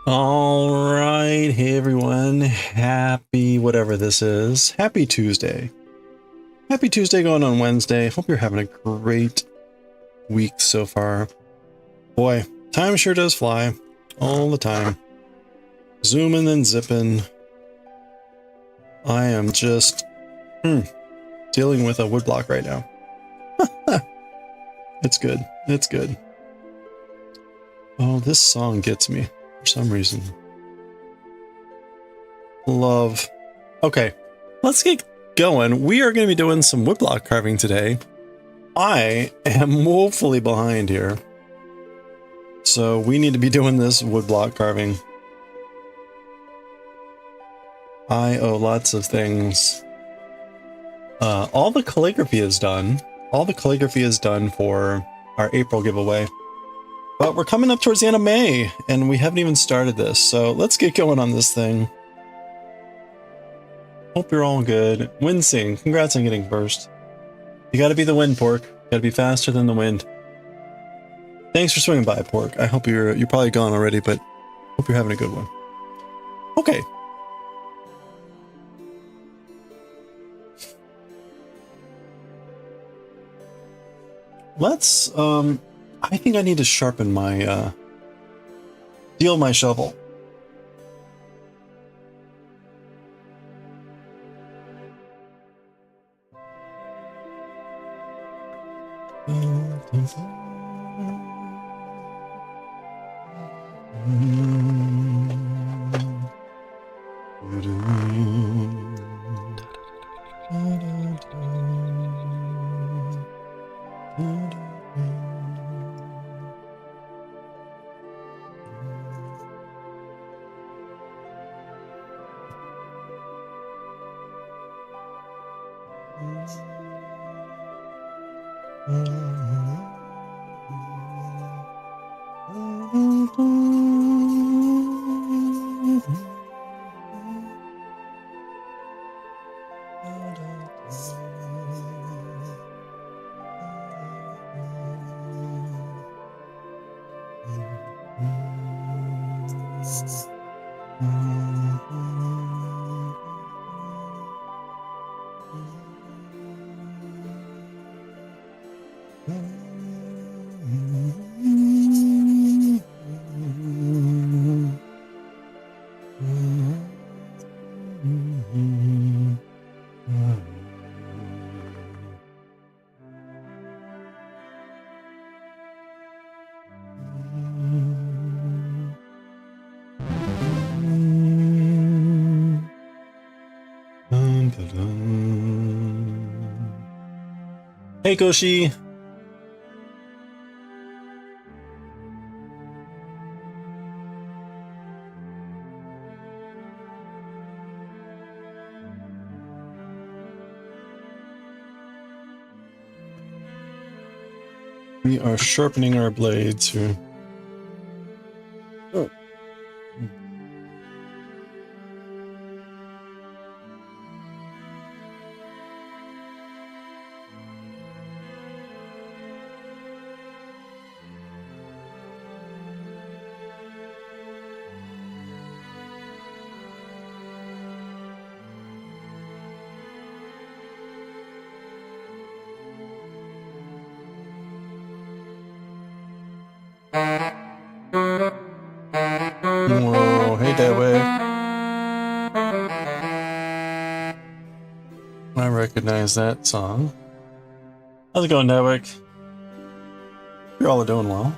All right, hey everyone, happy whatever this is. Happy Tuesday. Happy Tuesday going on Wednesday. Hope you're having a great week so far. Boy, time sure does fly all the time. Zooming and zipping. I am just dealing with a woodblock right now. It's good. It's good. Oh, this song gets me for some reason. Love. Okay, let's get going. We are going to be doing some woodblock carving today. I am woefully behind here, so we need to be doing this woodblock carving. I owe lots of things. All the calligraphy is done. All the calligraphy is done for our April giveaway. But we're coming up towards the end of May, and we haven't even started this, so let's get going on this thing. Hope you're all good. Winsing, congrats on getting first. You gotta be the wind, Pork. You gotta be faster than the wind. Thanks for swinging by, Pork. I hope you're probably gone already, but hope you're having a good one. Okay. Let's, I think I need to sharpen my, steel my shovel. Hey, Koshi. We are sharpening our blades here. Oh. Whoa, hey Dewick. I recognize that song. How's it going, Dewick? You all are doing well.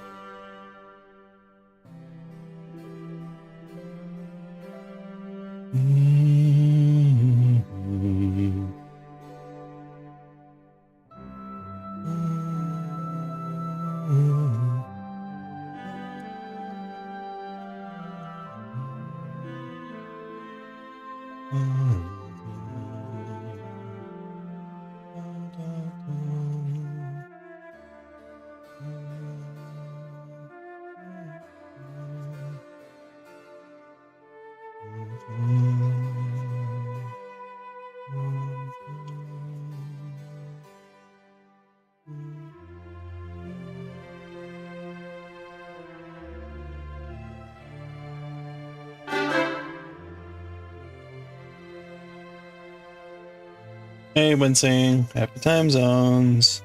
Hey, Winsing. Happy time zones.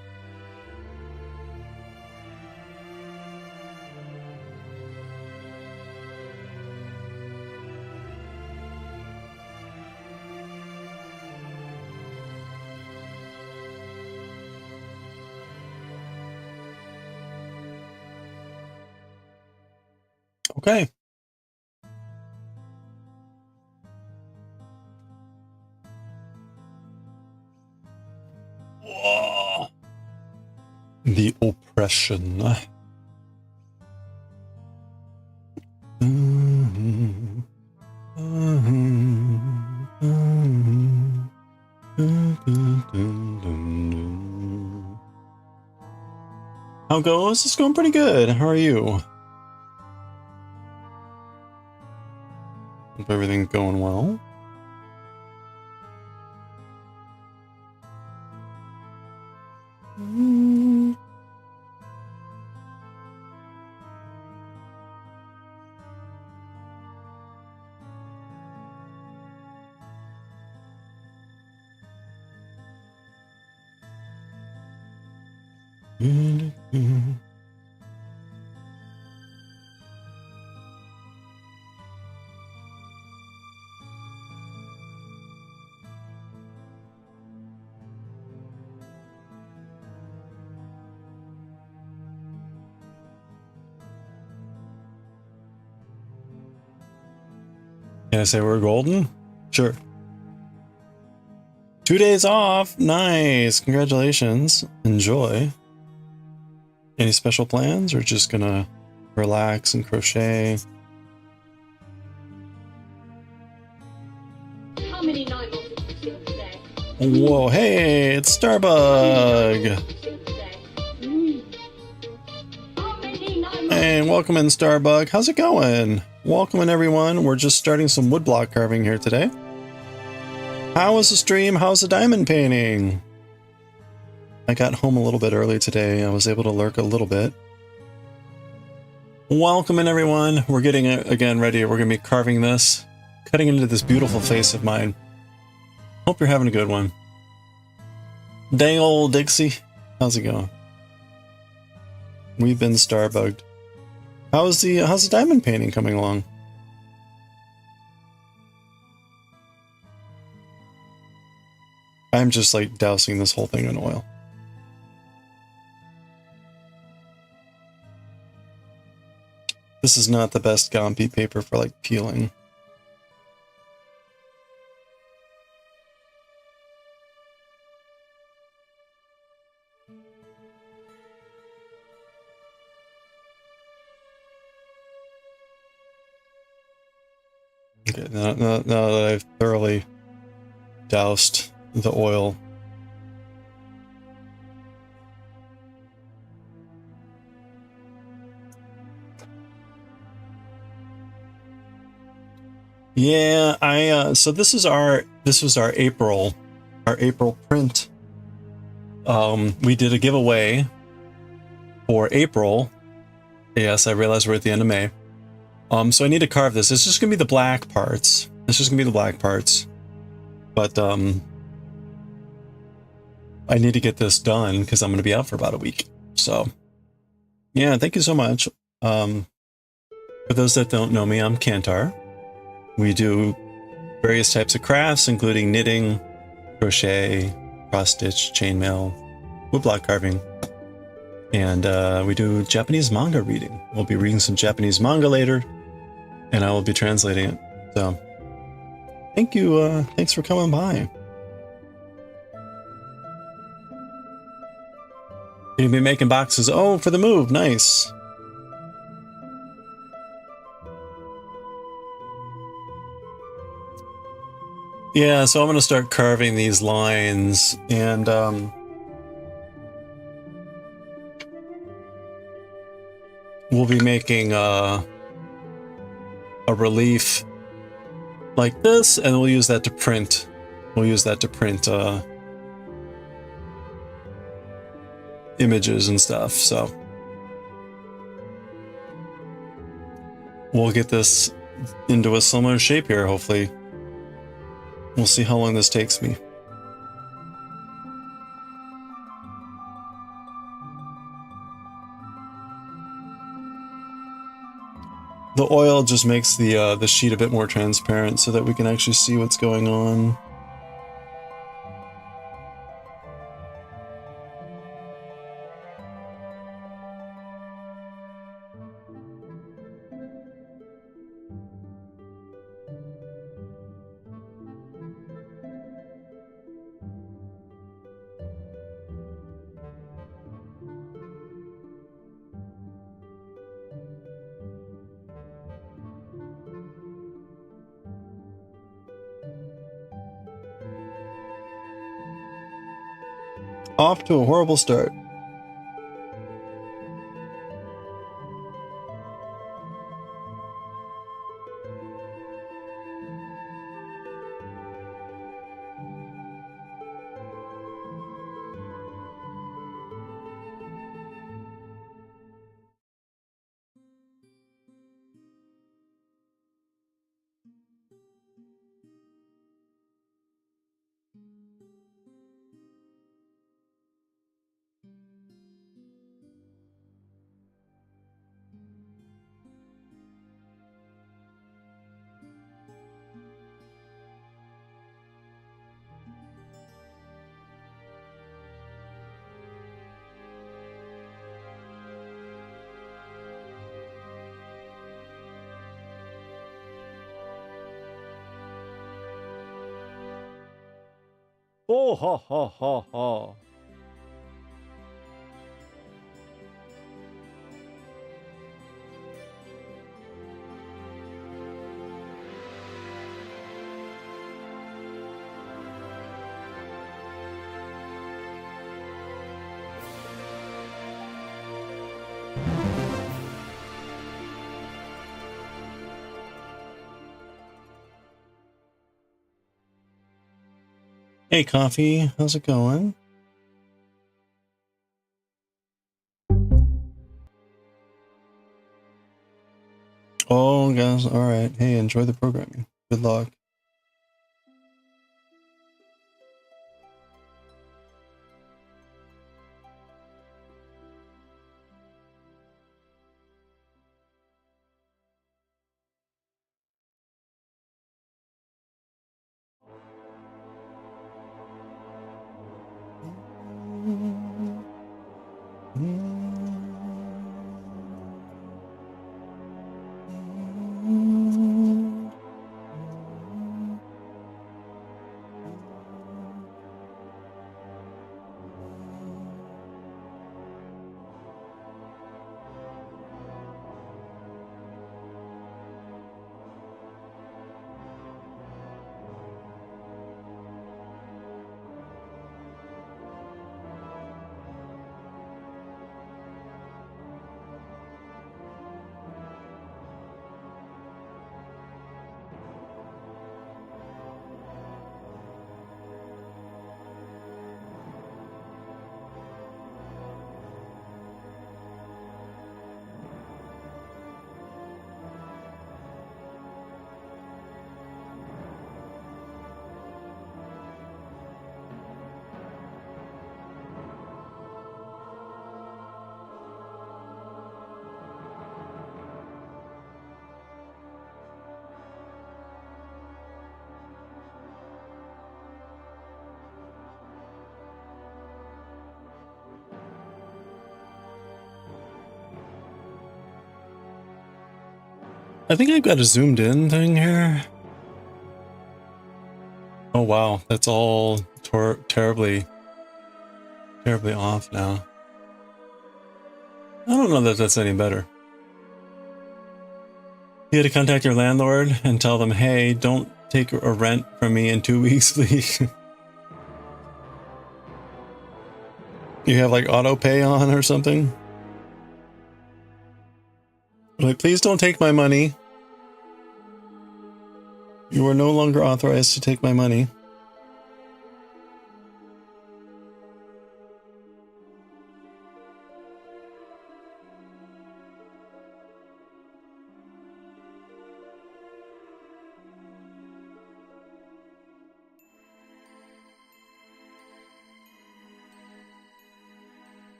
Okay. Whoa. The oppression. How goes? It's going pretty good. How are you? Hope everything's going well. Can I say we're golden? Sure. 2 days off. Nice. Congratulations. Enjoy. Any special plans or just gonna relax and crochet? How many night moths have you seen today? Whoa, hey, it's Starbug. Hey, welcome in, Starbug. How's it going? Welcome in, everyone. We're just starting some woodblock carving here today. How was the stream? How's the diamond painting? I got home a little bit early today. I was able to lurk a little bit. Welcome in, everyone. We're getting it again ready. We're going to be carving this, cutting into this beautiful face of mine. Hope you're having a good one. Dang old Dixie. How's it going? We've been starbugged. How's the diamond painting coming along? I'm just like dousing this whole thing in oil. This is not the best Gampi paper for like peeling. Okay, now that I've thoroughly doused the oil, yeah, so this was our April print. We did a giveaway for April. Yes, I realize we're at the end of May. So I need to carve this. It's just gonna be the black parts. But I need to get this done because I'm gonna be out for about a week. So yeah, thank you so much. For those that don't know me, I'm Kantar. We do various types of crafts, including knitting, crochet, cross stitch, chainmail, woodblock carving, and we do Japanese manga reading. We'll be reading some Japanese manga later, and I will be translating it. So thank you. Thanks for coming by. You're gonna be making boxes. Oh, for the move. Nice. Yeah, so I'm going to start carving these lines, and we'll be making a relief like this, and we'll use that to print. Images and stuff. So we'll get this into a similar shape here, hopefully. We'll see how long this takes me. The oil just makes the sheet a bit more transparent so that we can actually see what's going on. Off to a horrible start. Oh, ha, ha, ha, ha. Hey, Coffee, how's it going? Oh, guys, alright. Hey, enjoy the programming. Good luck. I think I've got a zoomed in thing here. Oh wow, that's all terribly off now. I don't know that that's any better. You had to contact your landlord and tell them, hey, don't take a rent from me in 2 weeks, please. You have like auto pay on or something? Like, please don't take my money. You are no longer authorized to take my money.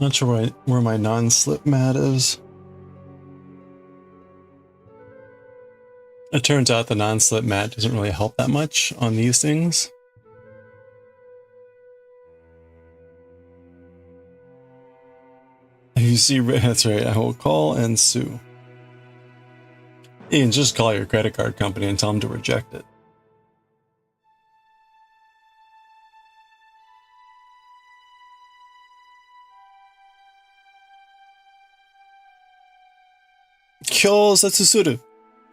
Not sure where my non-slip mat is. It turns out the non-slip mat doesn't really help that much on these things. You see, that's right, I will call and sue. You can just call your credit card company and tell them to reject it. Kyo Setsusuru.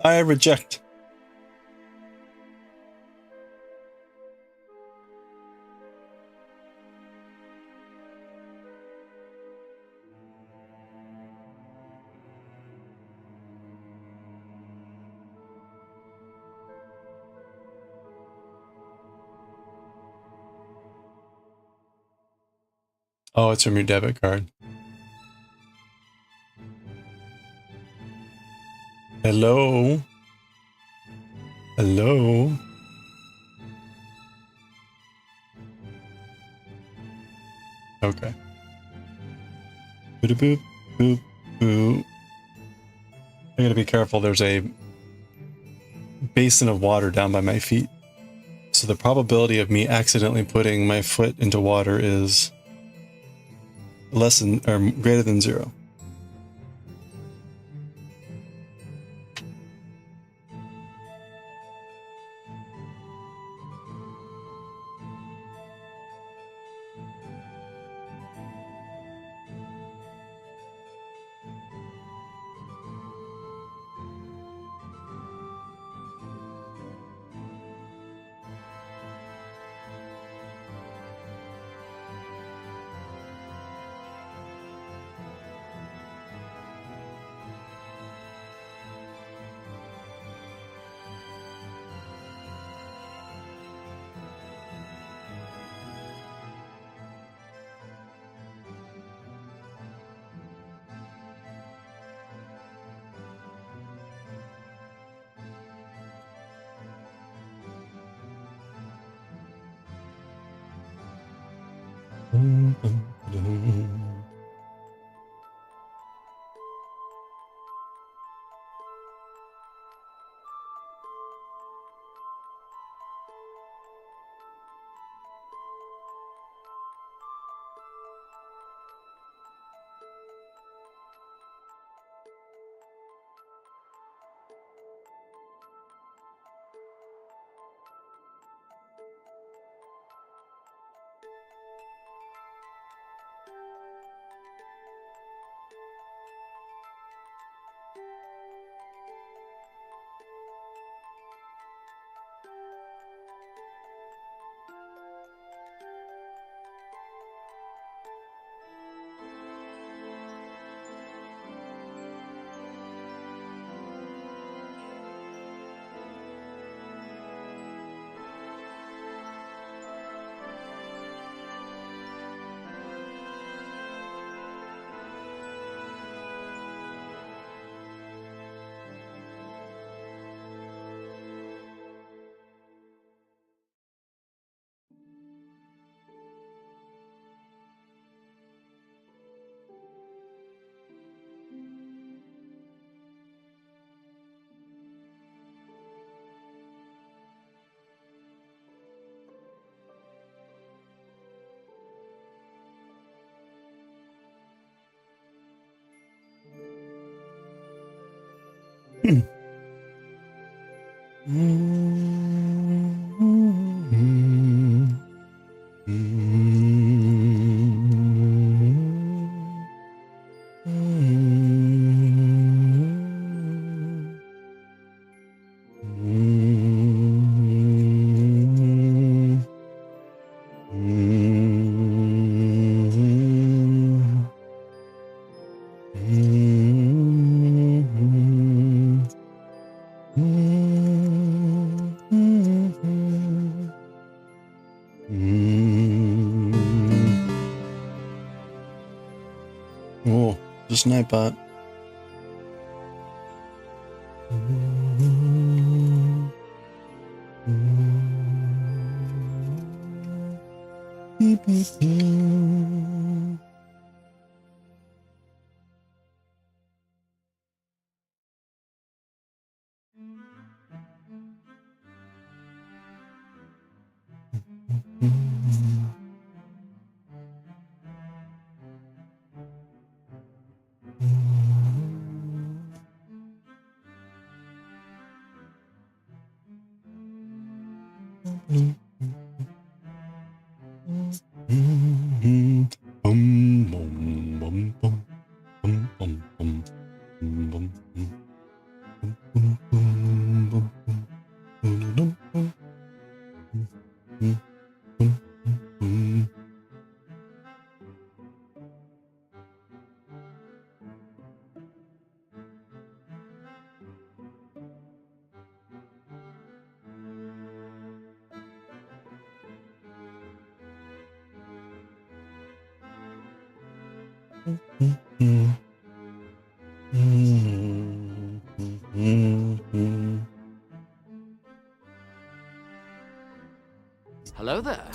I reject. Oh, it's from your debit card. Hello? Hello? Okay. Boop, boop, boop, boop. I gotta be careful. There's a basin of water down by my feet. So the probability of me accidentally putting my foot into water is less than or greater than 0. Oh, just Nightbot. Beep, beep, beep. Hello there.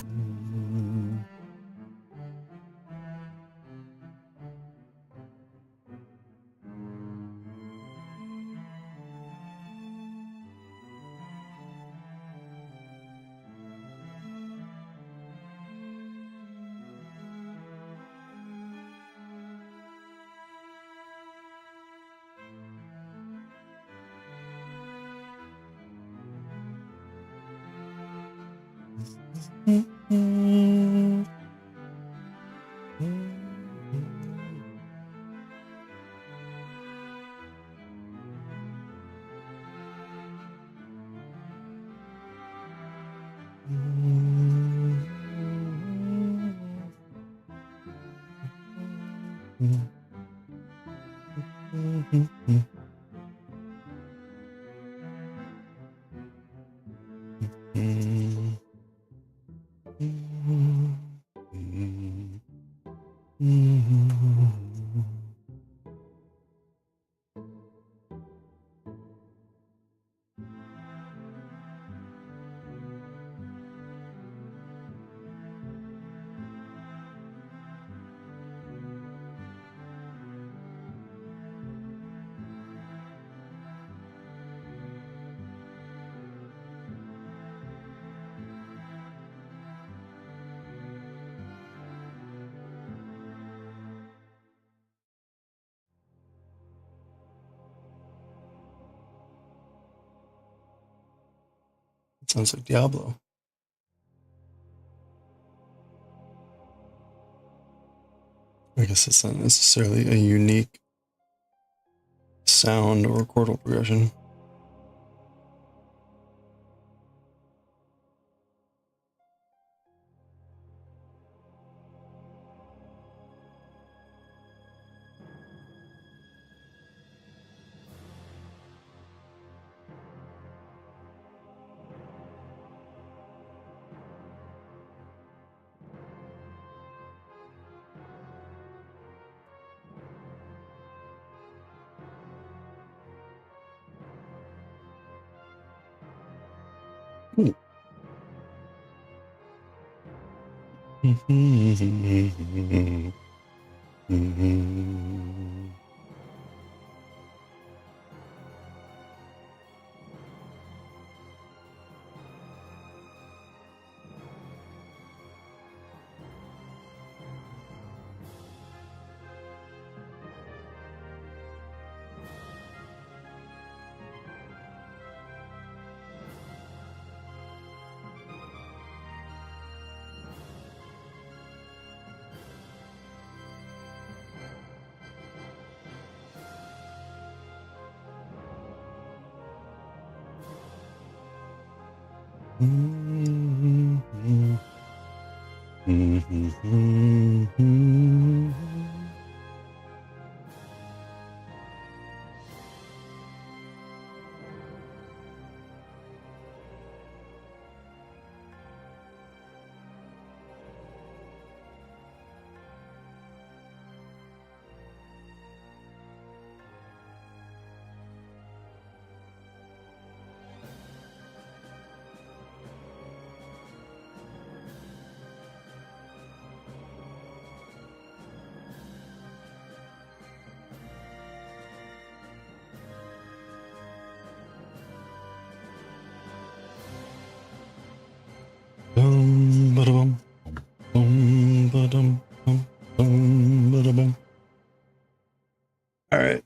Sounds like Diablo. I guess it's not necessarily a unique sound or chordal progression. All right.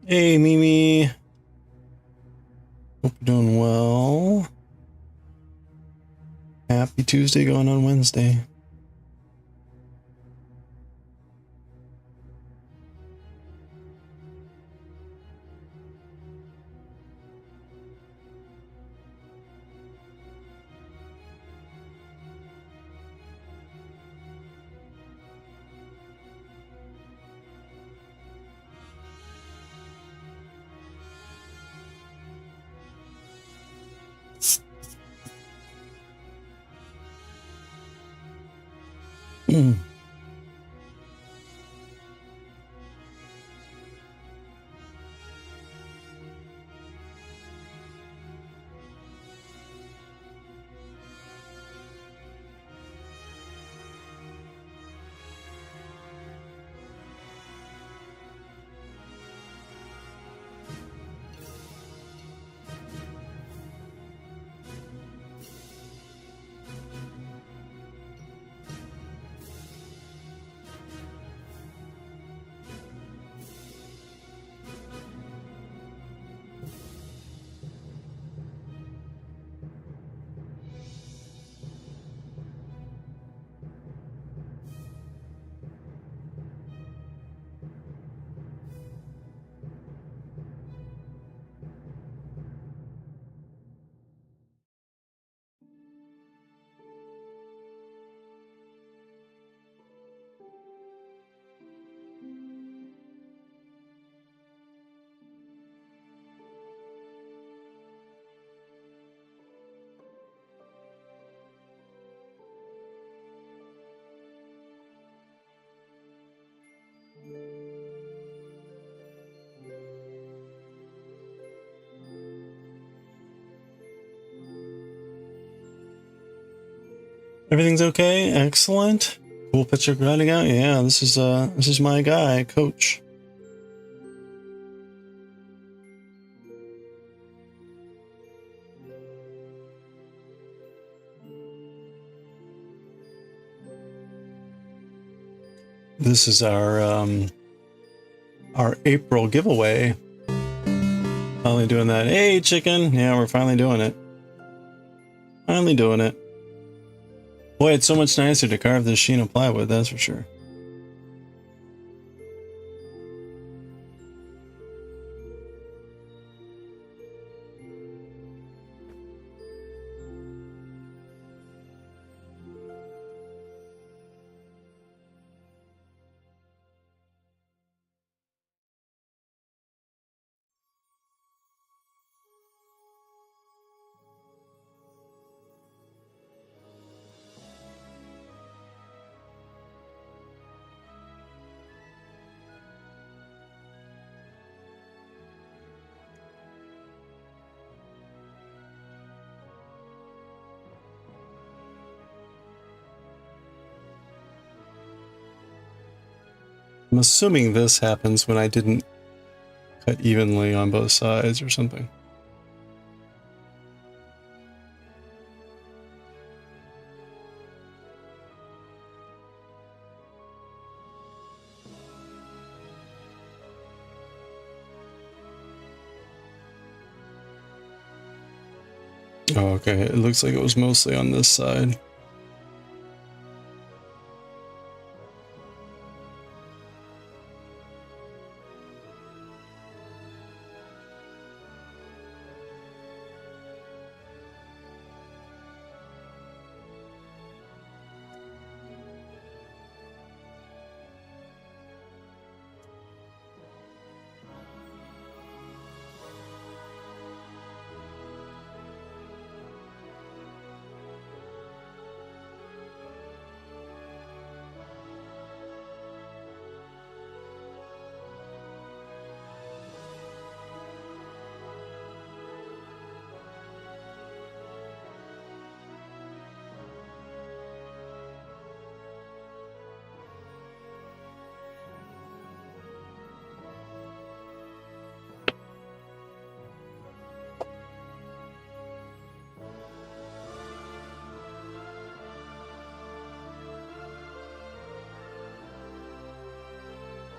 Hey, Mimi. Hope you're doing well. Happy Tuesday going on Wednesday. Everything's okay. Excellent. Cool picture grinding out. Yeah, this is my guy, Coach. This is our April giveaway. Finally doing that. Hey, chicken. Yeah, we're finally doing it. Finally doing it. Boy, it's so much nicer to carve this sheen of plywood, that's for sure. assuming this happens when I didn't cut evenly on both sides or something. Oh, okay. It looks like it was mostly on this side.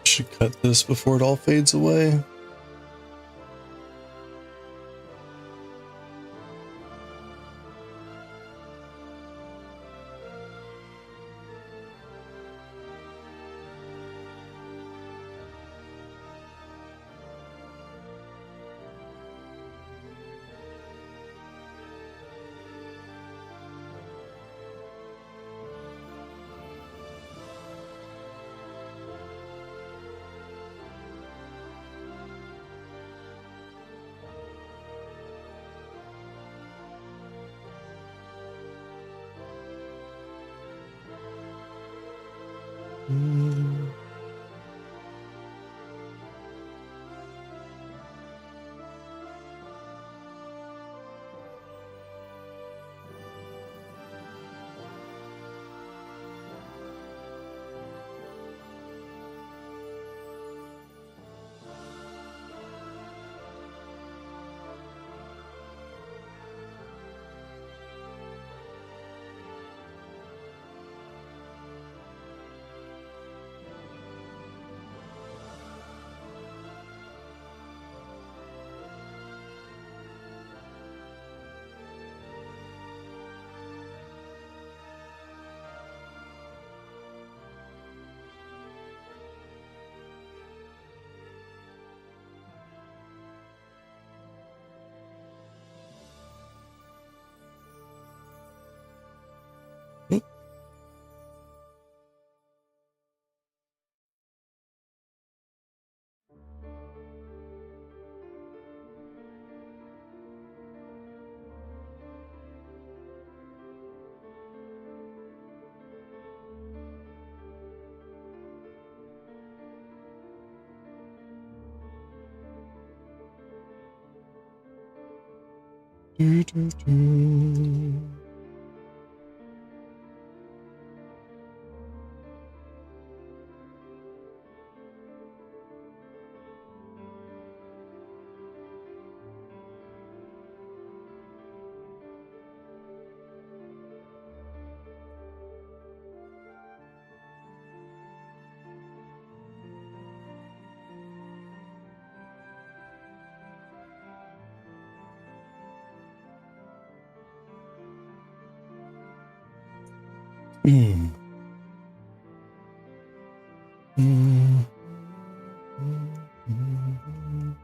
Should cut this before it all fades away. Do, do, do. Mm. Mm. Mm.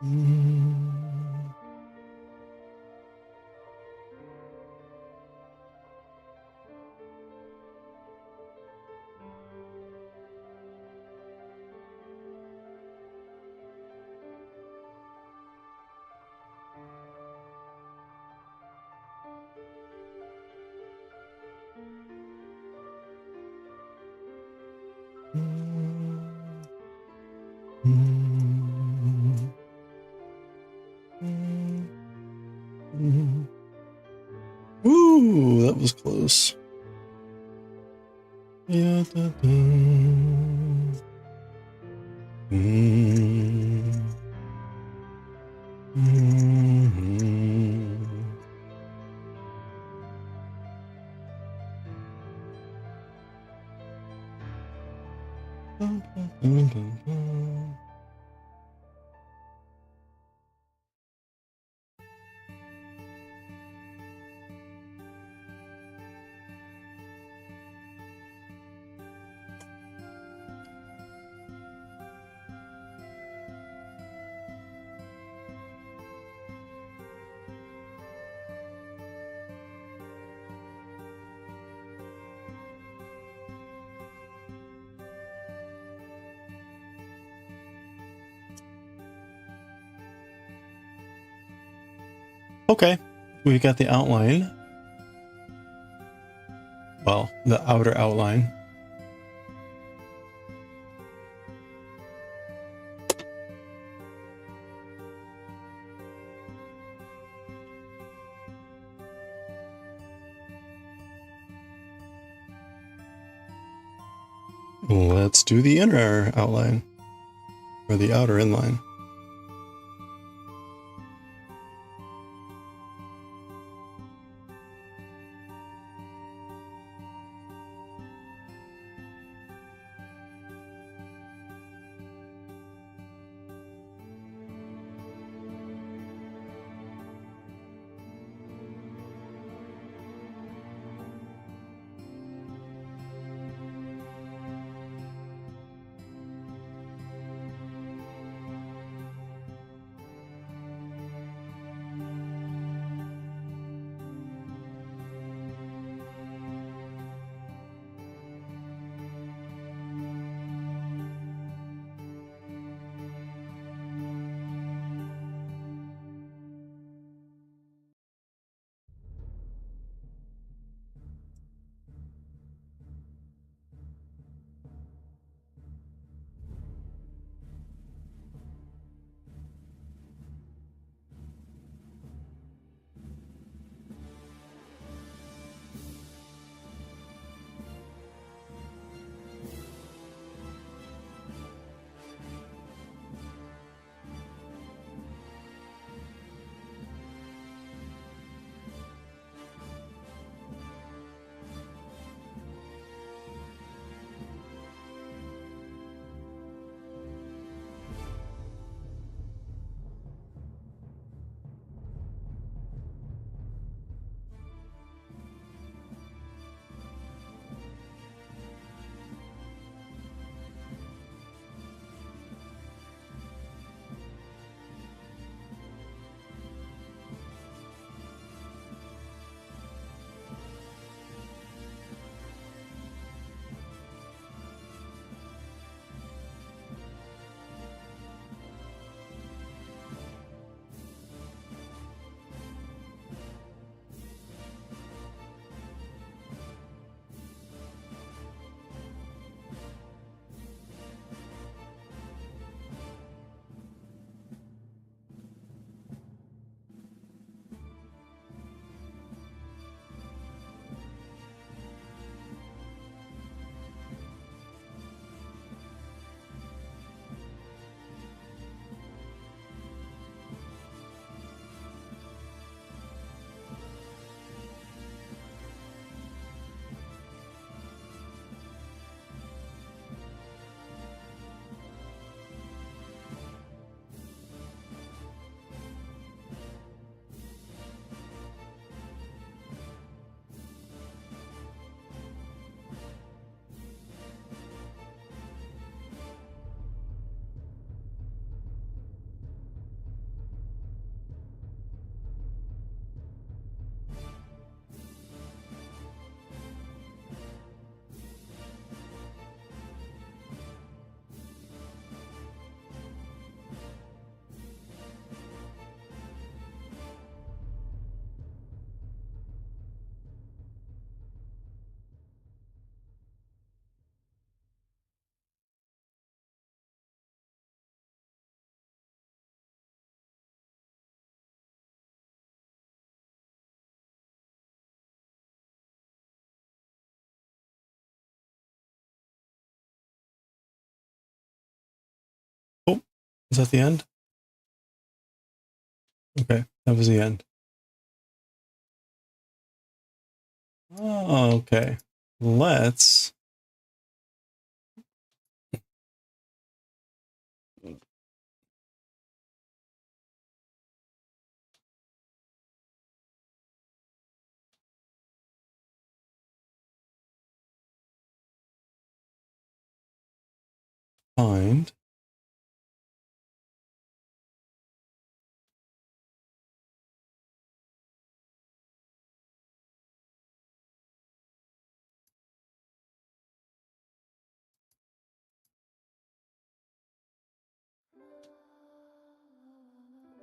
Mm. Ooh, that was close. Yeah, da, da. Okay, we got the outline. Well, the outer outline. Let's do the inner outline, or the outer inline. Is that the end? Okay, that was the end. Oh, okay. Let's find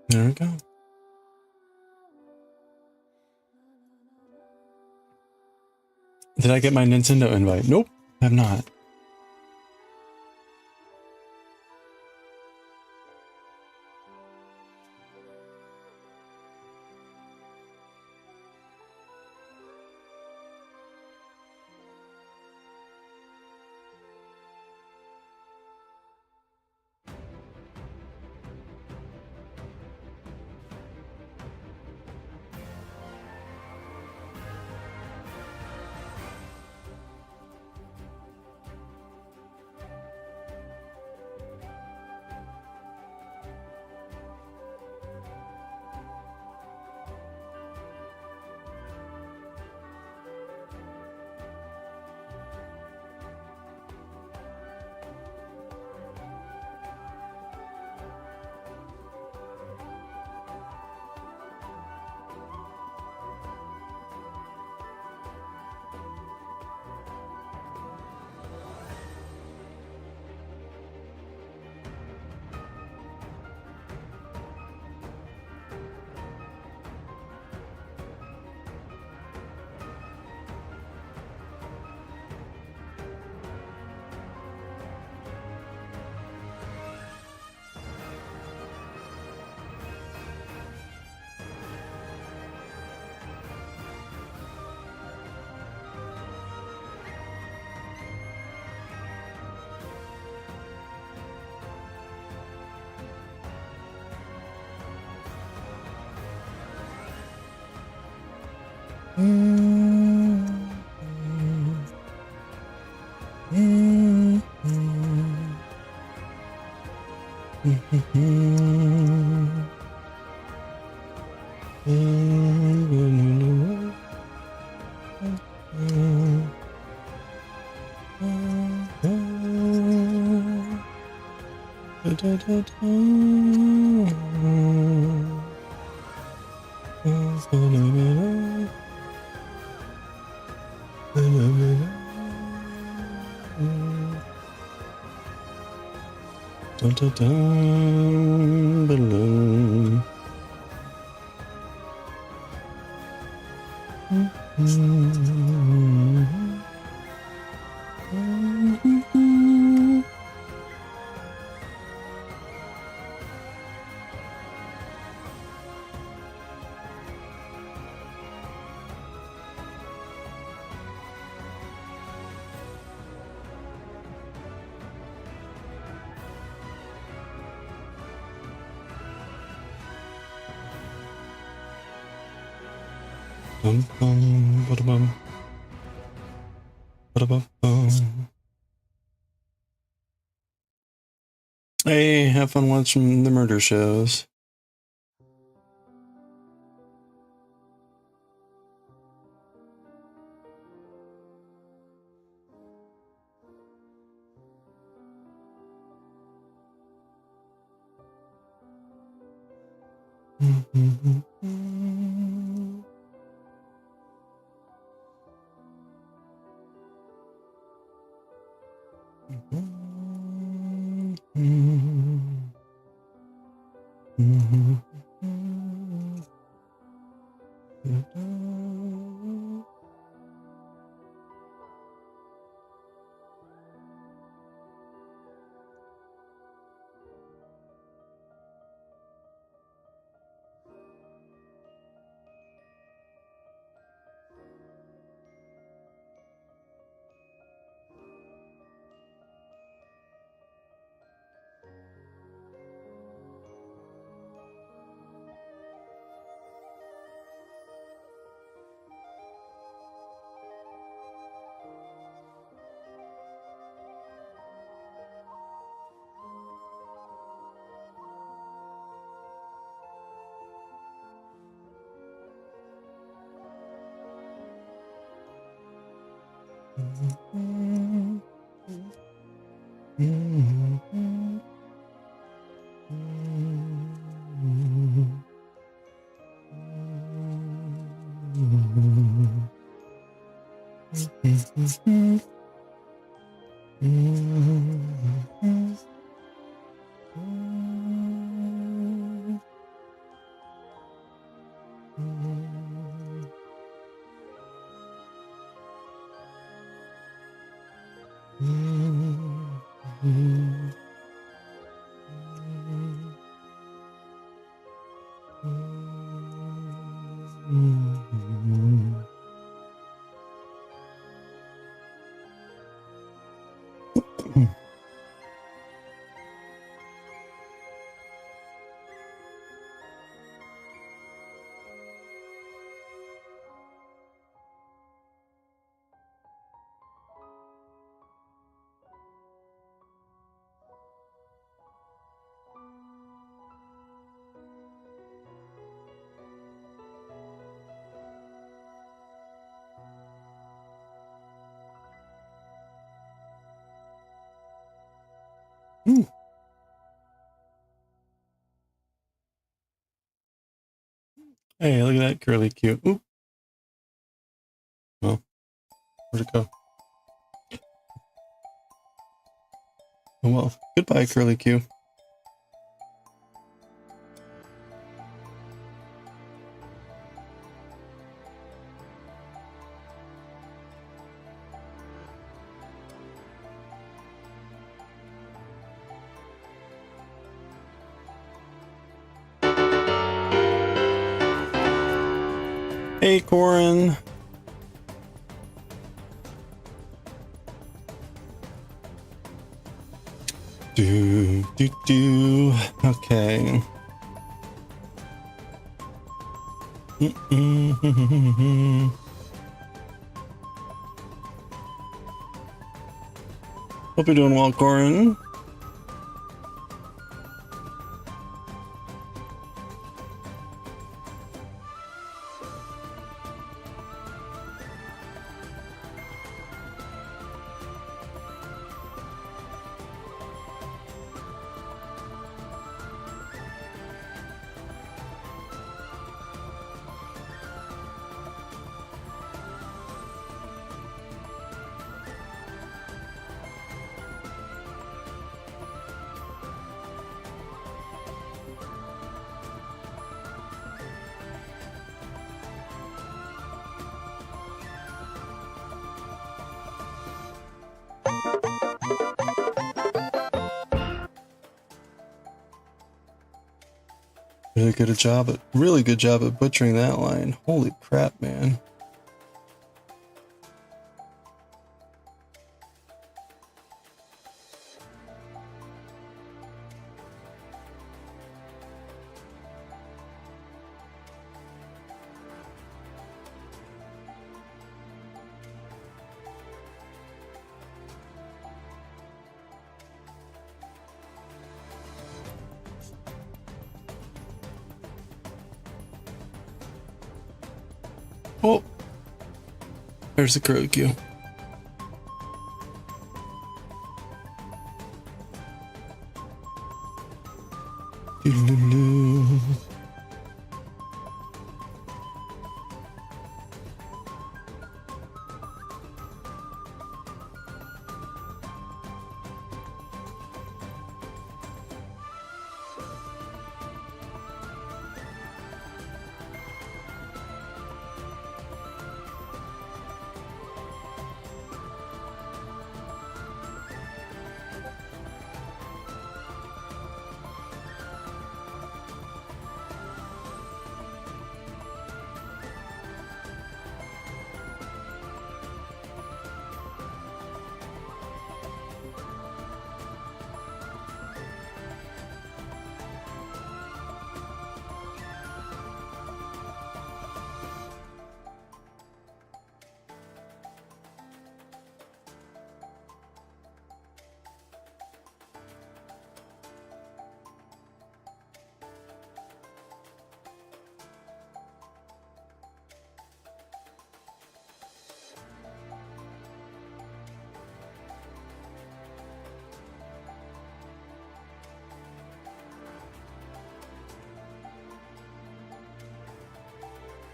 there we go. Did I get my Nintendo invite? Nope, I have not. Balloon. Bum, bum, ba-da-bum. Ba-da-bum-bum. Hey, have fun watching the murder shows. Ooh. Hey, look at that curly Q. Oop. Well, where'd it go? Oh well, goodbye, curly Q. Hey, Corin. Do. Okay. Hope you're doing well, Corin. Really good job at butchering that line. Holy crap, man. Oh, there's the curly Q. Doo-doo-doo.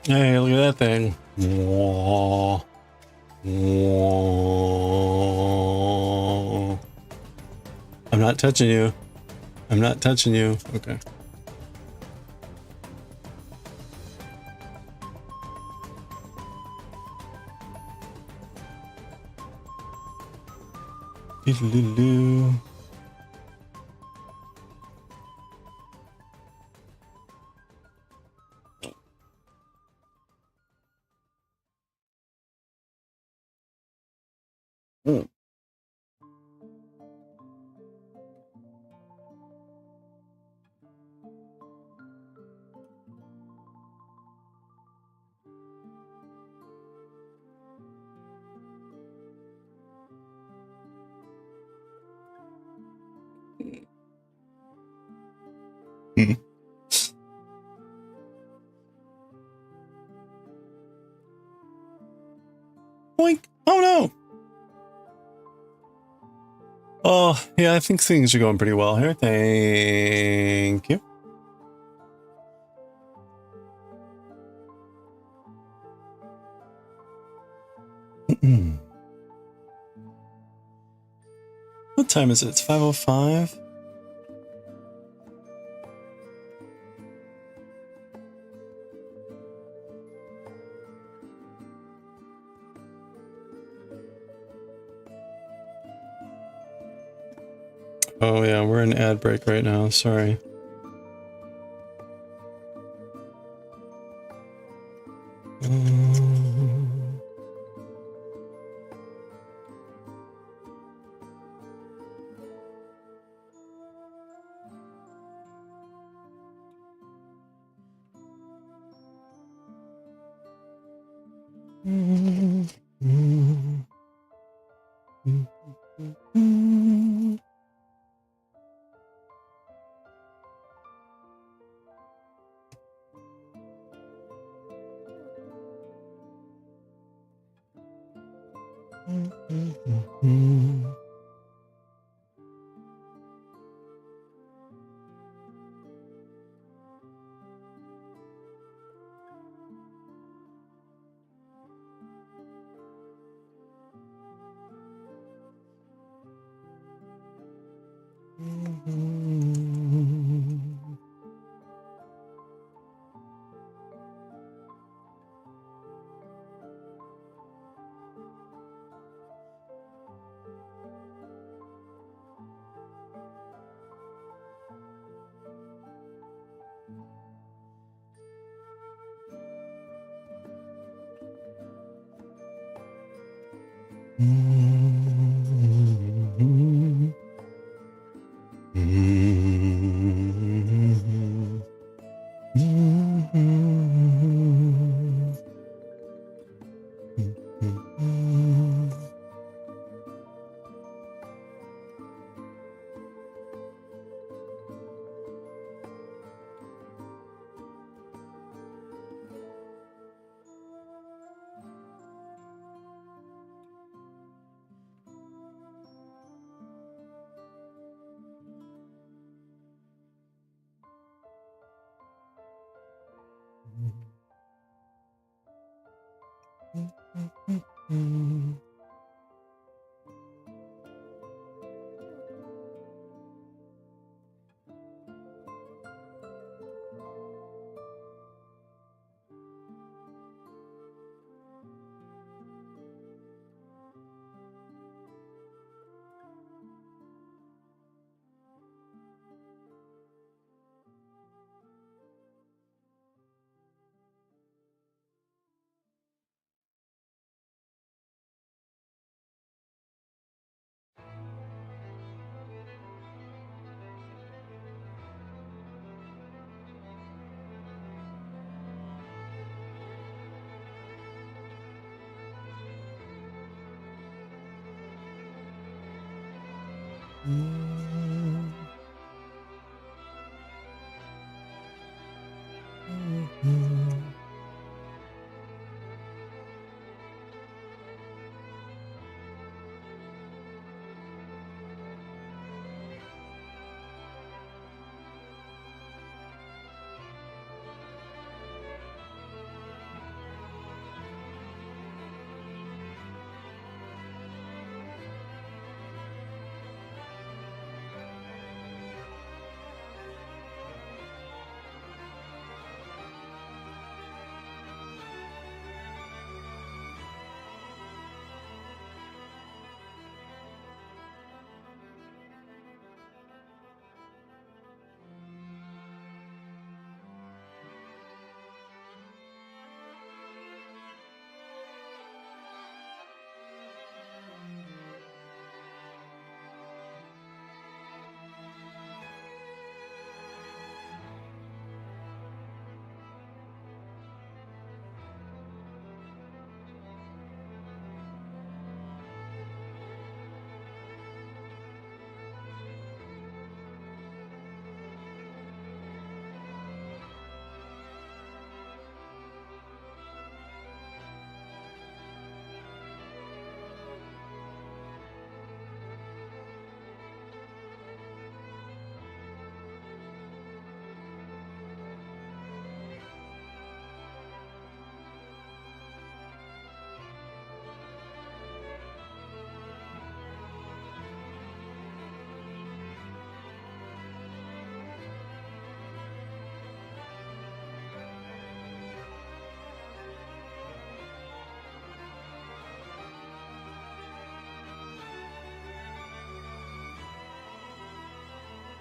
Hey, look at that thing. Whoa. Whoa. I'm not touching you. I'm not touching you. Okay. Doodle-doo-doo. Boink. Oh no. Oh, yeah, I think things are going pretty well here. Thank you. What time is it? It's 5:05. Oh yeah, we're in ad break right now. Sorry.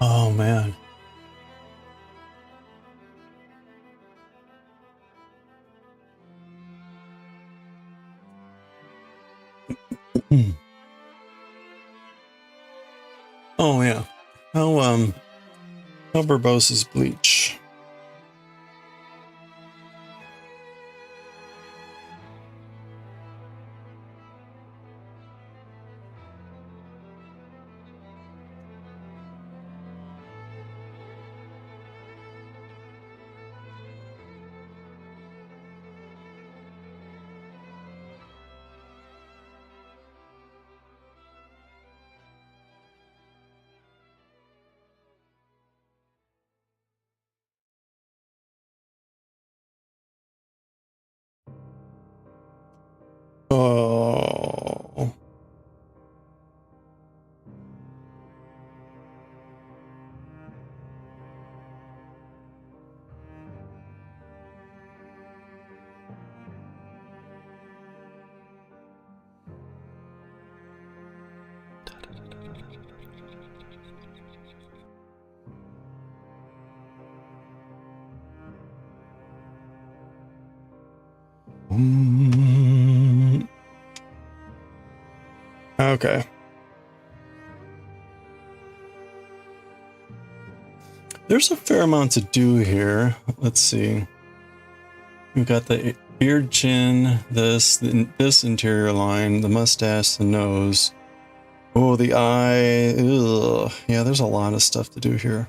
Oh man. Oh yeah. How verbose is bleach? Oh. Okay. There's a fair amount to do here. Let's see. We've got the beard chin, this interior line, the mustache, the nose. Oh, the eye. Ugh. Yeah, there's a lot of stuff to do here.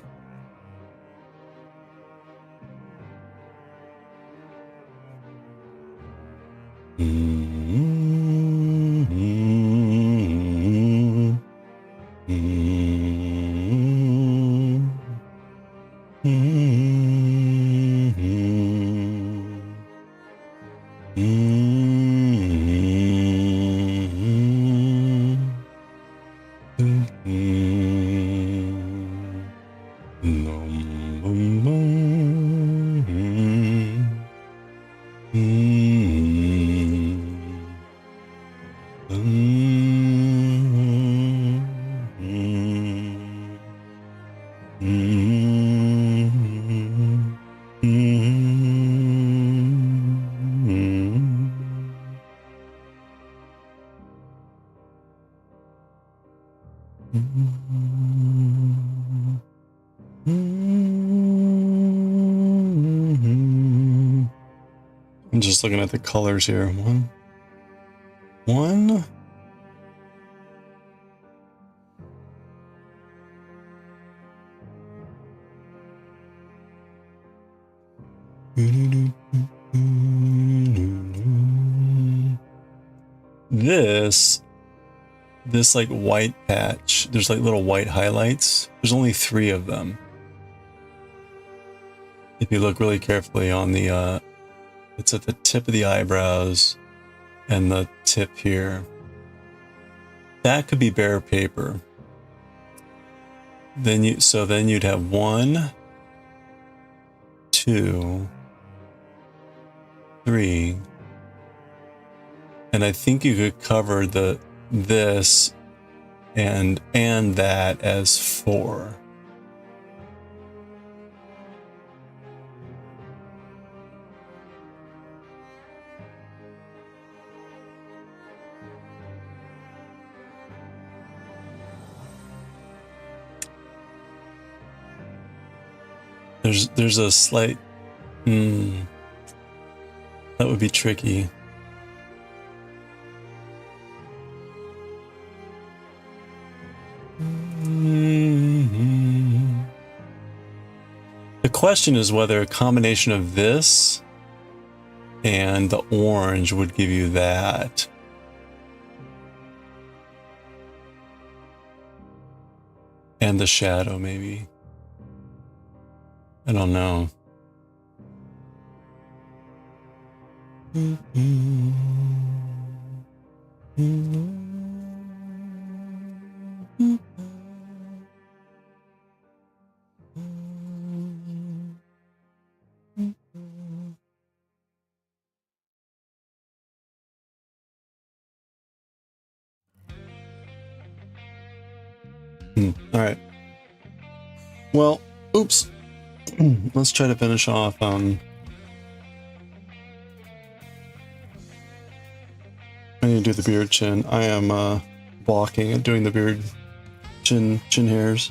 I'm just looking at the colors here. One. This like white patch, there's like little white highlights. There's only 3 of them. If you look really carefully on the, it's at the tip of the eyebrows and the tip here. That could be bare paper. Then you'd have 1, 2, 3, and I think you could cover this and that as 4. There's a slight that would be tricky. The question is whether a combination of this and the orange would give you that. And the shadow, maybe. I don't know. All right. Well, oops. Let's try to finish off. I need to do the beard chin. I am blocking and doing the beard chin hairs.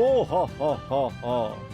Oh ha ha ha ha.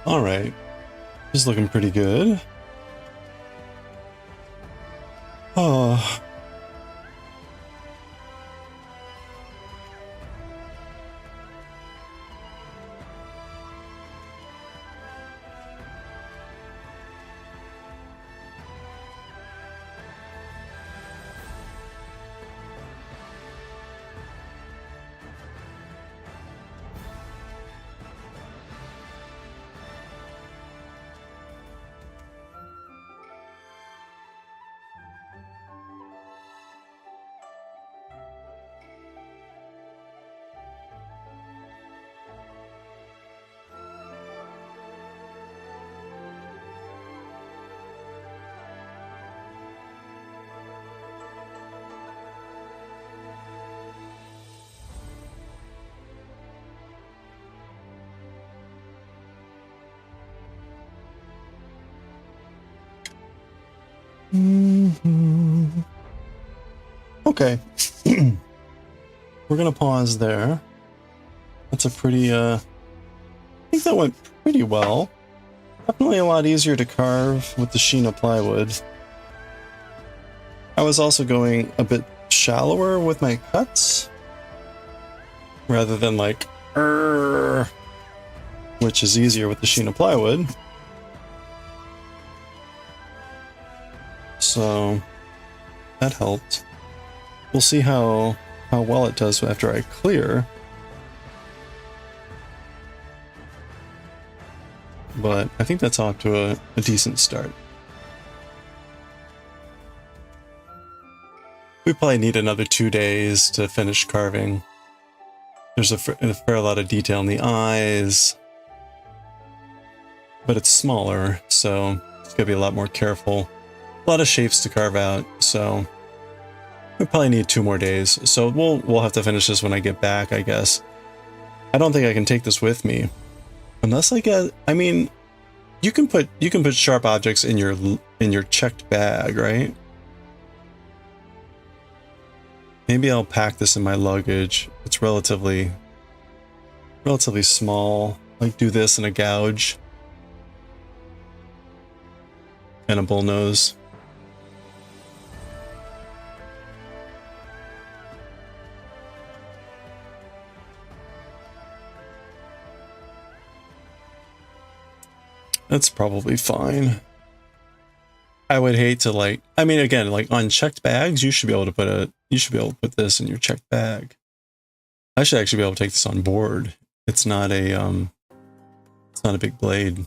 All right, just looking pretty good. Oh. Okay. We're gonna pause there. That's a pretty, I think that went pretty well. Definitely a lot easier to carve with the sheen of plywood. I was also going a bit shallower with my cuts, rather than like, which is easier with the sheen of plywood. So that helped. We'll see how well it does after I clear. But I think that's off to a decent start. We probably need another 2 days to finish carving. There's a fair lot of detail in the eyes, but it's smaller, so it's gonna be a lot more careful. A lot of shapes to carve out, so we probably need 2 more days. So we'll have to finish this when I get back, I guess. I don't think I can take this with me, unless I get. I mean, you can put sharp objects in your checked bag, right? Maybe I'll pack this in my luggage. It's relatively small. Like do this in a gouge and a bullnose. That's probably fine. I would hate to like, I mean, again, like on checked bags, you should be able to put this in your checked bag. I should actually be able to take this on board. It's not a big blade,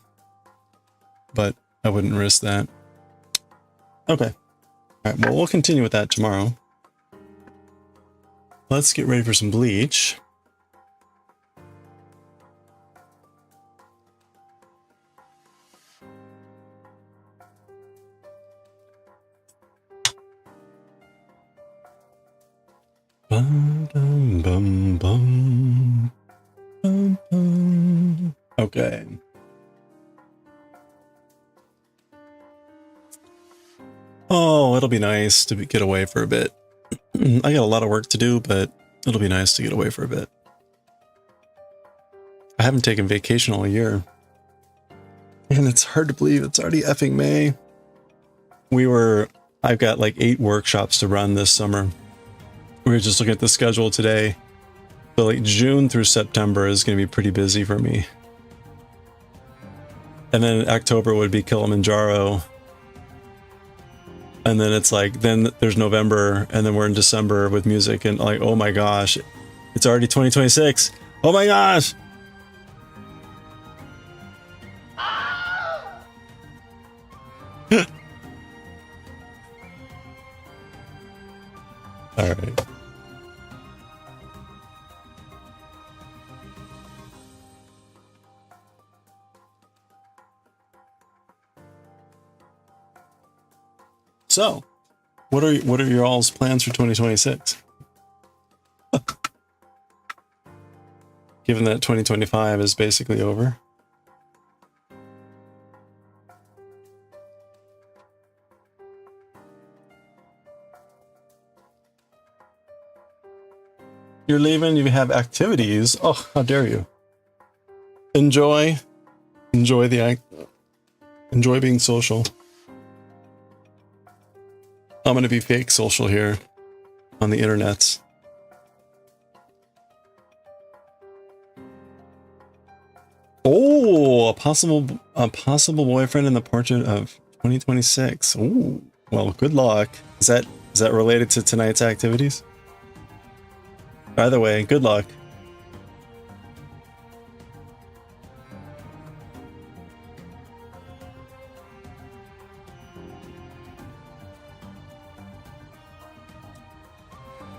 but I wouldn't risk that. Okay. All right. Well, we'll continue with that tomorrow. Let's get ready for some bleach. Bum, bum, bum, bum. Bum, bum. Okay. Oh, it'll be nice to get away for a bit. I got a lot of work to do, but it'll be nice to get away for a bit. I haven't taken vacation all year. And it's hard to believe it's already effing May. I've got like 8 workshops to run this summer. We were just looking at the schedule today. So like June through September is going to be pretty busy for me. And then October would be Kilimanjaro. And then it's like, then there's November, and then we're in December with music, and like, oh my gosh, it's already 2026. Oh my gosh. All right. So, what are your all's plans for 2026? Given that 2025 is basically over. You're leaving, you have activities. Oh, how dare you. Enjoy being social. I'm going to be fake social here on the internets. Oh, a possible boyfriend in the portrait of 2026. Oh, well, good luck. Is that related to tonight's activities? Either way, good luck.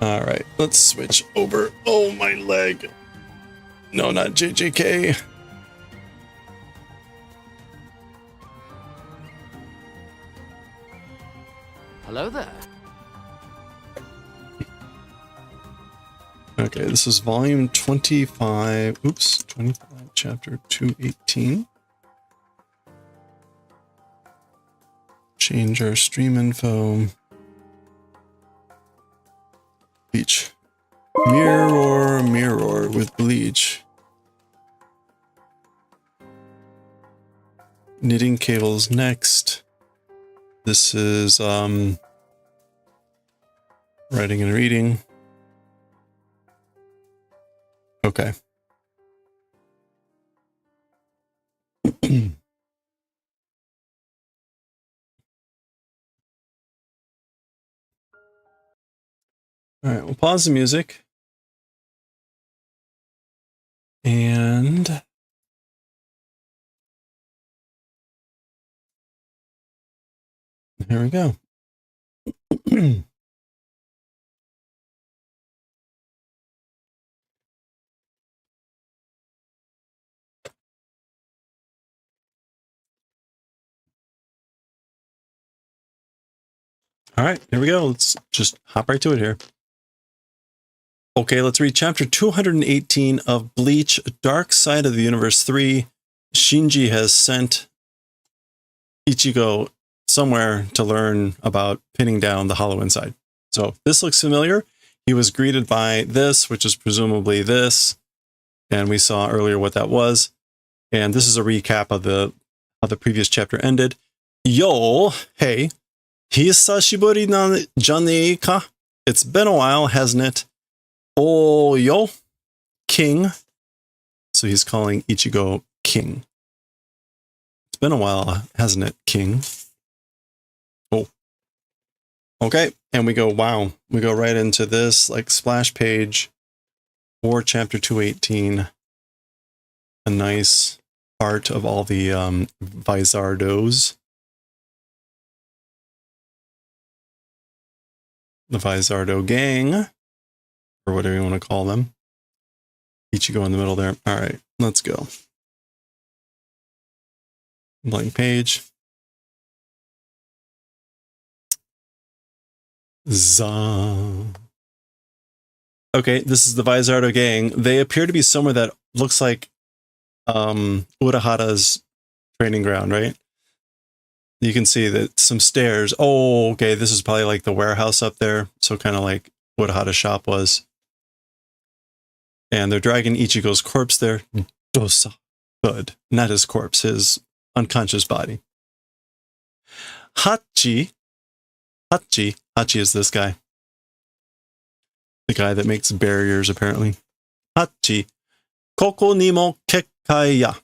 All right, let's switch over. Oh, my leg. No, not JJK. Hello there. Okay, this is volume 25. Oops, 25, chapter 218. change our stream info. Bleach. Mirror, mirror with bleach. Knitting cables next. This is writing and reading. Okay. All right, we'll pause the music. And here we go. All right, here we go. Let's just hop right to it here. Okay, let's read chapter 218 of Bleach, Dark Side of the Universe 3. Shinji has sent Ichigo somewhere to learn about pinning down the hollow inside. So this looks familiar. He was greeted by this, which is presumably this. And we saw earlier what that was. And this is a recap of how the previous chapter ended. Yo, hey, hisashiburi na janei ka? It's been a while, hasn't it? Oh, yo, King. So he's calling Ichigo King. It's been a while, hasn't it, King? Oh. Okay, and we go, wow. We go right into this, like, splash page for chapter 218. A nice part of all the Vizardos. The Vizardo gang. Or whatever you want to call them. Ichigo in the middle there. All right, let's go. Blank page. Za. Okay, this is the Vizardo gang. They appear to be somewhere that looks like Urahara's training ground, right? You can see that some stairs. Oh, okay, this is probably like the warehouse up there. So kind of like Urahara's shop was. And they're dragging Ichigo's corpse there. Dosa. Good. Not his corpse, his unconscious body. Hachi. Hachi is this guy. The guy that makes barriers, apparently. Hachi. Koko ni mo kekkai ya.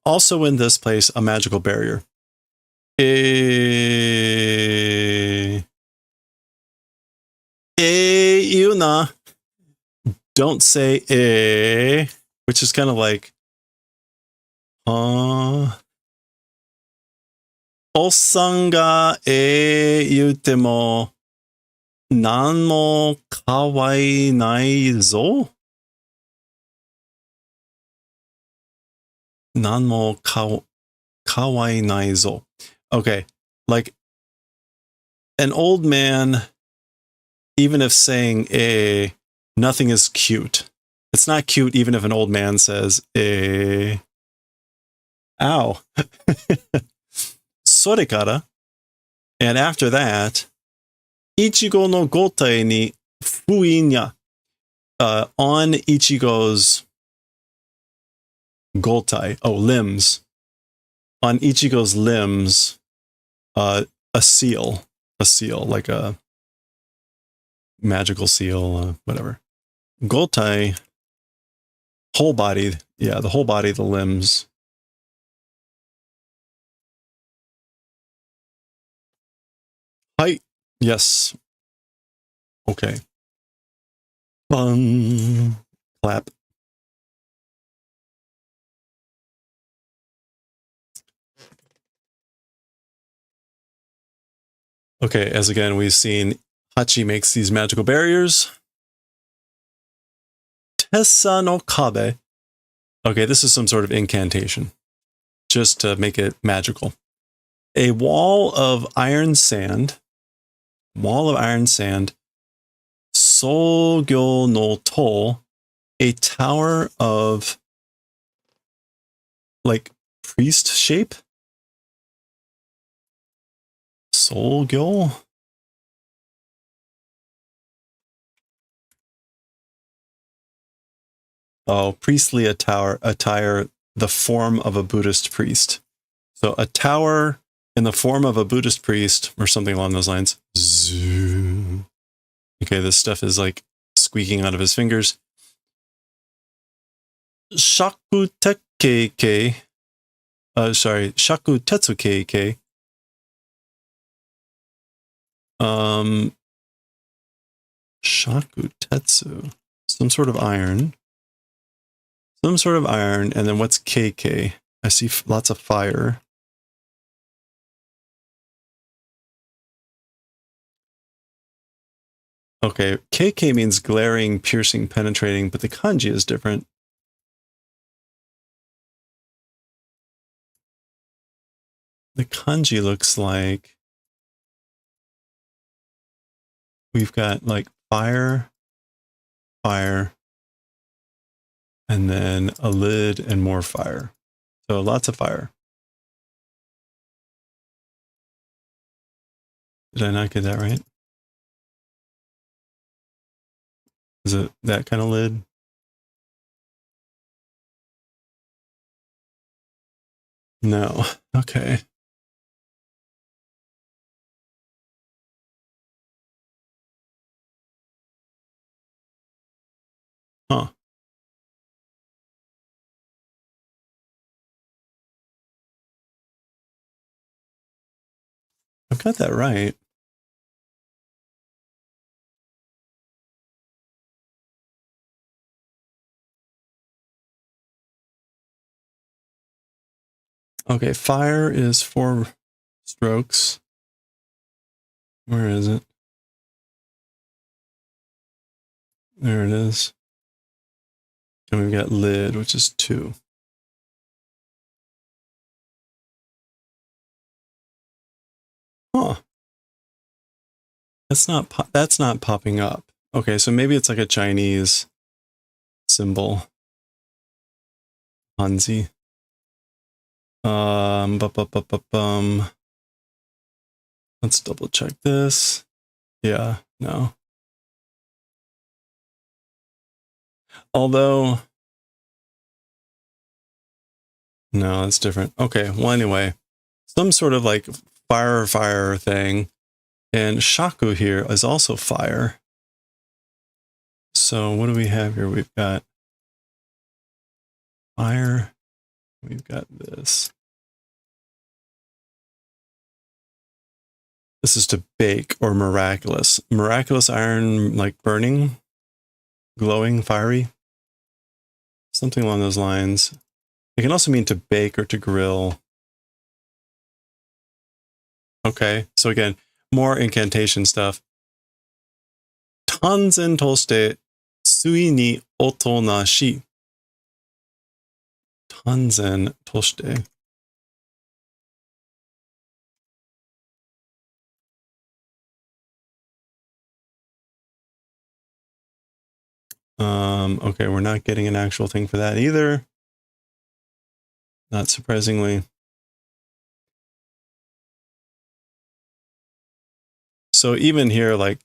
Also in this place, a magical barrier. Yuna. Don't say which is kind of like Osan ga yute mo nan mo kawai nai zo? Nan mo kawai nai zo. Okay, like an old man, even if saying nothing is cute. It's not cute even if an old man says, ow. Sorekara. And after that, Ichigo no gotai ni fuinya. On Ichigo's gotai, limbs. On Ichigo's limbs, a seal, like a magical seal, whatever. Gotai, whole body, yeah, the whole body, the limbs. Hi, yes. Okay. Bung. Clap. Okay, as again, we've seen Hachi makes these magical barriers. Tessa no Kabe. Okay, this is some sort of incantation. Just to make it magical. A wall of iron sand. Wall of iron sand. Sogyo no to. A tower of like priest shape. Soul Gil? Oh, priestly attire, the form of a Buddhist priest. So a tower in the form of a Buddhist priest, or something along those lines. Zoo. Okay, this stuff is like squeaking out of his fingers. Shakutetsuke. Shakutetsuke. Shakutetsu. Some sort of iron. Some sort of iron, and then what's KK? I see lots of fire. Okay, KK means glaring, piercing, penetrating, but the kanji is different. The kanji looks like we've got like fire, fire, and then a lid and more fire. So lots of fire. Did I not get that right? Is it that kind of lid? No. Okay. Huh. I've got that right. Okay, fire is 4 strokes. Where is it? There it is. And we've got lid, which is 2. Huh. That's not popping up. Okay, so maybe it's like a Chinese symbol. Hanzi. Let's double check this. Yeah, no. Although, no, it's different. Okay, well, anyway, some sort of like fire thing. And shaku here is also fire. So what do we have here? We've got fire. We've got this. This is to bake or miraculous. Miraculous iron, like burning, glowing, fiery. Something along those lines. It can also mean to bake or to grill. Okay, so again, more incantation stuff. Tanzen toste sui ni otonashi. Tanzen toste. Okay, we're not getting an actual thing for that either. Not surprisingly. So even here, like,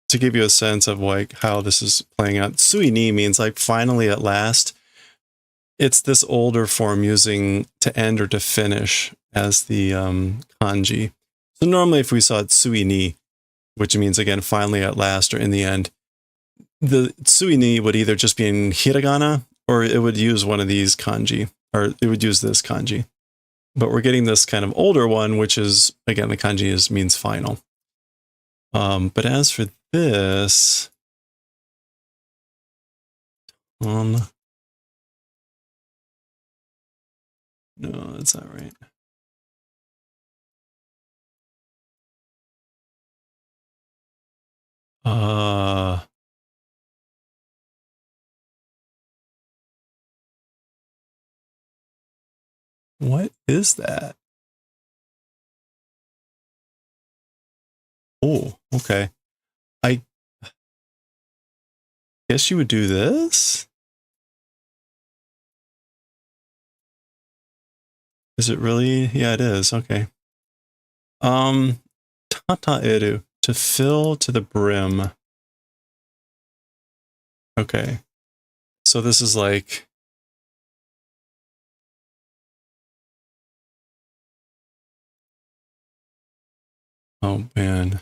to give you a sense of like how this is playing out, sui ni means like finally at last. It's this older form using to end or to finish as the kanji. So normally if we saw sui ni, which means again finally at last or in the end, the sui ni would either just be in hiragana or it would use one of these kanji, or it would use this kanji. But we're getting this kind of older one, which is, again, the kanji means final. But as for this, no, that's not right. What is that? Oh, okay. I guess you would do this? Is it really? Yeah, it is. Okay. kataeru, to fill to the brim. Okay. So this is like, oh man.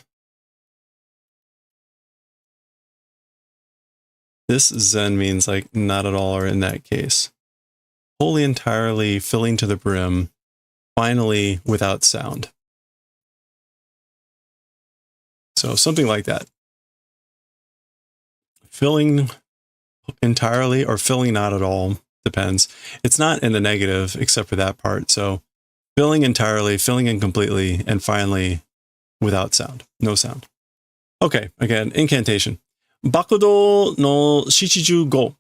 This zen means like not at all or in that case. Wholly, entirely, filling to the brim, finally without sound. So something like that. Filling entirely or filling not at all, depends. It's not in the negative except for that part. So filling entirely, filling in completely, and finally without sound. No sound. Okay, again, incantation. Bakudo no shichijugo.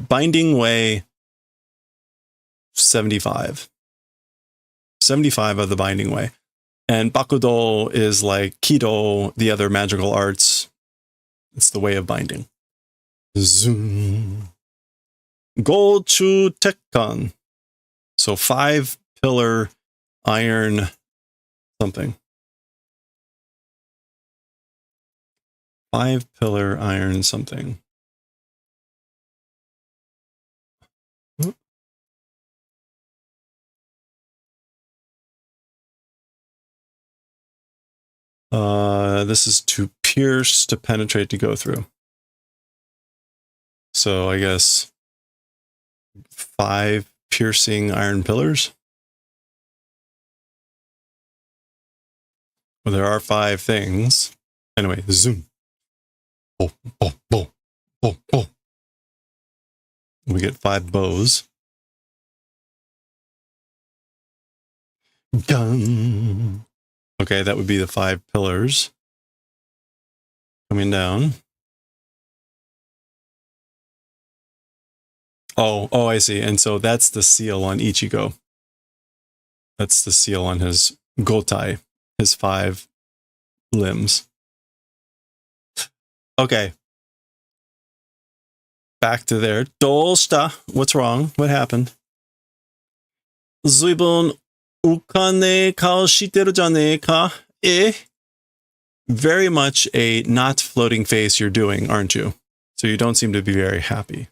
Binding way 75. 75 of the binding way. And Bakudo is like Kido, the other magical arts. It's the way of binding. Zoom. Gochu Tekkan. So 5-pillar iron something. 5-pillar iron something. This is to pierce, to penetrate, to go through. So I guess 5 piercing iron pillars. Well, there are 5 things. Anyway, zoom. Boom, boom, boom, boom, boom. We get 5 bows. Gun. Okay, that would be the 5 pillars. Coming down. Oh, I see. And so that's the seal on Ichigo. That's the seal on his gotai, his 5 limbs. Okay. Back to there. Doshita. What's wrong? What happened? Zuibun ukane kao shiteru jane ka? Very much a not floating face you're doing, aren't you? So you don't seem to be very happy.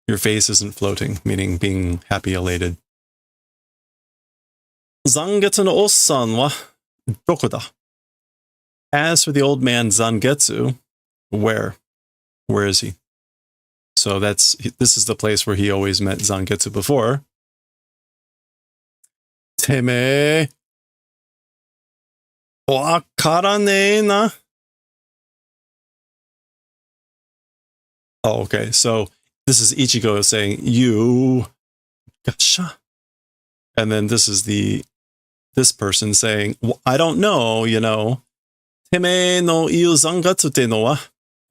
Your face isn't floating, meaning being happy, elated. Zangetsu no ossan wa doko da? As for the old man Zangetsu, where? Where is he? So this is the place where he always met Zangetsu before. Teme wakaranee na? Oh, okay. So this is Ichigo saying, you, gasha. And then this is this person saying, well, I don't know, you know. Teme no iu zangetsu te no wa?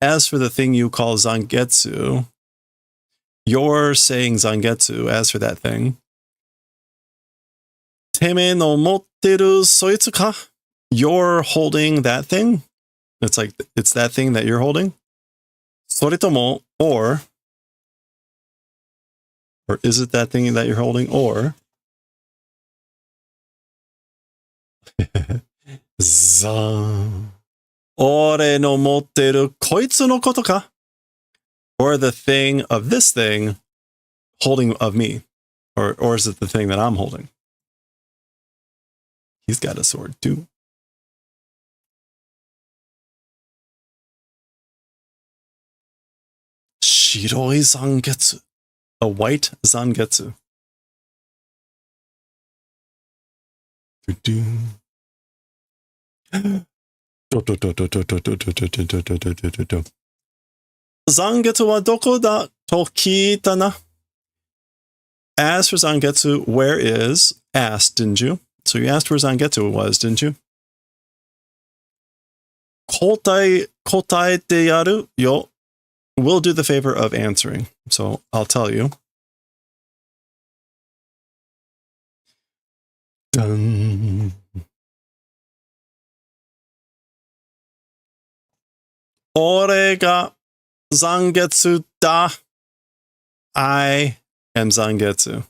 As for the thing you call zangetsu, you're saying zangetsu, as for that thing. Teme no motteru soitsu ka? You're holding that thing? It's like, it's that thing that you're holding? Soritomo, or is it that thing that you're holding? Or Zan. Ore no motteru koitsu no koto ka? Or the thing of this thing holding of me? Or is it the thing that I'm holding? He's got a sword too. Shiroi zangetsu. A white zangetsu. Zangetsu wa doko da to kita na? As for Zangetsu, where is? Asked, didn't you? So you asked where Zangetsu was, didn't you? Kotaete yaru yo. We'll do the favor of answering. So I'll tell you. Dun. Ore ga Zangetsu da. I am Zangetsu.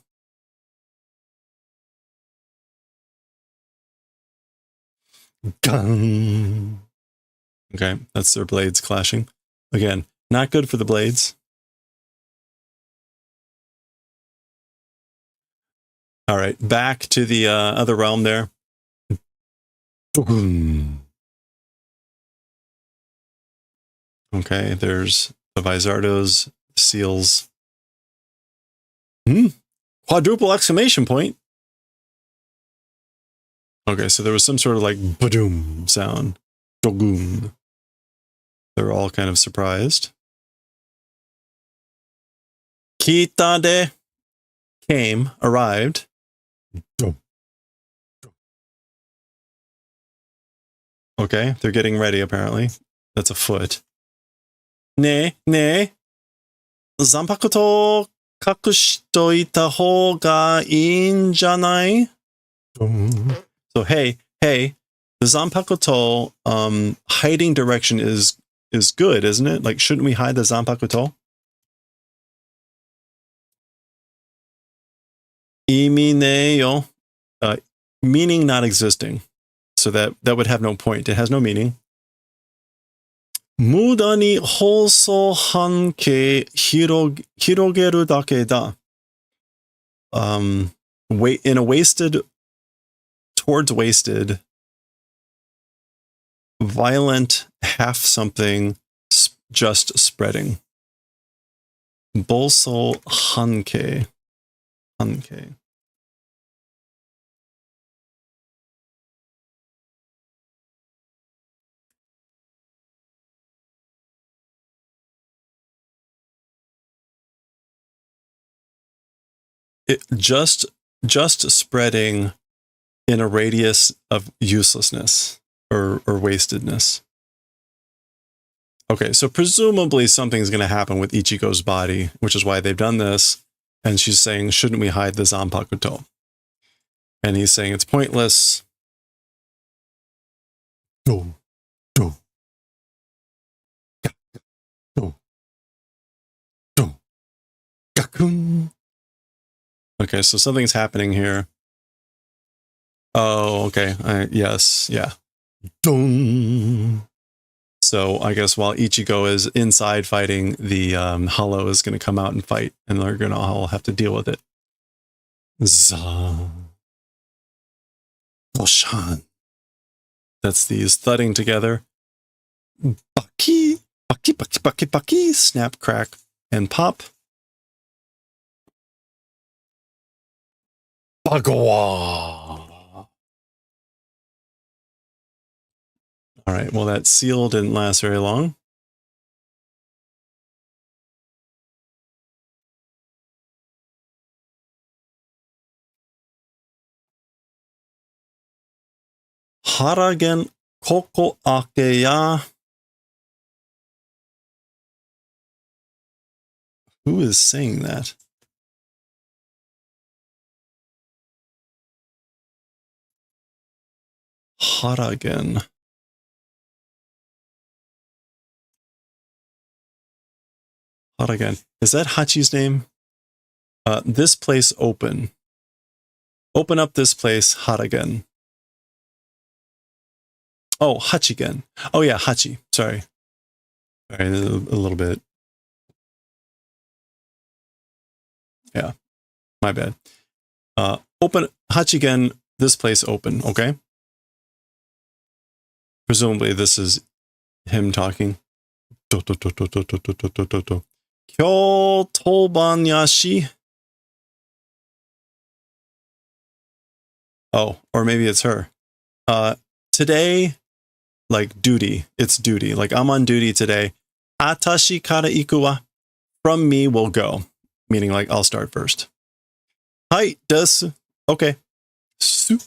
Gung. Okay, that's their blades clashing. Again, not good for the blades. All right, back to the other realm there. Okay, there's the Vizardos, seals. Quadruple exclamation point. Okay, so there was some sort of like badoom sound. Dogoom. They're all kind of surprised. Kitade came, arrived. Okay, they're getting ready apparently. That's a foot. Ne, zanpaku to kakushitoita hou ga ii n janai? So hey, the zanpaku to hiding direction is good, isn't it? Like, shouldn't we hide the zanpaku to? Imi ne yo, meaning not existing. So that would have no point. It has no meaning. Muda ni hoso hanke hirogeru dake da. In a wasted, towards wasted, violent half something, just spreading. Bolso hanke. Hanke. It just spreading in a radius of uselessness or wastedness. Okay, so presumably something's going to happen with Ichigo's body, which is why they've done this. And she's saying, shouldn't we hide the zanpaku to? And he's saying it's pointless. Do. Gakun. Okay, so something's happening here. Oh, okay. Yes, yeah. Dun. So I guess while Ichigo is inside fighting, the Hollow is going to come out and fight, and they're going to all have to deal with it. Za. Boshan. That's these thudding together. Baki, baki, snap, crack, and pop. Bagua. All right, well, that seal didn't last very long. Haragen koko akeya. Who is saying that? Haragen. Haragen. Is that Hachi's name? This place open. Open up this place, Haragen. Oh, Hachigen. Oh yeah, Hachi. Sorry. Sorry, a little bit. Yeah, my bad. Open Hachigen, this place open, okay? Presumably this is him talking. Kyo tobanyashi. Oh, or maybe it's her. Today, like duty. It's duty. Like I'm on duty today. Atashi kara iku wa. From me will go. Meaning like I'll start first. Hai desu. Okay. Su.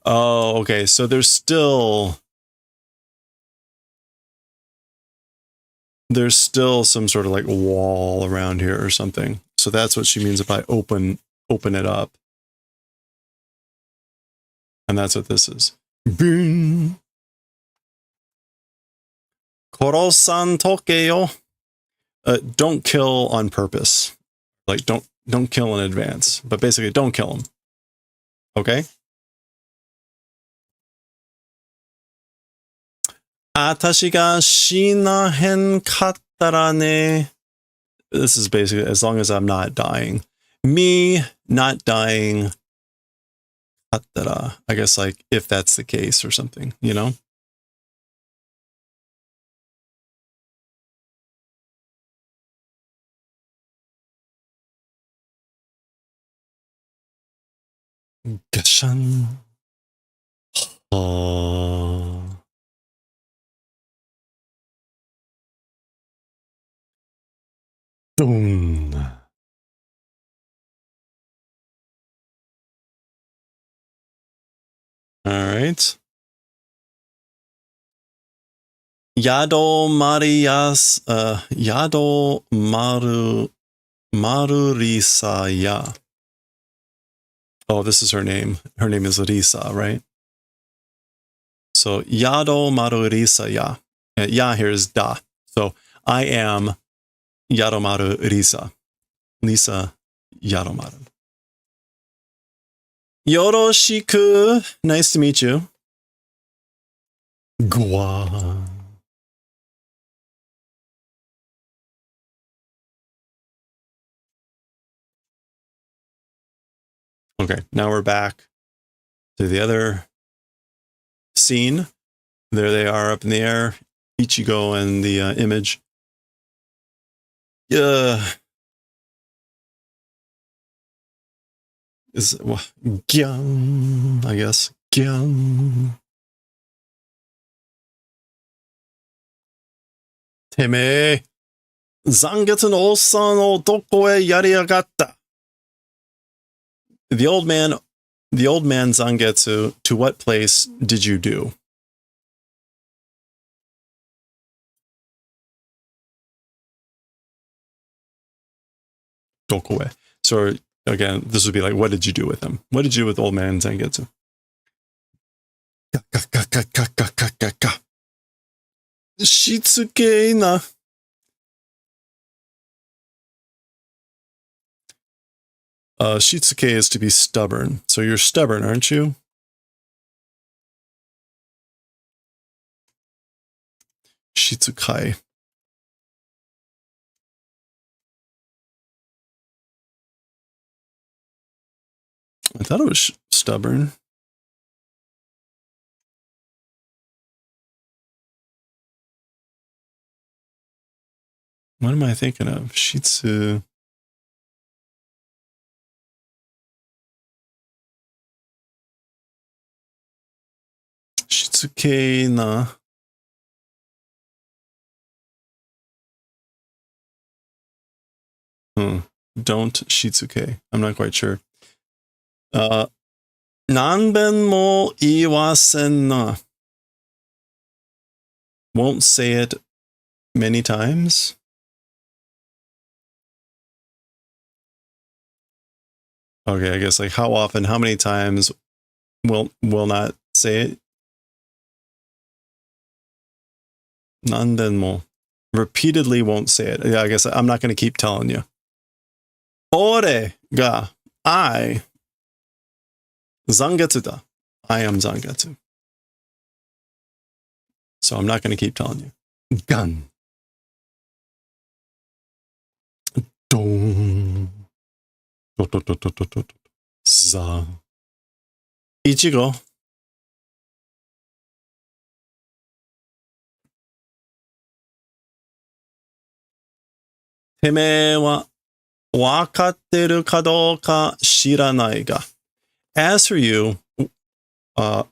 Oh, okay. So there's still some sort of like wall around here or something. So that's what she means by open it up. And that's what this is. Korosan tokeyo. Don't kill on purpose. Like don't kill in advance. But basically don't kill him. Okay? 私が死なへんかったらね. This is basically as long as I'm not dying. Me not dying. かったら, I guess like if that's the case or something, you know? Gashan. Boom. All right. Yado Marias, Yado Marurisaya. Oh, this is her name. Her name is Risa, right? So Yado Marurisaya. Ya here is da. So I am Yadomaru Risa. Lisa Yadomaru. Yoroshiku. Nice to meet you. Gwa. Okay, now we're back to the other scene. There they are up in the air. Ichigo and the image. Is Gyan, I guess. Gyan. てめえ、残月のおっさんをどこへやりやがった? The old man Zangetsu, to what place did you do? Dokoe. So again, this would be like, what did you do with him? What did you do with old man Zangetsu? Shitsuke na. Shitsuke is to be stubborn. So you're stubborn, aren't you? Shitsukai. I thought it was stubborn. What am I thinking of? Shitsu. Shitsuke na. Don't Shitsuke. I'm not quite sure. Nanben mo iwasen na. Won't say it many times. Okay, I guess like how often, how many times will not say it? Nanben mo. Repeatedly won't say it. Yeah, I guess I'm not going to keep telling you. Ore ga I Zangetsu da. I am Zangetsu. So I'm not going to keep telling you. Gun. Dong. Za. Ichigo. Teme wa wakatteru ka douka shiranai ga. As for you,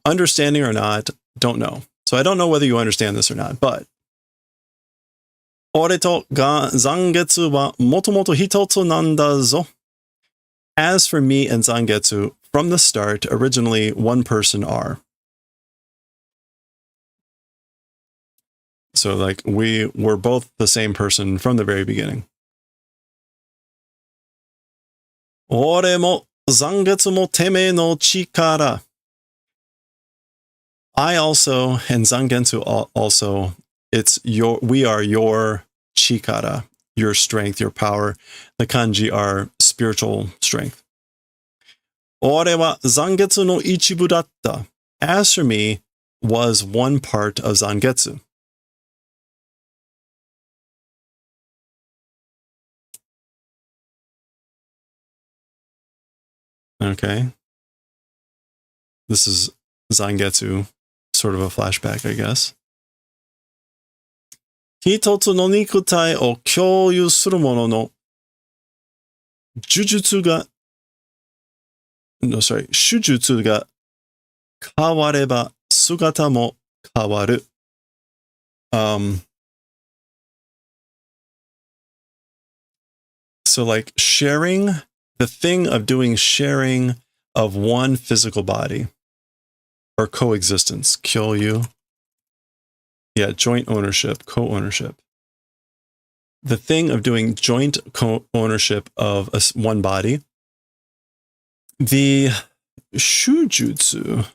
understanding or not, don't know. So I don't know whether you understand this or not, but Ore to ga Zangetsu wa motomoto hitotsu nanda zo. As for me and Zangetsu, from the start, originally one person are. So like we were both the same person from the very beginning. Ore mo Zangetsu mo teme no chikara. I also, and Zangetsu also, we are your chikara, your strength, your power. The kanji are spiritual strength. Ore wa zangetsu no ichibu datta. As for me, was one part of zangetsu. Okay. This is zangetsu, sort of a flashback, I guess. Hitotsu no nikutai o kyouyu suru mono no shujutsu ga kawareba sugata mo kawaru. So like sharing, the thing of doing sharing of one physical body or coexistence, kyoyu. Yeah, joint ownership, co-ownership. The thing of doing joint co-ownership of one body. The shujutsu.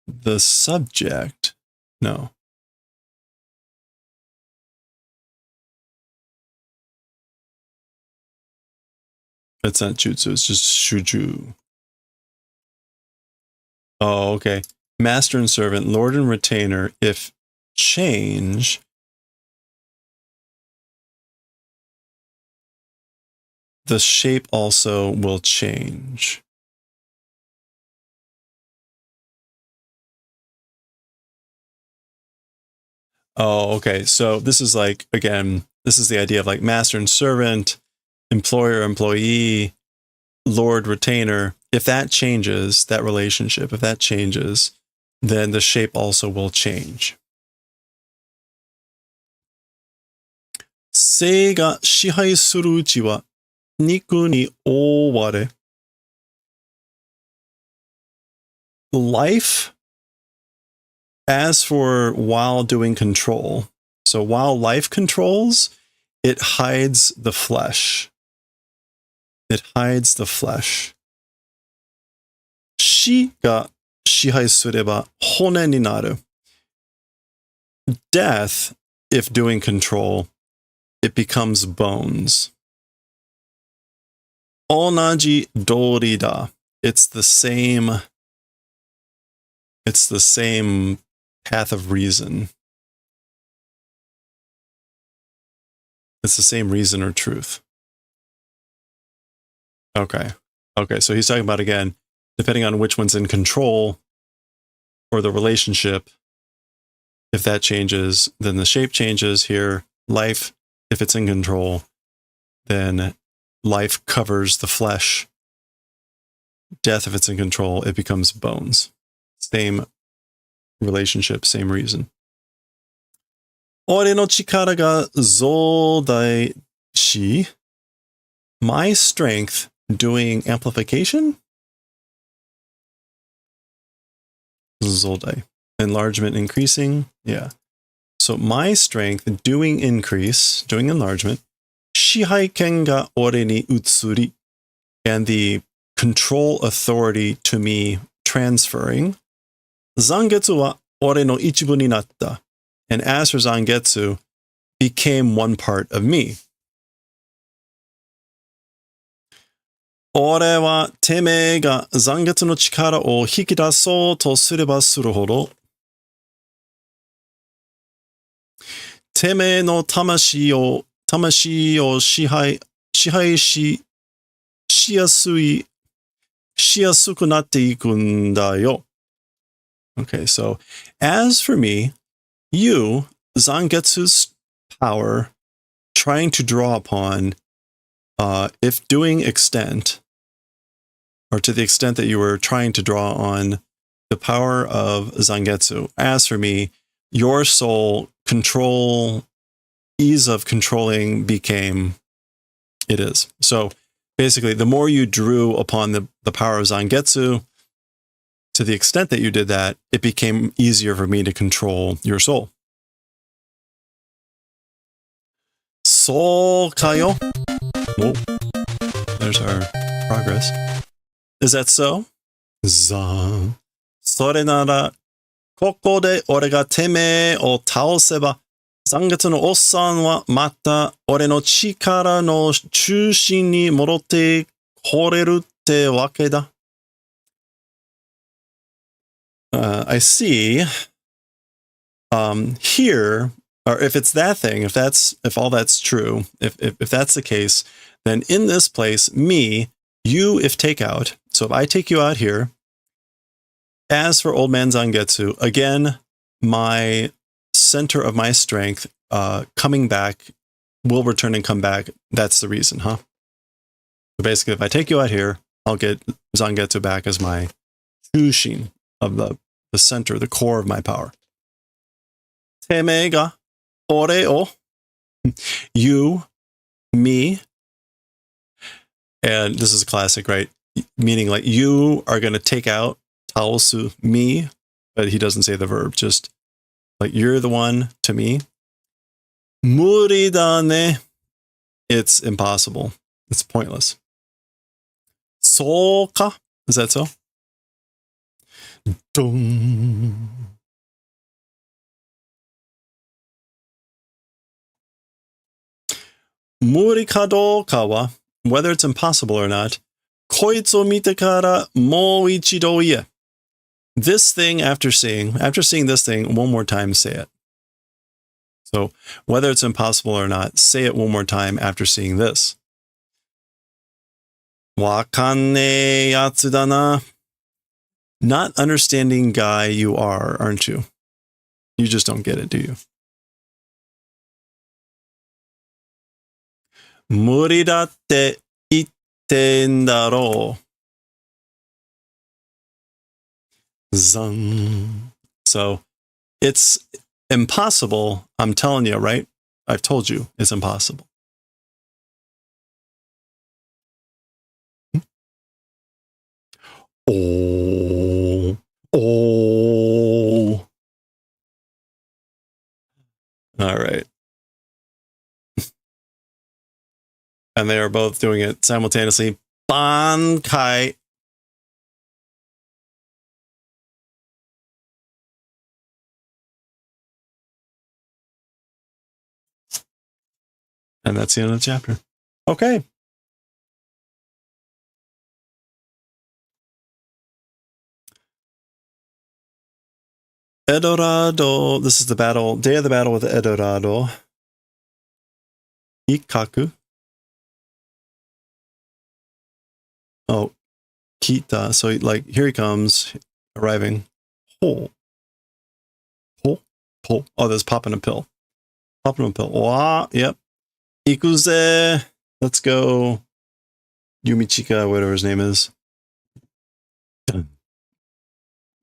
The subject. No. It's not jutsu, it's just shuju. Oh, okay. Master and servant, lord and retainer, if change, the shape also will change. Oh, okay. So this is like, again, this is the idea of like master and servant, employer, employee, lord, retainer. If that changes, that relationship, if that changes, then the shape also will change. Sei ga shihai suru uchi wa niku ni oware. Life, as for while doing control, so while life controls, it hides the flesh. It hides the flesh. Shi ga shihai sureba hone ni naru. Death, if doing control, it becomes bones. Onaji dori da. It's the same path of reason. It's the same reason or truth. Okay. Okay, so he's talking about, again, depending on which one's in control or the relationship, if that changes, then the shape changes here. Life, if it's in control, then life covers the flesh. Death, if it's in control, it becomes bones. Same relationship, same reason. Ore no chikara ga zoudai shi. My strength doing amplification? Zoldai. Enlargement increasing? Yeah. So my strength doing increase, doing enlargement. Shihai ken ga ore ni utsuri. And the control authority to me transferring. Zangetsu wa ore no ichibu ni natta. And as for Zangetsu, became one part of me. Ore wa teme ga Zangetsu no chikara o hikidasou to sureba suru hodo, teme no tamashi o shihai shiyasuku natte ikun da yo. Okay, so as for me, you, Zangetsu's power, trying to draw upon, if doing extent, or to the extent that you were trying to draw on the power of Zangetsu. As for me, your soul control, ease of controlling became, it is. So basically, the more you drew upon the power of Zangetsu, to the extent that you did that, it became easier for me to control your soul. So kayo. Whoa. There's our progress. Is that so? Zan. Sore nara, koko de ore ga teme o taoseba 3月のおっさんはまた俺の力の中心に戻ってこれるってわけだ。I see. Here, or if it's that thing, if all that's true, if that's the case, then in this place, me, you, if take out. So if I take you out here, as for Old Man Zangetsu, again, my center of my strength, coming back, will return and come back. That's the reason, huh? So basically, if I take you out here, I'll get Zangetsu back as my Chushin of the center, the core of my power. Teme ga ore o, you, me, and this is a classic, right? Meaning like you are going to take out taosu, me, but he doesn't say the verb, just like you're the one to me. Muri da ne, it's impossible. It's pointless. So ka, is that so? Dum. Muri ka douka wa, whether it's impossible or not, koitsu o mite kara mou ichido ie. This thing after seeing this thing one more time, say it. So whether it's impossible or not, say it one more time after seeing this. Wakannee yatsu da na. Not understanding guy you are, aren't you? You just don't get it, do you? Muri datte itten daro. Zung. So it's impossible. I'm telling you, right? I've told you it's impossible. Oh. All right. And they are both doing it simultaneously. Bankai. And that's the end of the chapter. Okay. Edorado. This is the battle, day of the battle with Edorado. Ikaku. Oh, Kita. So, like, here he comes, arriving. Pull. Oh, there's popping a pill. Wah, yep. Ikuze. Let's go. Yumichika, whatever his name is.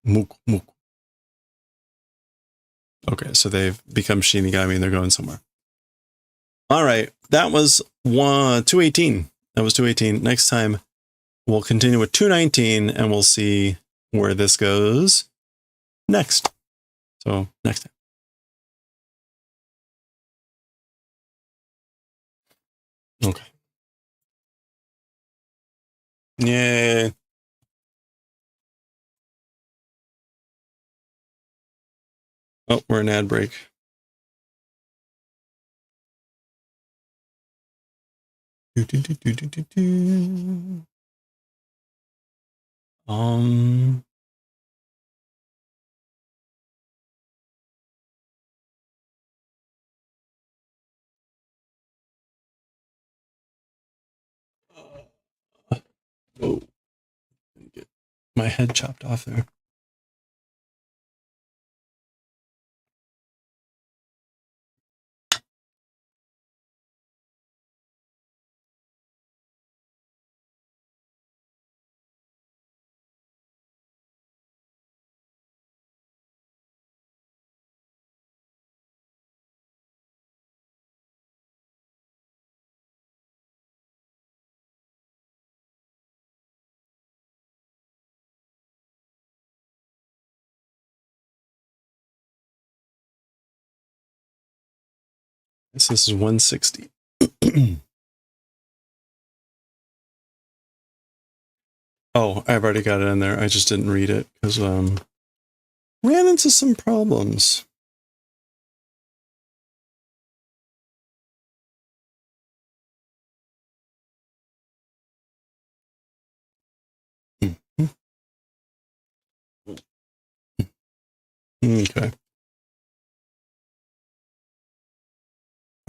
Muku. Okay, so they've become Shinigami and they're going somewhere. All right, that was 218. That was 218. Next time, we'll continue with 219 and we'll see where this goes next. So, next time. Okay. Yay. Oh, we're in ad break. Oh, get my head chopped off there. This is 160. Oh, I've already got it in there. I just didn't read it because ran into some problems.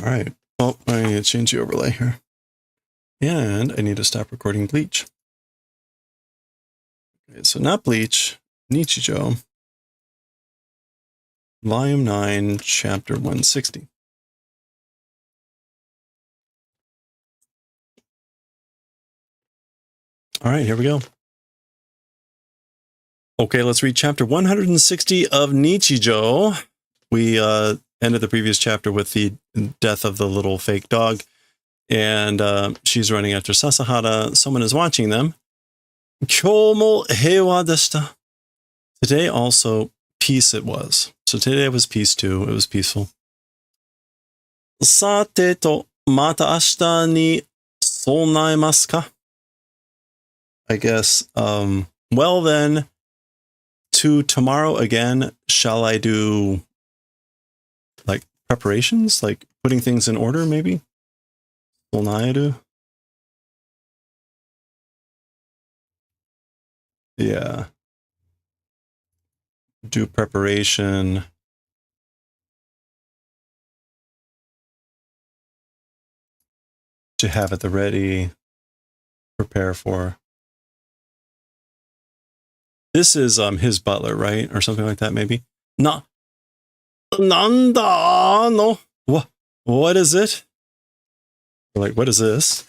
All right. Oh, I need to change the overlay here. And I need to stop recording Bleach. Okay, so not Bleach, Nichijou. Volume 9, Chapter 160. All right, here we go. Okay, let's read Chapter 160 of Nichijou. We ended the previous chapter with the death of the little fake dog. And she's running after Sasahara. Someone is watching them. Kyou mo heiwa deshita. Today also peace it was. So today was peace too. It was peaceful. Sate to mata ashita ni sonaemasu ka? I guess, well then, to tomorrow again, shall I do like preparations? Like putting things in order maybe? Sonaeru? Yeah. Do preparation. To have at the ready. Prepare for. This is his butler, right? Or something like that, maybe? Nanda no. What is it? Like, what is this?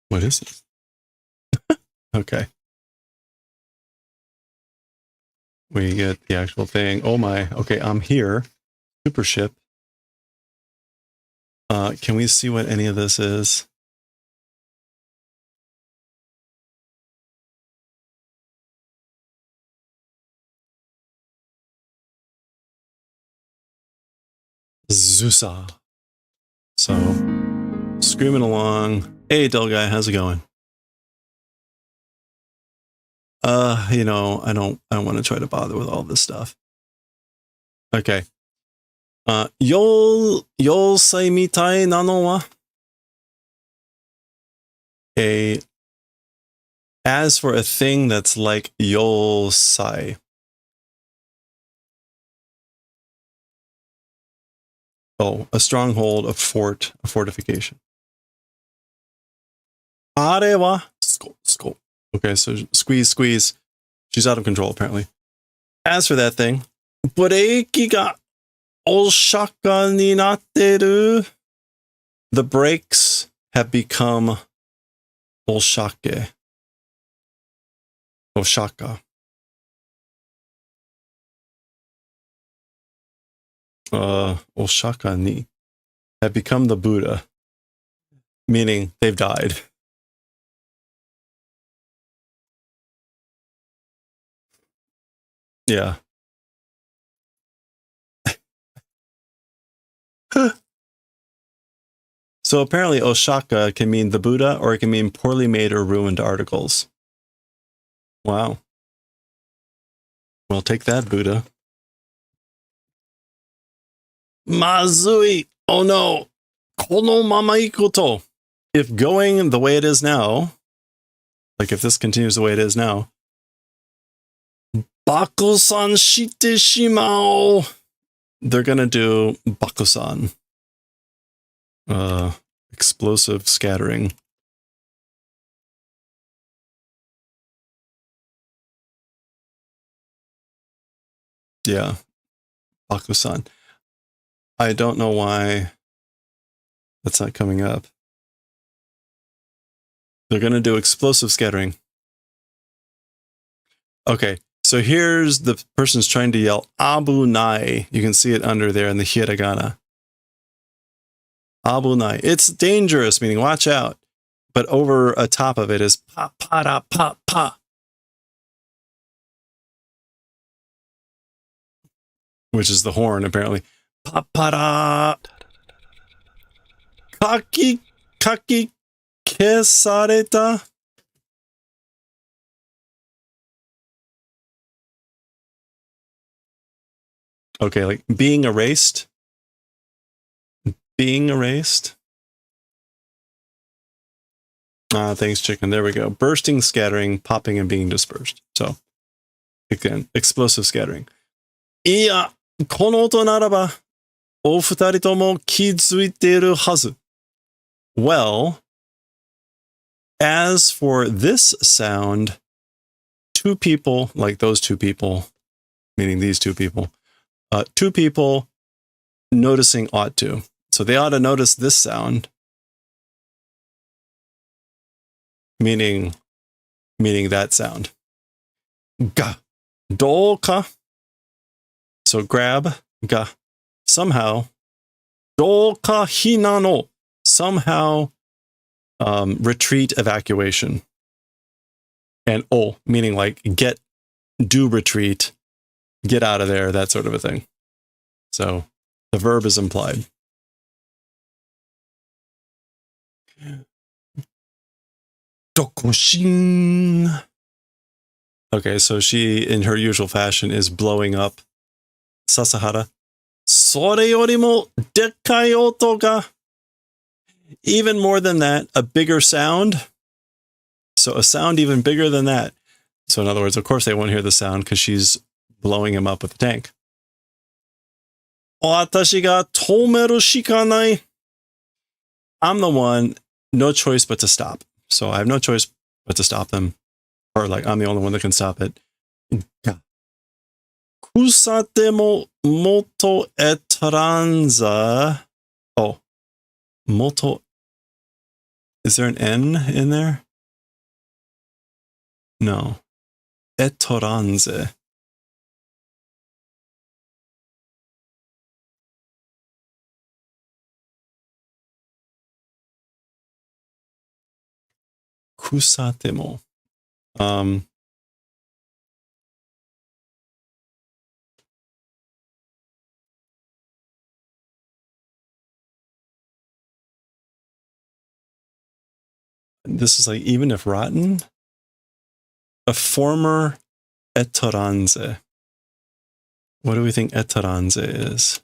What is this? Okay. We get the actual thing. Oh my. Okay, I'm here. Super ship. Can we see what any of this is? Zusa. So, screaming along. Hey, dull guy, how's it going? You know, I don't want to try to bother with all this stuff. Okay. Yosai mitai nano wa? As for a thing that's like yosai. Oh, a stronghold, a fort, a fortification. Are wa? Skull. Okay, so squeeze. She's out of control, apparently. As for that thing, breiki ga oshaka ni natteru. The brakes have become oshake. Oshaka. Oshaka ni have become the Buddha, meaning they've died. Yeah. So apparently Oshaka can mean the Buddha, or it can mean poorly made or ruined articles. Wow. Well, take that, Buddha. Mazui! Oh no! Kono mama ikoto. If going the way it is now, like if this continues the way it is now, Bakusan shite shimao. They're gonna do Bakusan. Explosive scattering. Yeah. Bakusan. I don't know why that's not coming up. They're gonna do explosive scattering. Okay. So here's the person's trying to yell Abunai. You can see it under there in the hiragana. Abunai. It's dangerous, meaning watch out. But over a top of it is pa pa da pa pa. Which is the horn, apparently. Pa pa da. Kaki kesareta. Okay, like being erased. Being erased. Thanks, chicken. There we go. Bursting, scattering, popping, and being dispersed. So, again, explosive scattering. Iya この音ならば、お二人とも気づいているはず。Well, as for this sound, two people, like those two people, meaning these two people noticing ought to. So they ought to notice this sound, meaning that sound. Ga. Doka. So grab. Ga. Somehow. Doka hinano. Somehow retreat, evacuation. And o, meaning like do retreat, get out of there, that sort of a thing. So the verb is implied. Dokoshin. Okay, so she, in her usual fashion, is blowing up Sasahara. Sore yorimo dekkai oto ga. Even more than that, a bigger sound. So a sound even bigger than that. So in other words, of course they won't hear the sound because she's blowing him up with the tank. Watashi ga tomeru shikanai. I'm the one, no choice but to stop. So I have no choice but to stop them. Or like, I'm the only one that can stop it. Kusate mo moto etranza. Oh, moto. Is there an N in there? No. Etoranze. Kusatemo. This is like, even if rotten, a former etoranze. What do we think etoranze is?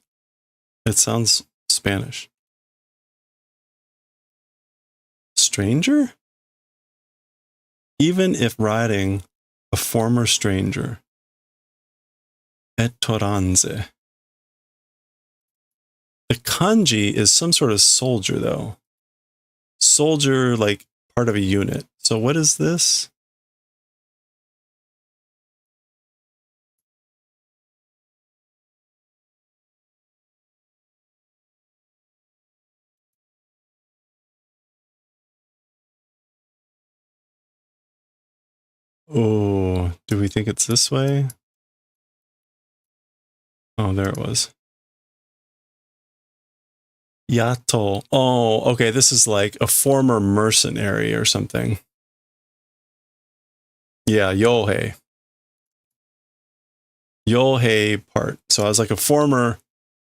It sounds Spanish. Stranger? Even if riding a former stranger. Etoranze. The kanji is some sort of soldier, though. Soldier, like part of a unit. So what is this? Oh, do we think it's this way? Oh, there it was. Yato. Oh, okay. This is like a former mercenary or something. Yeah, Yohei. Yohei part. So I was like a former,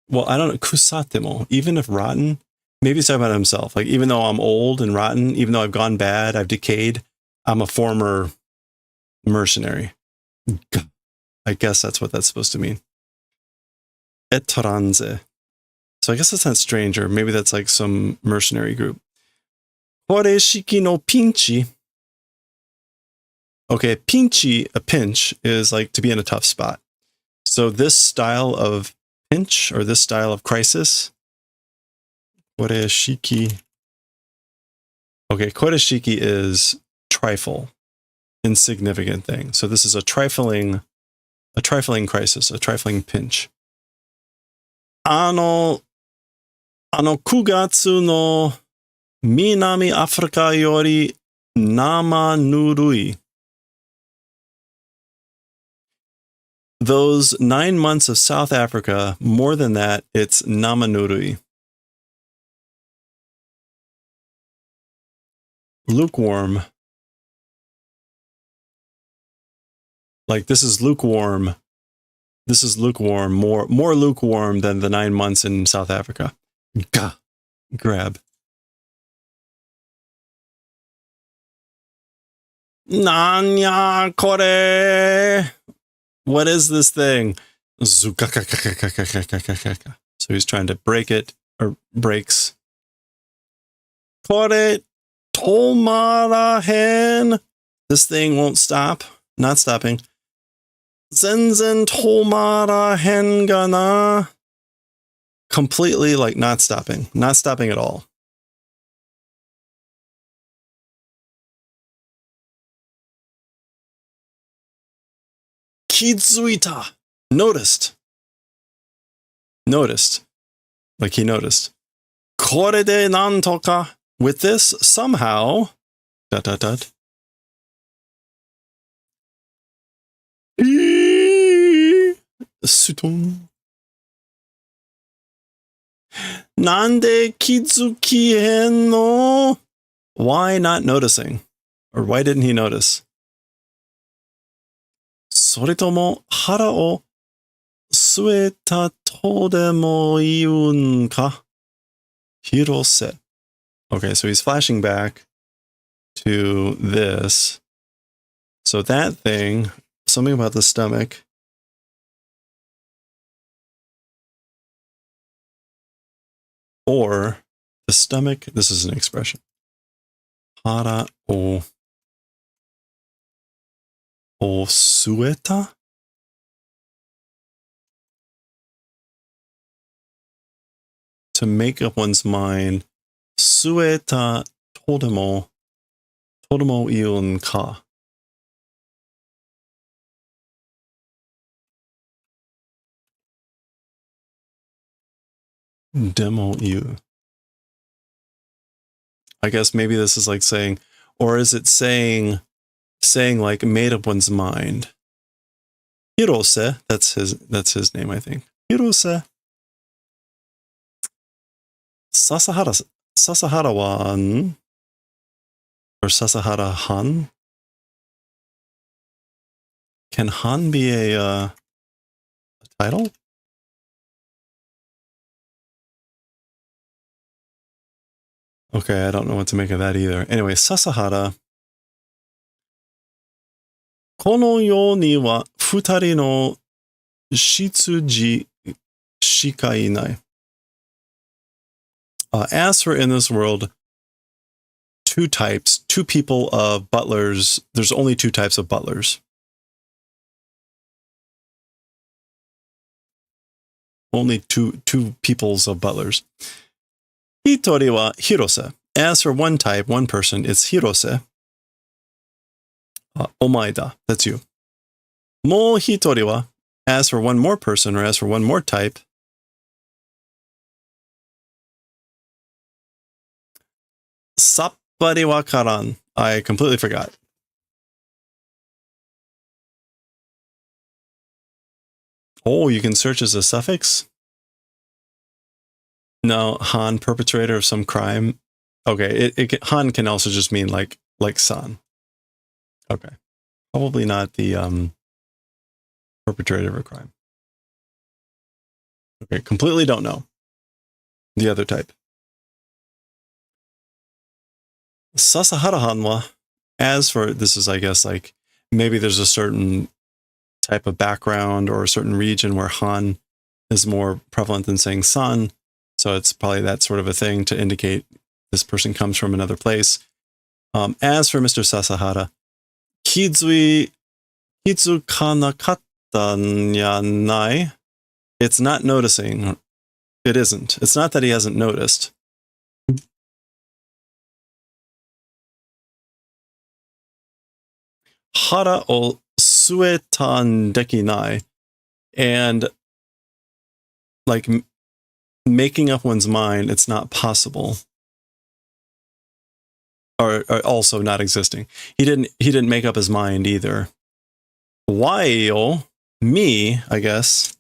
well, I don't know, kusatemo. Even if rotten, maybe he's talking about himself. Like, even though I'm old and rotten, even though I've gone bad, I've decayed, I'm a former mercenary. I guess that's what that's supposed to mean. Etoranze. So I guess that's not stranger. Maybe that's like some mercenary group. Kore shiki no pinchi. Okay, pinchi, a pinch, is like to be in a tough spot. So this style of pinch, or this style of crisis, kore shiki. Okay, kore shiki is trifle, insignificant thing. So this is a trifling crisis, a trifling pinch. 9月の南アフリカより生ぬるい. Those 9 months of South Africa, more than that, it's namanurui. Lukewarm. Like, this is lukewarm. This is lukewarm, more lukewarm than the 9 months in South Africa. Gah. Grab. Nanya kore. What is this thing? So he's trying to break it, or breaks. Kore tomarahen. This thing won't stop. Not stopping. Zenzen tomara hen ga na. Completely like not stopping at all. Kizuita. Noticed. Like he noticed. Kore de nantoka. With this, somehow. ... Suton. Nande kizuki hen no? Why not noticing? Or why didn't he notice? Soretomo hara o sueta todemo iun ka? Hirose. Okay, so he's flashing back to this. So that thing, something about the stomach. Or the stomach, this is an expression. Hara o sueta? To make up one's mind. Sueta todemo iun ka. Demo iu. I guess maybe this is like saying, or is it saying like made up one's mind? Hirose, that's his name, I think. Hirose. Sasahara-wan, or Sasahara-han. Can Han be a title? Okay, I don't know what to make of that either. Anyway, Sasahara. Kono yo ni wa futari no shitsuji shika inai. As for in this world, two people of butlers. There's only two types of butlers. Only two peoples of butlers. Hitori wa hirose. As for one type, one person, it's hirose. Omaida, that's you. Mo hitori wa. As for one more person, or as for one more type, sappari wakaran. I completely forgot. Oh, you can search as a suffix? No, Han, perpetrator of some crime. Okay, Han can also just mean like san. Okay. Probably not the perpetrator of a crime. Okay, completely don't know. The other type. Sasahara-han wa. As for, this is, I guess, like, maybe there's a certain type of background or a certain region where Han is more prevalent than saying san. So it's probably that sort of a thing to indicate this person comes from another place. As for Mr. Sasahara, kizukanakatta nyanai. It's not noticing. It isn't. It's not that he hasn't noticed. Hara o suetan dekinai. And like making up one's mind, it's not possible. Or also not existing. He didn't make up his mind either. Why, me, I guess.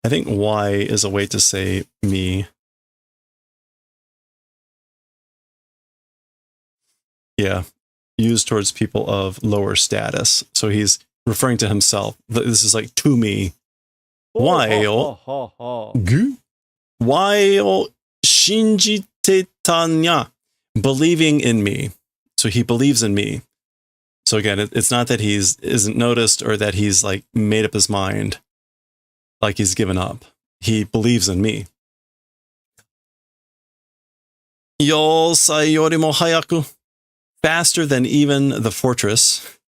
I think why is a way to say me. Yeah. Used towards people of lower status. So he's referring to himself. This is like to me. Why? Why shinjite tanya? Believing in me. So he believes in me. So again, it's not that isn't noticed or that he's like made up his mind. Like he's given up. He believes in me. Yosai yorimo hayaku. faster than even the fortress.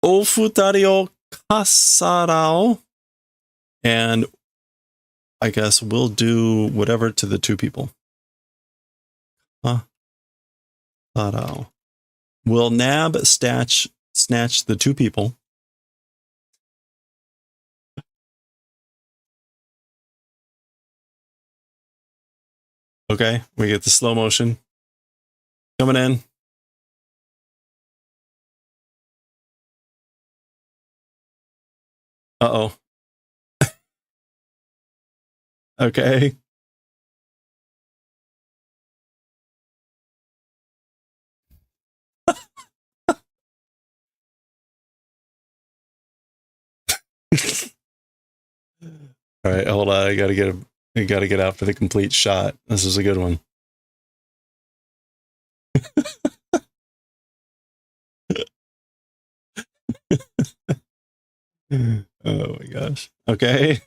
O futari o kasarao. And I guess we'll do whatever to the two people. Kasarao. We'll nab, snatch the two people. Okay, we get the slow motion coming in. Uh-oh. Okay. All right, hold on. I gotta get out for the complete shot. This is a good one. Oh my gosh. Okay.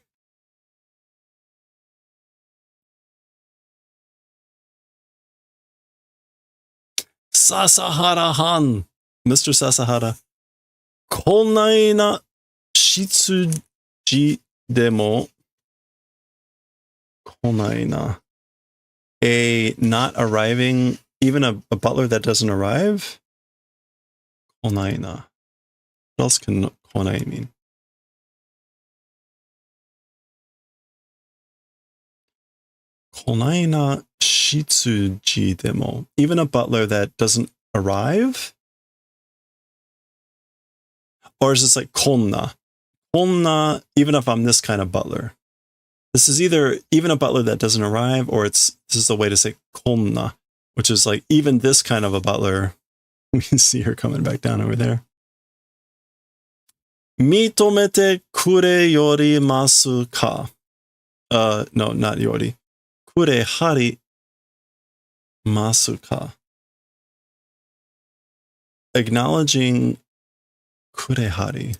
Sasahara-han. Mr. Sasahara. Konai na shitsuji demo. Konai na. A not arriving, even a butler that doesn't arrive? Konai na. What else can konai mean? Konai na shitsuji demo. Even a butler that doesn't arrive? Or is this like konna? Konna, even if I'm this kind of butler. This is either even a butler that doesn't arrive, or this is the way to say konna, which is like even this kind of a butler. We can see her coming back down over there. Mitomete kure yori masu ka. No, not yori. Kure hari masu ka. Acknowledging kure hari.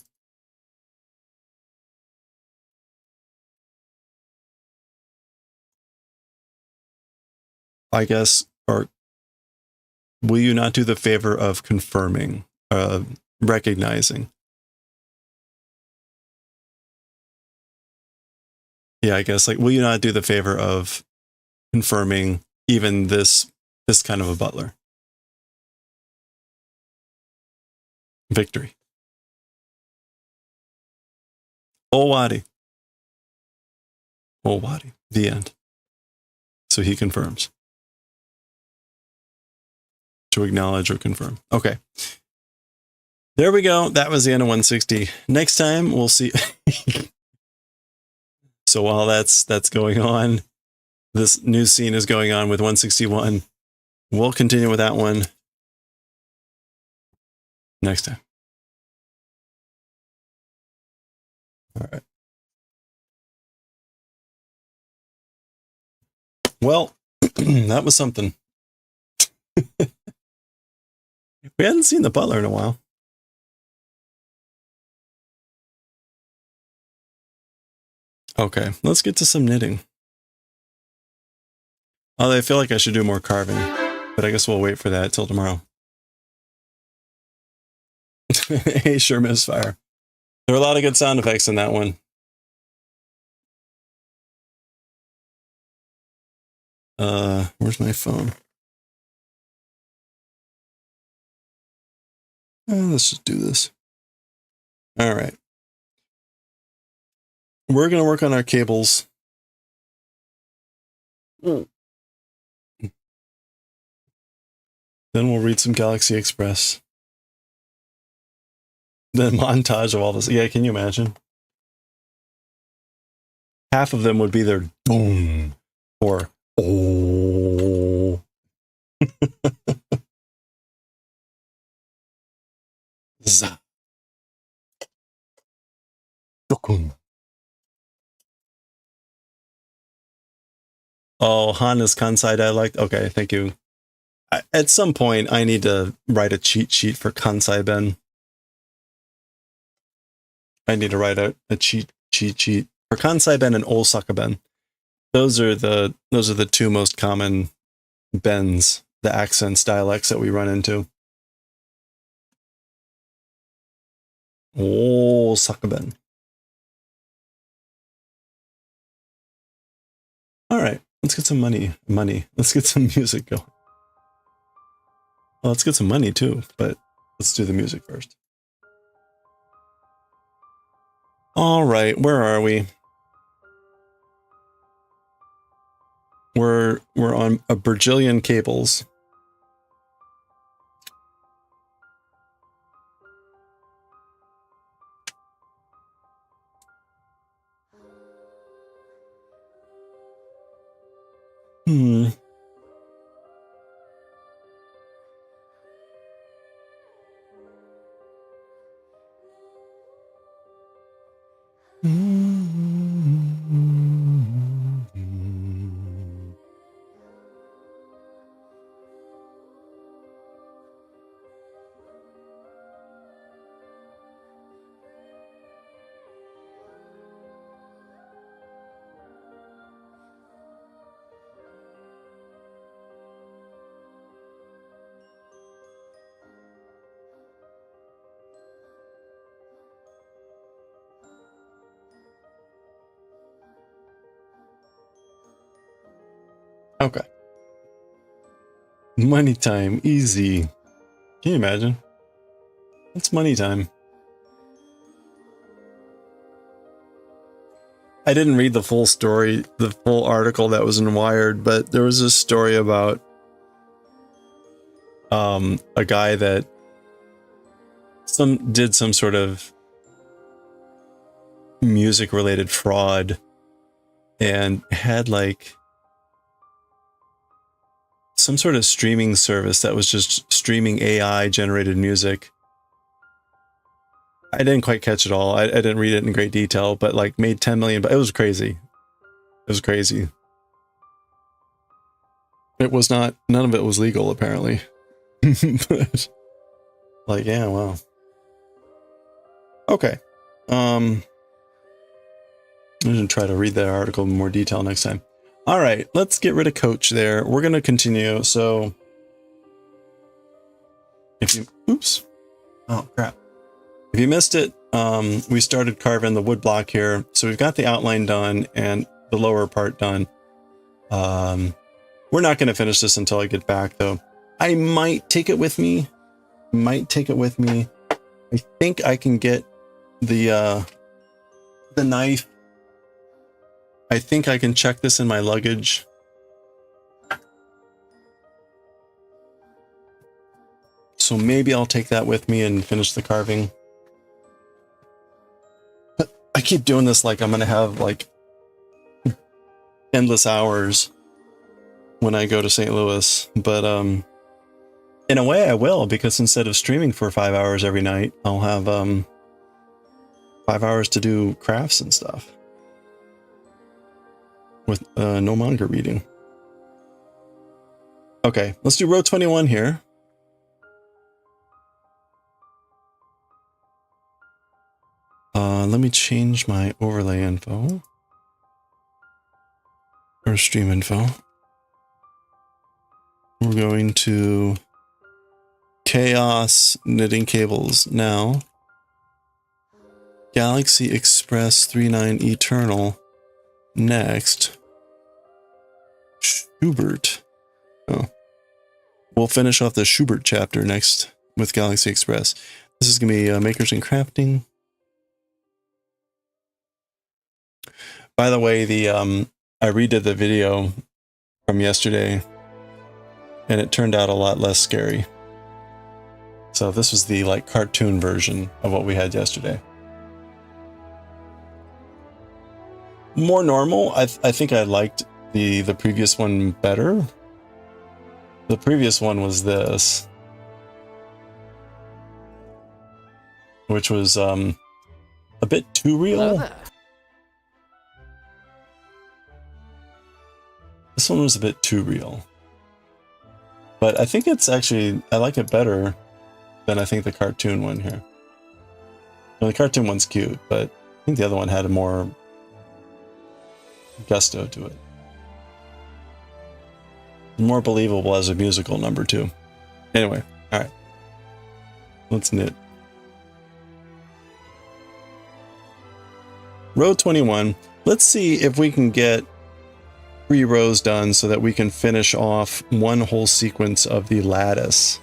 I guess, or will you not do the favor of confirming, recognizing? Yeah, I guess, like, will you not do the favor of confirming even this kind of a butler? Victory. Owari. Owari. The end. So he confirms. To acknowledge or confirm. Okay. There we go. That was the end of 160. Next time we'll see. So while that's going on, this new scene is going on with 161. We'll continue with that one next time. All right. Well, that was something. We hadn't seen the butler in a while. Okay, let's get to some knitting. Although I feel like I should do more carving, but I guess we'll wait for that till tomorrow. Hey, sure, misfire. There are a lot of good sound effects in that one. Where's my phone? Let's just do this. All right. We're going to work on our cables. Then we'll read some Galaxy Express. Then montage of all this. Yeah, can you imagine? Half of them would be their boom or oh. Za. Oh, Hana's Kansai dialect. Okay, thank you. At some point, I need to write a cheat sheet for Kansai Ben. I need to write a cheat sheet for Kansai Ben and Osaka Ben. Those are the two most common bends, the accents, dialects that we run into. Oh, Sakaben. All right, let's get some money. Let's get some music going. Well, let's get some money too, but let's do the music first. All right, where are we? We're on a bajillion cables. Hmm. Okay. Money time, easy. Can you imagine? It's money time. I didn't read the full story, the full article that was in Wired, but there was a story about a guy that did some sort of music related fraud and had like some sort of streaming service that was just streaming AI generated music. I didn't quite catch it all. I didn't read it in great detail, but like made 10 million, but it was crazy. It was crazy. It was not, none of it was legal apparently. But, like, yeah, wow. Okay. I'm gonna try to read that article in more detail next time. All right, let's get rid of Coach there. We're gonna continue. So if you, oops, oh crap. If you missed it, we started carving the wood block here. So we've got the outline done and the lower part done. We're not gonna finish this until I get back though. I might take it with me. I think I can get the knife. I think I can check this in my luggage. So maybe I'll take that with me and finish the carving. But I keep doing this like I'm gonna have like endless hours when I go to St. Louis. But in a way I will, because instead of streaming for 5 hours every night, I'll have 5 hours to do crafts and stuff. With no manga reading. Okay, let's do row 21 here. Let me change my overlay info. Or stream info. We're going to Chaos Knitting Cables now. Galaxy Express 39 Eternal. Next. Schubert. Oh. We'll finish off the Schubert chapter next with Galaxy Express. This is going to be Makers and Crafting. By the way, I redid the video from yesterday, and it turned out a lot less scary. So this was the like cartoon version of what we had yesterday. More normal. I think I liked the previous one better. The previous one was this, which was a bit too real. Hello there. This one was a bit too real. But I think it's actually, I like it better than I think the cartoon one here. Well, the cartoon one's cute, but I think the other one had a more gusto to it. More believable as a musical number too. Anyway, all right. Let's knit. Row 21. Let's see if we can get 3 rows done so that we can finish off one whole sequence of the lattice.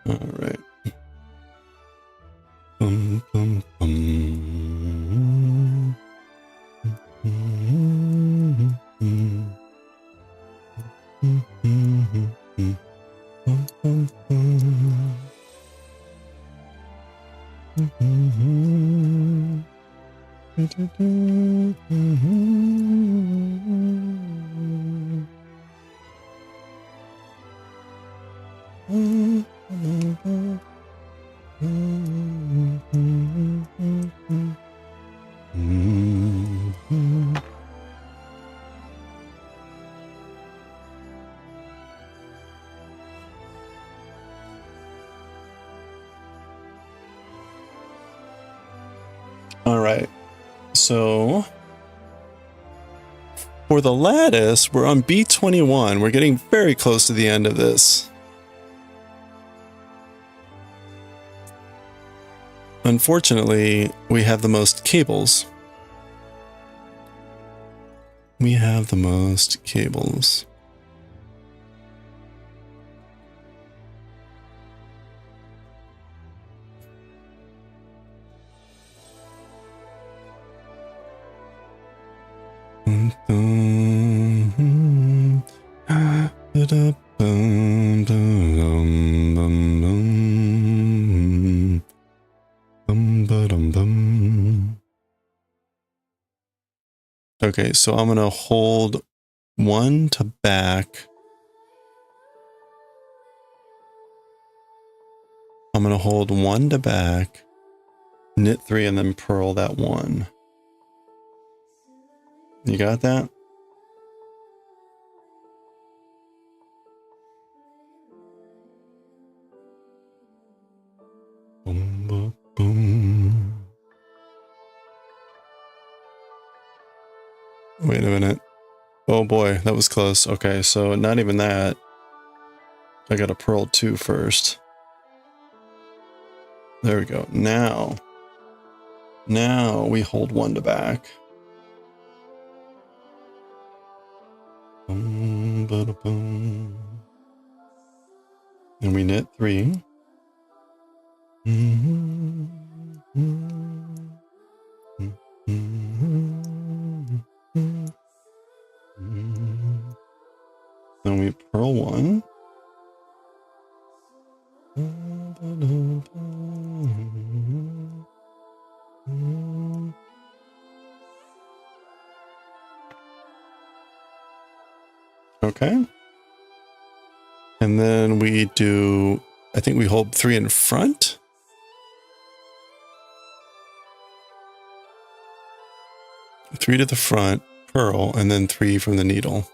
All right. Bum, bum, bum. All right, so for the lattice, we're on B21. We're getting very close to the end of this. Unfortunately, we have the most cables. We have the most cables. Okay, so I'm going to hold 1 to back. I'm going to hold 1 to back, knit 3, and then purl that 1. You got that? Boom, boom, boom. Wait a minute. Oh boy, that was close. Okay, so not even that. I got to purl 2 first. There we go. Now we hold 1 to back. Boom, bada, boom. And we knit 3. Then we purl 1. Okay. And then we do, I think we hold 3 in front. Three to the front, purl, and then 3 from the needle.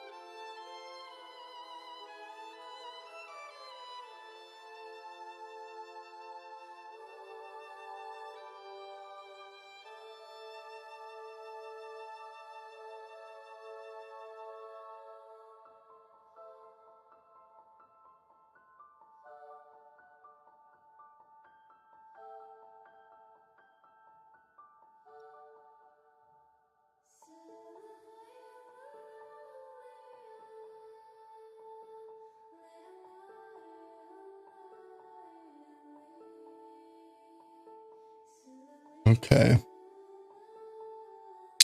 Okay.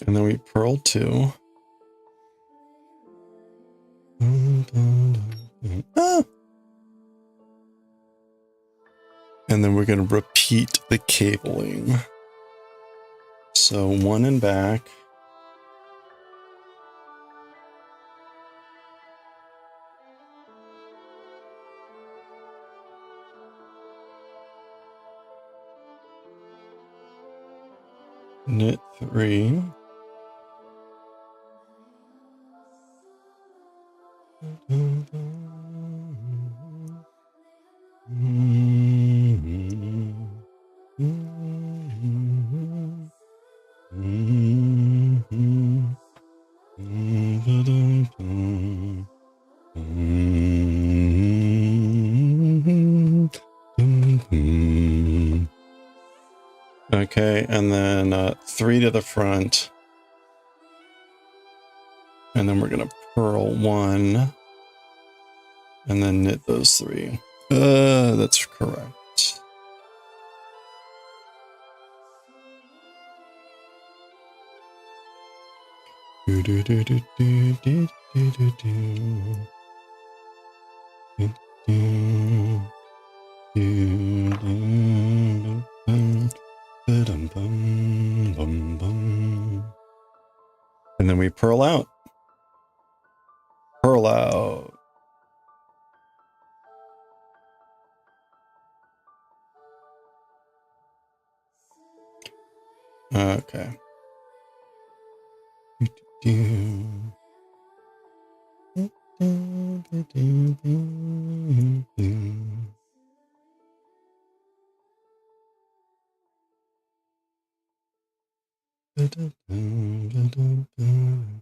And then we purl 2. Ah! And then we're going to repeat the cabling. So 1 and back. Knit 3. Okay, and then 3 to the front. And then we're going to purl 1 and then knit those 3. That's correct. Do, do, do, do, do, do, do, do, do. Do, do, do, do, bum, ba-dum, bum, bum, bum. And then we purl out. Purl out. Okay. Do, do, do, do, do, do, do. Ba-da-dum, ba-dum, ba-dum.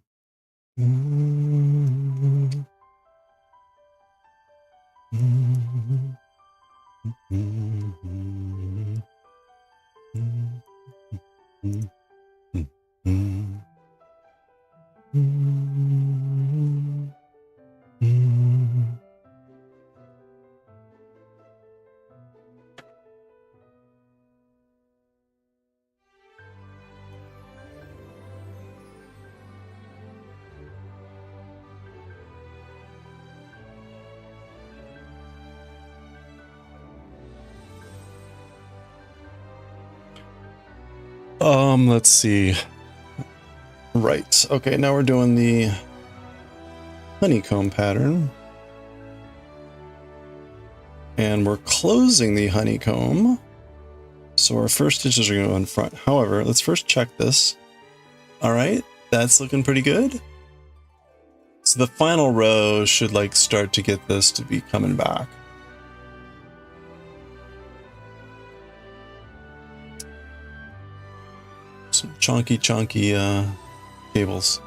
Let's see. Right. Okay, now we're doing the honeycomb pattern. And we're closing the honeycomb. So our first stitches are going to go in front. However, let's first check this. All right, that's looking pretty good. So the final row should like start to get this to be coming back. Some chunky cables.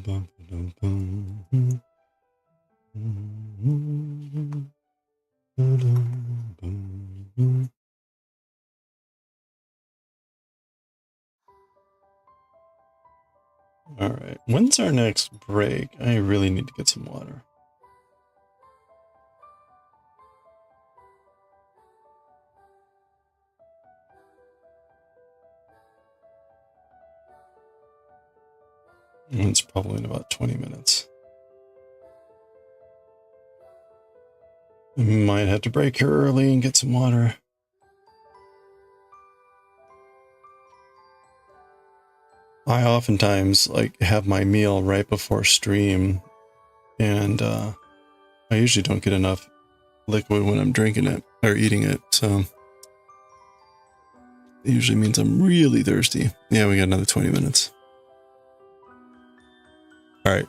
All right, when's our next break? I really need to get some water. It's probably in about 20 minutes. Might have to break here early and get some water. I oftentimes like have my meal right before stream, and I usually don't get enough liquid when I'm drinking it or eating it, so it usually means I'm really thirsty. Yeah, we got another 20 minutes. All right,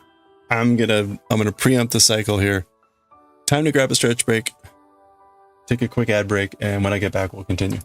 I'm gonna preempt the cycle here. Time to grab a stretch break, take a quick ad break, and when I get back, we'll continue.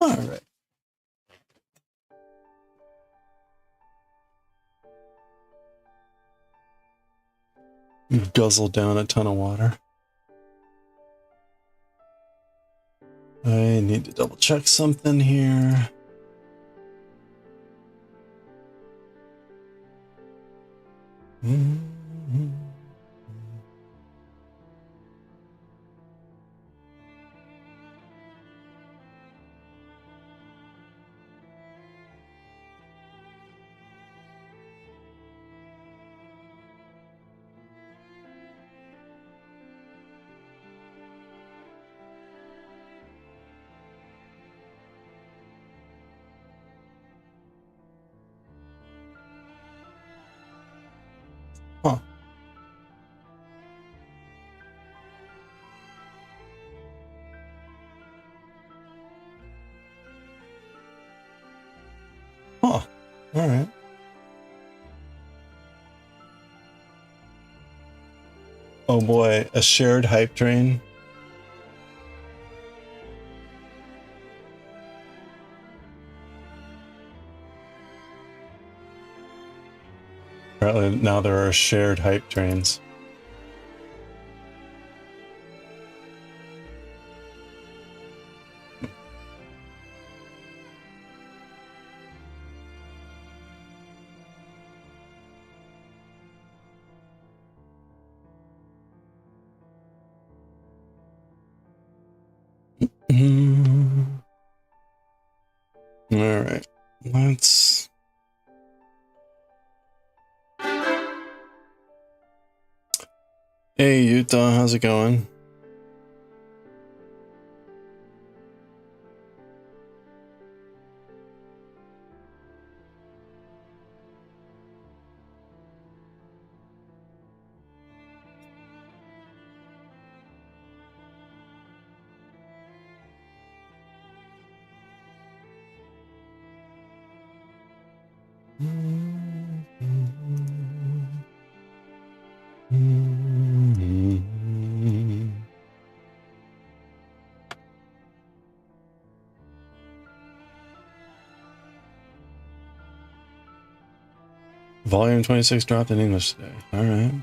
All right. Guzzle down a ton of water. I need to double check something here. Huh. Huh. All right. Oh boy, a shared hype train. Apparently now there are shared hype trains. All right, let's. Hey Utah, how's it going? Volume 26 dropped in English today. All right.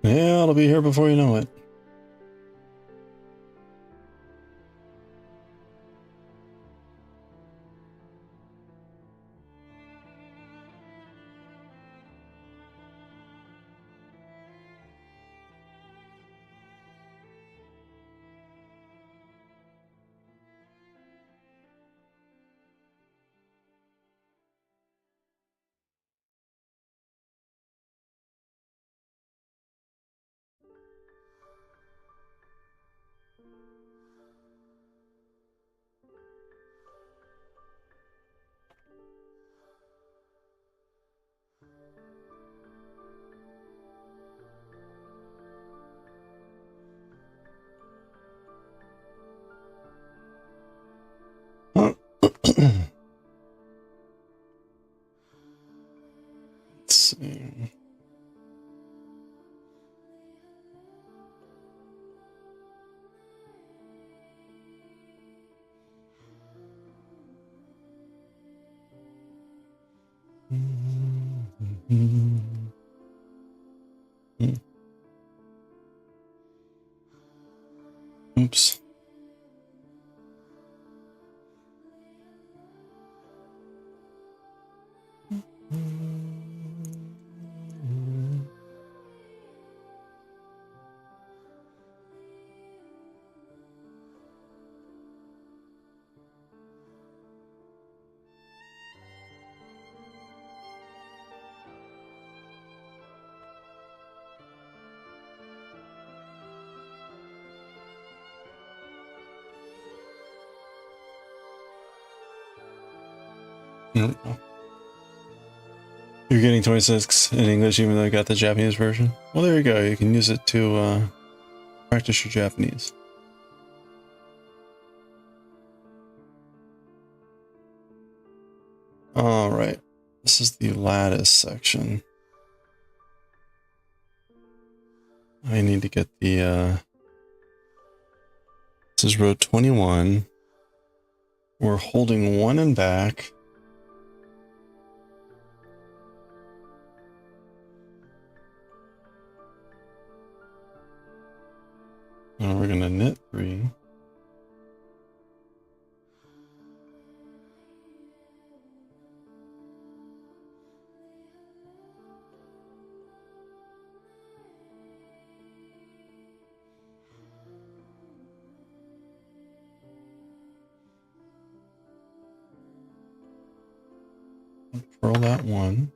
Yeah, it'll be here before you know it. Let's see. Oops. You're getting 26 in English even though you got the Japanese version? Well, there you go. You can use it to practice your Japanese. All right. This is the lattice section. I need to get the, this is row 21. We're holding one in back. And we're gonna knit 3. Purl that one.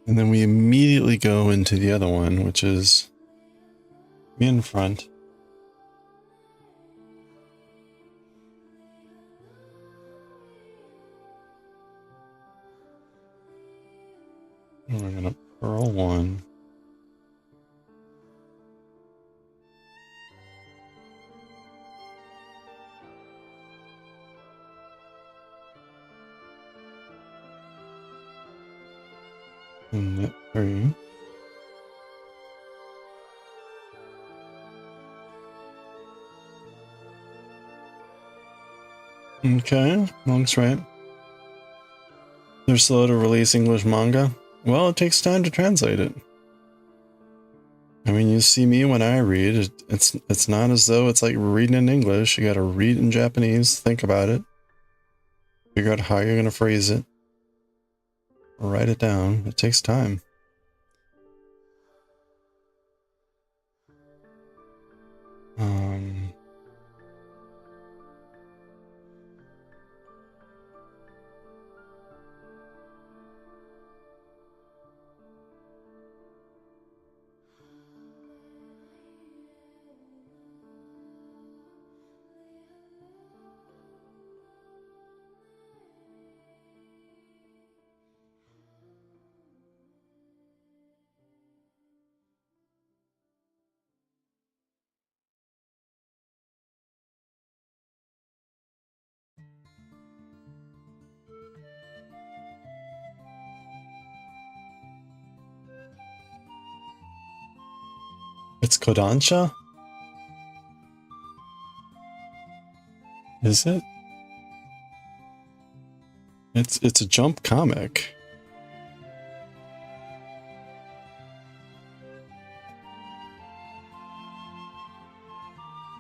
And then we immediately go into the other one, which is me in front. And we're gonna purl 1. And knit 3. Okay, looks right. They're slow to release English manga. Well, it takes time to translate it. I mean, you see me when I read. It's not as though it's like reading in English. You gotta read in Japanese, think about it, figure out how you're gonna phrase it, write it down. It takes time. It's Kodansha? Is it? It's a Jump comic.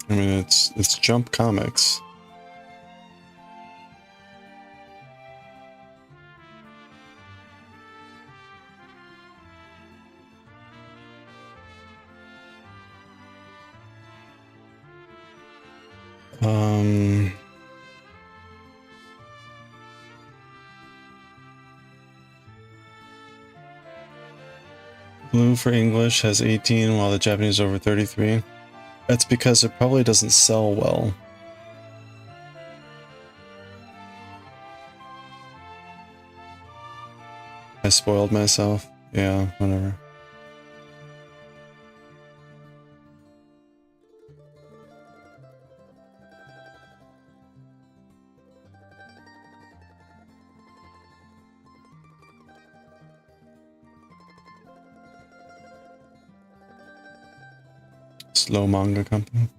I mean, it's Jump Comics. Blue for English has 18, while the Japanese over 33. That's because it probably doesn't sell well. I spoiled myself. Yeah, whatever. Slow manga company.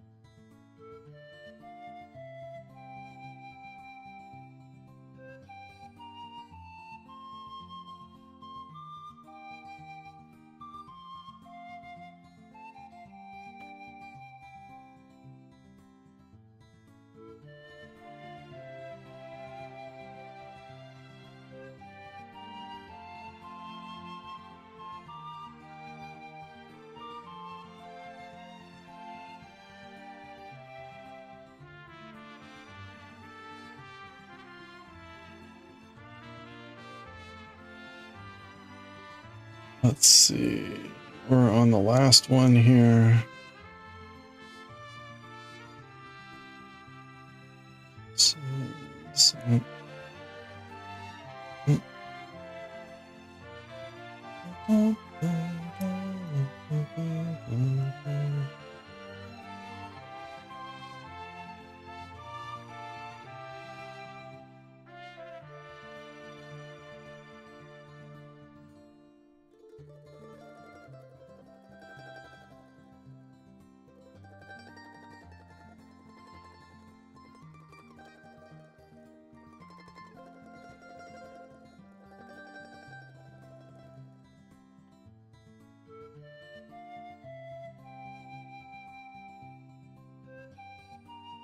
Let's see. We're on the last one here.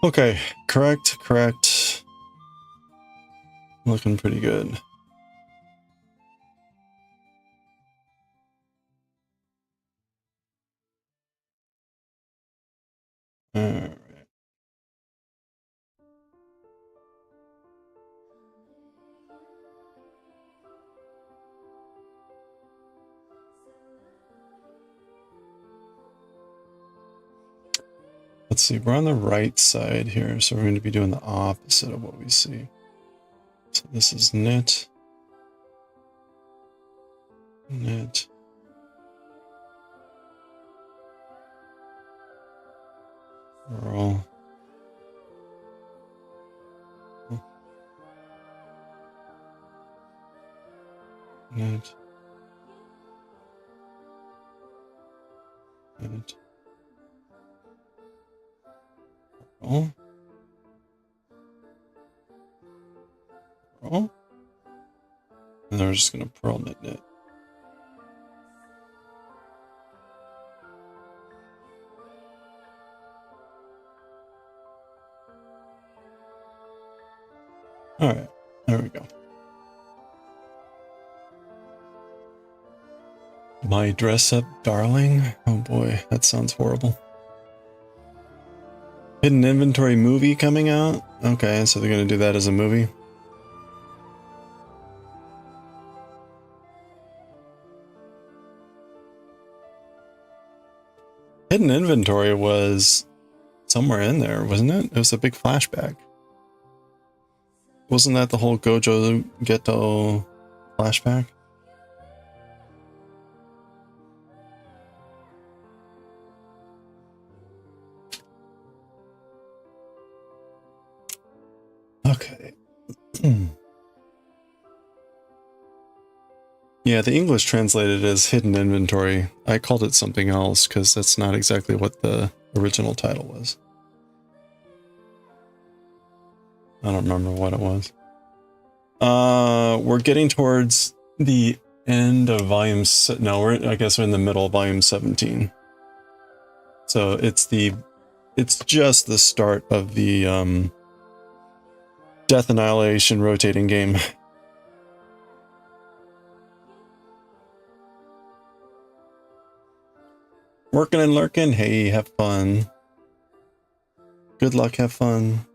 Okay, correct. Looking pretty good. Alright. Let's see, we're on the right side here, so we're going to be doing the opposite of what we see. So this is knit, knit, purl, knit, knit, purl, purl, and then we're just going to purl, knit, knit. Alright, there we go. My dress up darling? Oh boy, that sounds horrible. Hidden inventory movie coming out? Okay, so they're gonna do that as a movie? Hidden inventory was somewhere in there, wasn't it? It was a big flashback. Wasn't that the whole Gojo Geto flashback? Okay. Yeah, the English translated as hidden inventory. I called it something else because that's not exactly what the original title was. I don't remember what it was. We're getting towards the end of volume. No, I guess we're in the middle of volume 17. So it's just the start of the Death Annihilation rotating game. Working and lurking. Hey, have fun. Good luck. Have fun.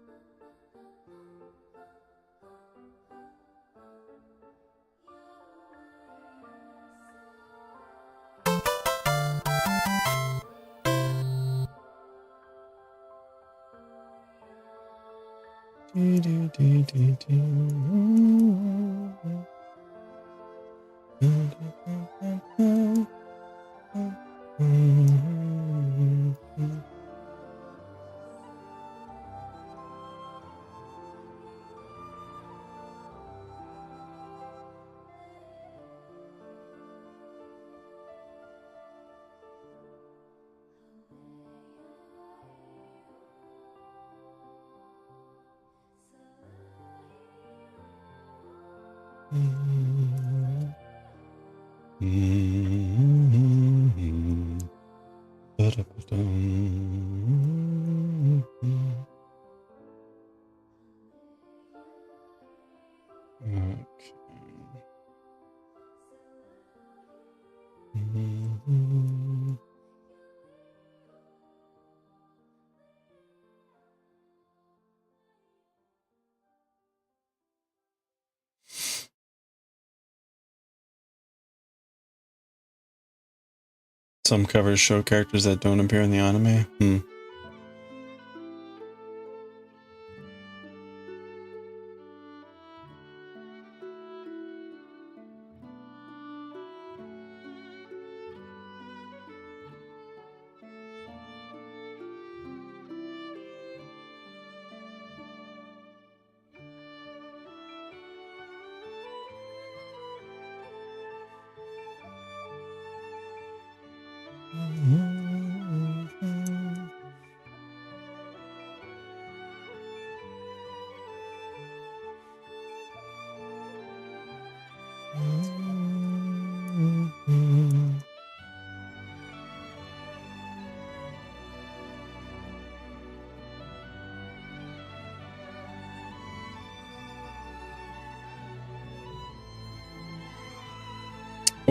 Some covers show characters that don't appear in the anime.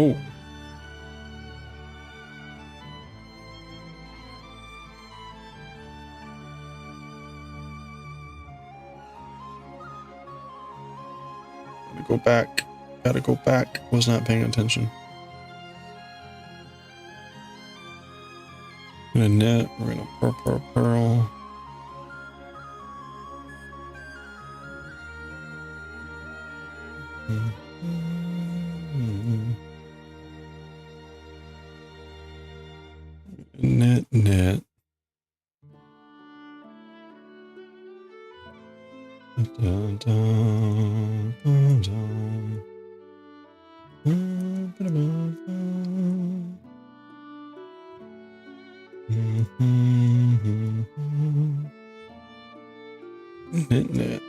Oh. Gotta go back. Gotta go back. Was not paying attention. We're gonna knit. We're gonna purl. Knit. Dun, dun, dun, dun. Knit.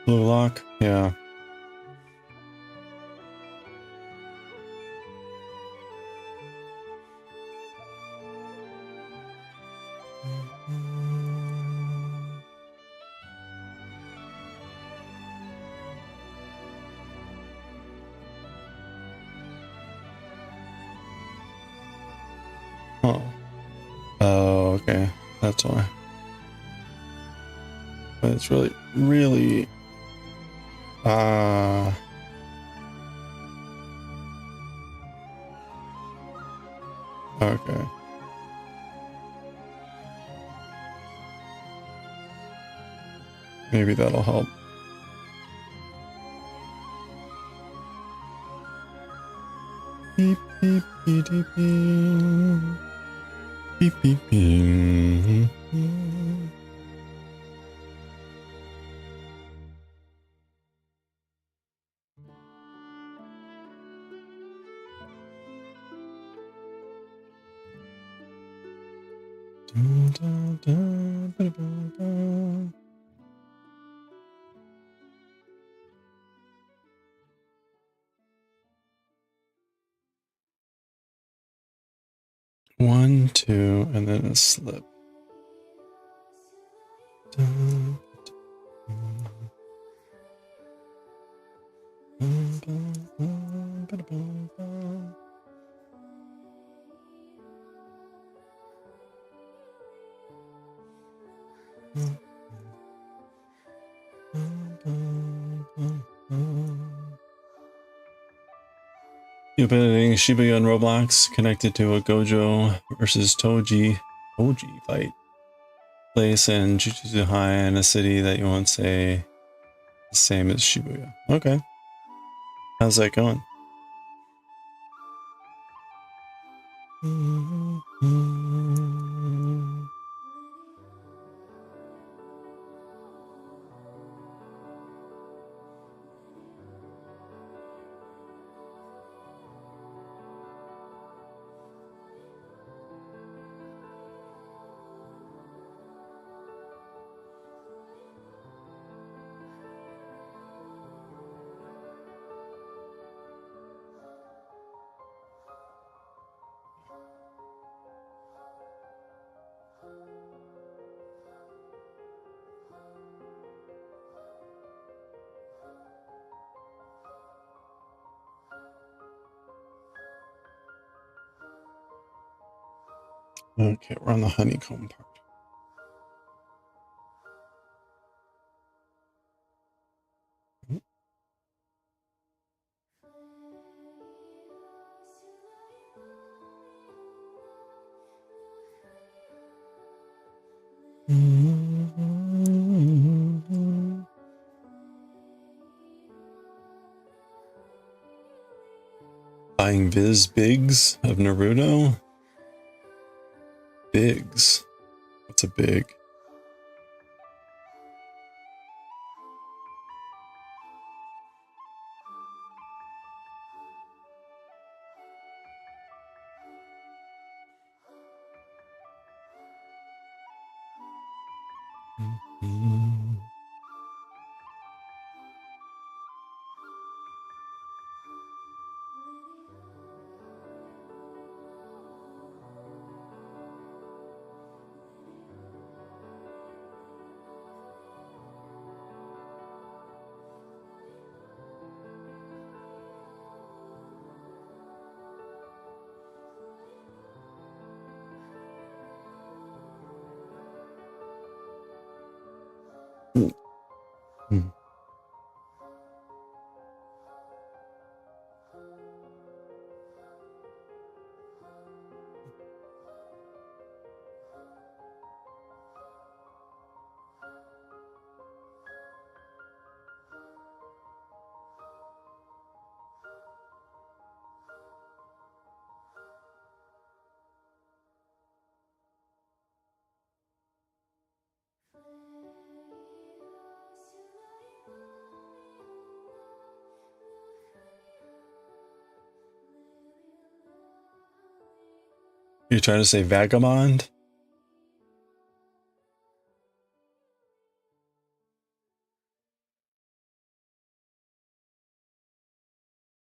Blue lock, yeah. Oh. Oh, okay. That's why. But it's really okay. Maybe that'll help. Beep beep beep beep beep beep beep. Dun, dun, dun, ba, ba, ba. One, two, and then a slip. Dun, dun, dun, dun, ba, ba, ba. You opening Shibuya on Roblox connected to a Gojo versus Toji fight. Place in Jujutsu High in a city that you won't say the same as Shibuya. Okay. How's that going? Okay, we're on the honeycomb part. Buying Viz Bigs of Naruto? Bigs. What's a big? You trying to say vagabond?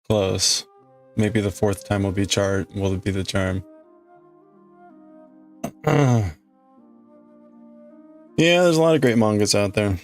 Close. Maybe the fourth time will be the charm. Yeah, there's a lot of great mangas out there.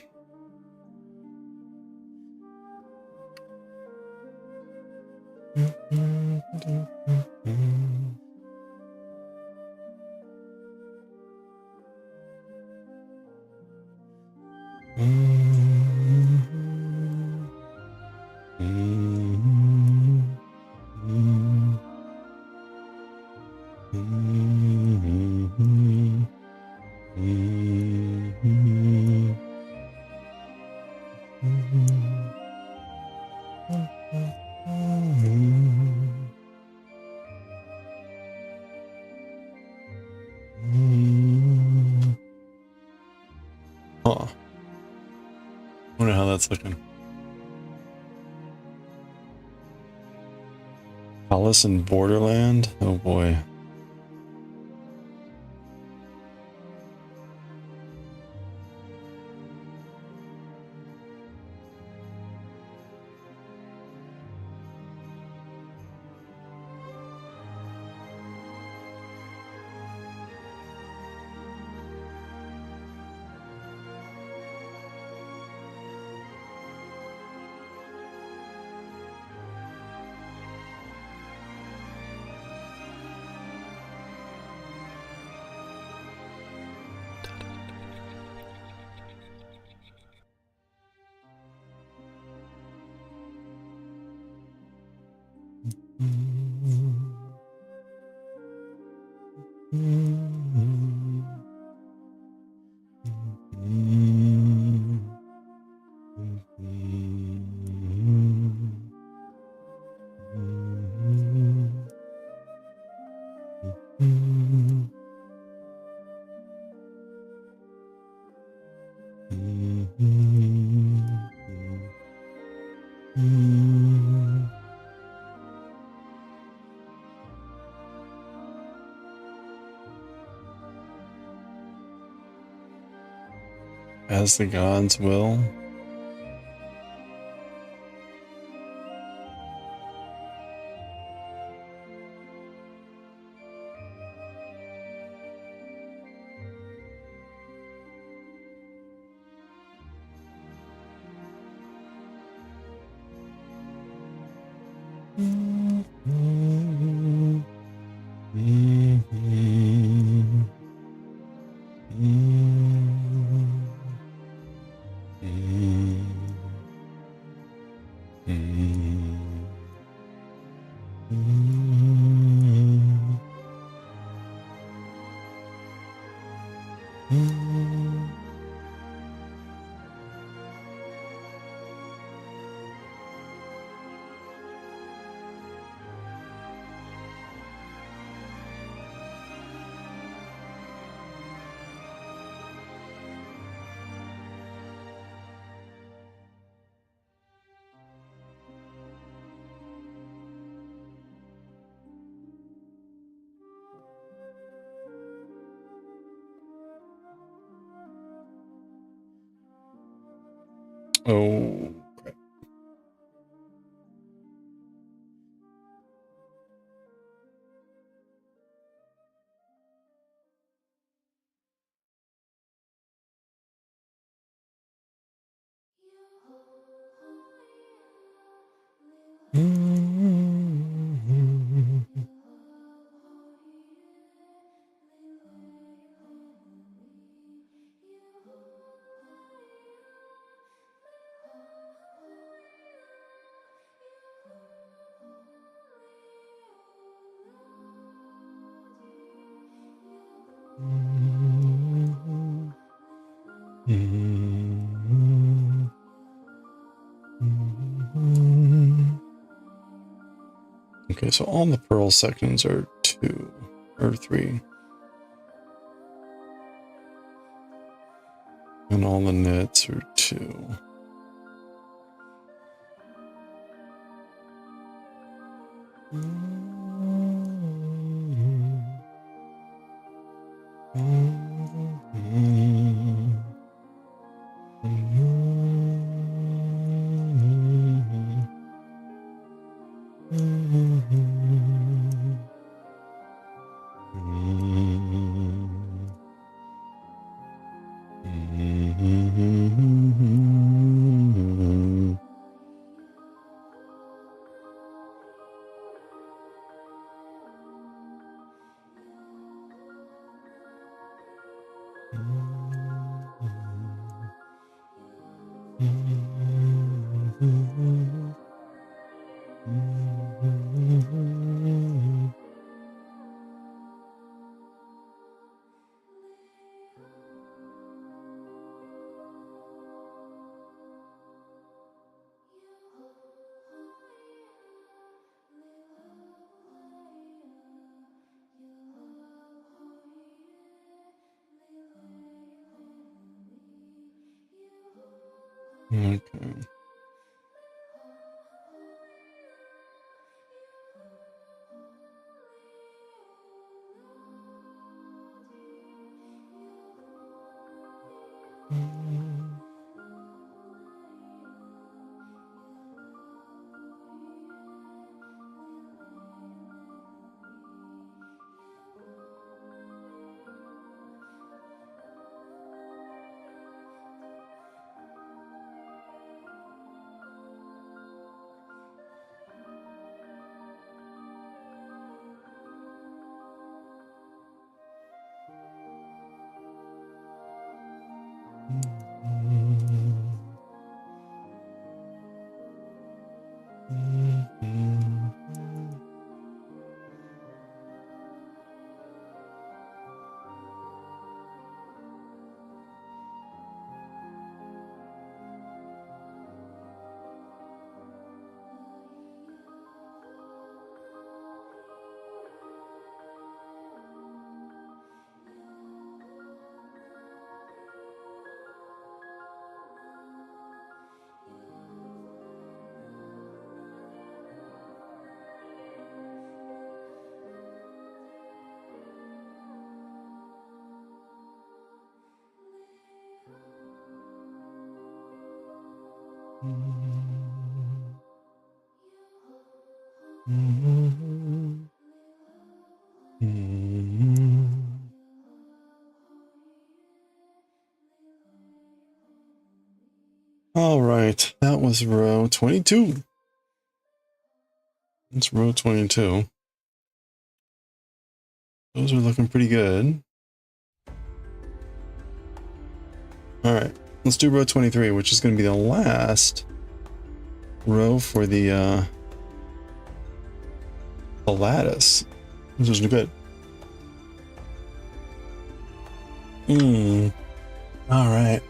Huh. Wonder how that's looking. Palace in Borderland? Oh boy. As the gods will. Oh, crap. Okay, so all the pearl sections are 2 or 3. And all the knits are 2. Okay. All right, that was row 22. That's row 22. Those are looking pretty good. All right, let's do row 23, which is going to be the last row for the lattice. This is good. All right.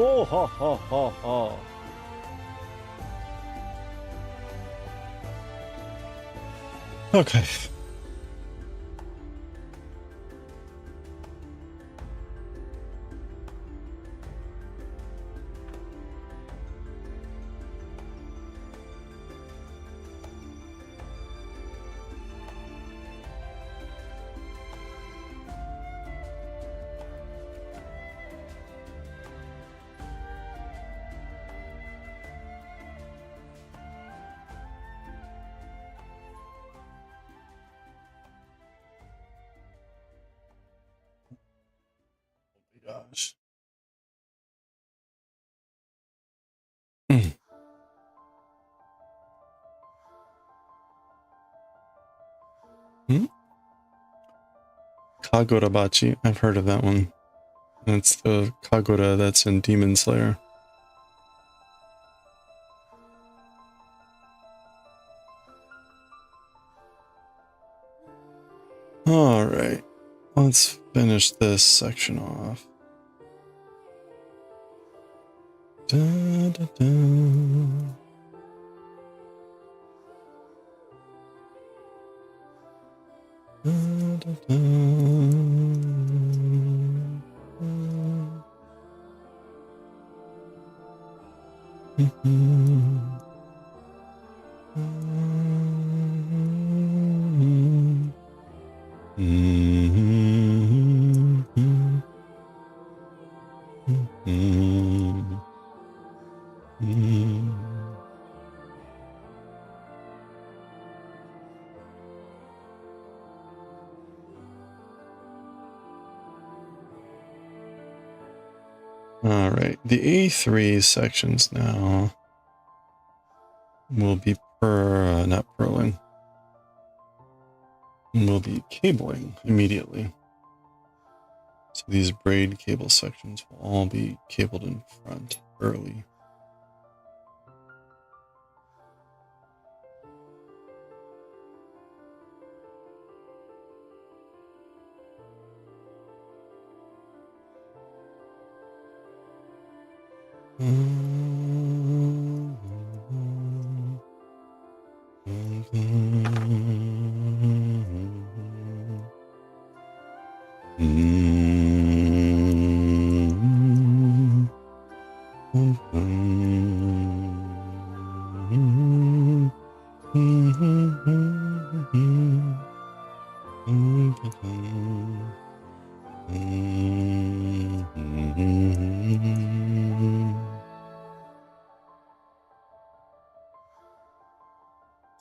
Oh ha ha ha ha. Okay. Gosh. Hmm? Kagorabachi. I've heard of that one. That's the Kagura that's in Demon Slayer. Alright. Let's finish this section off. Da, da, da. Da, da, da. All right, the A3 sections now will be not purling. Will be cabling immediately. So these braid cable sections will all be cabled in front early.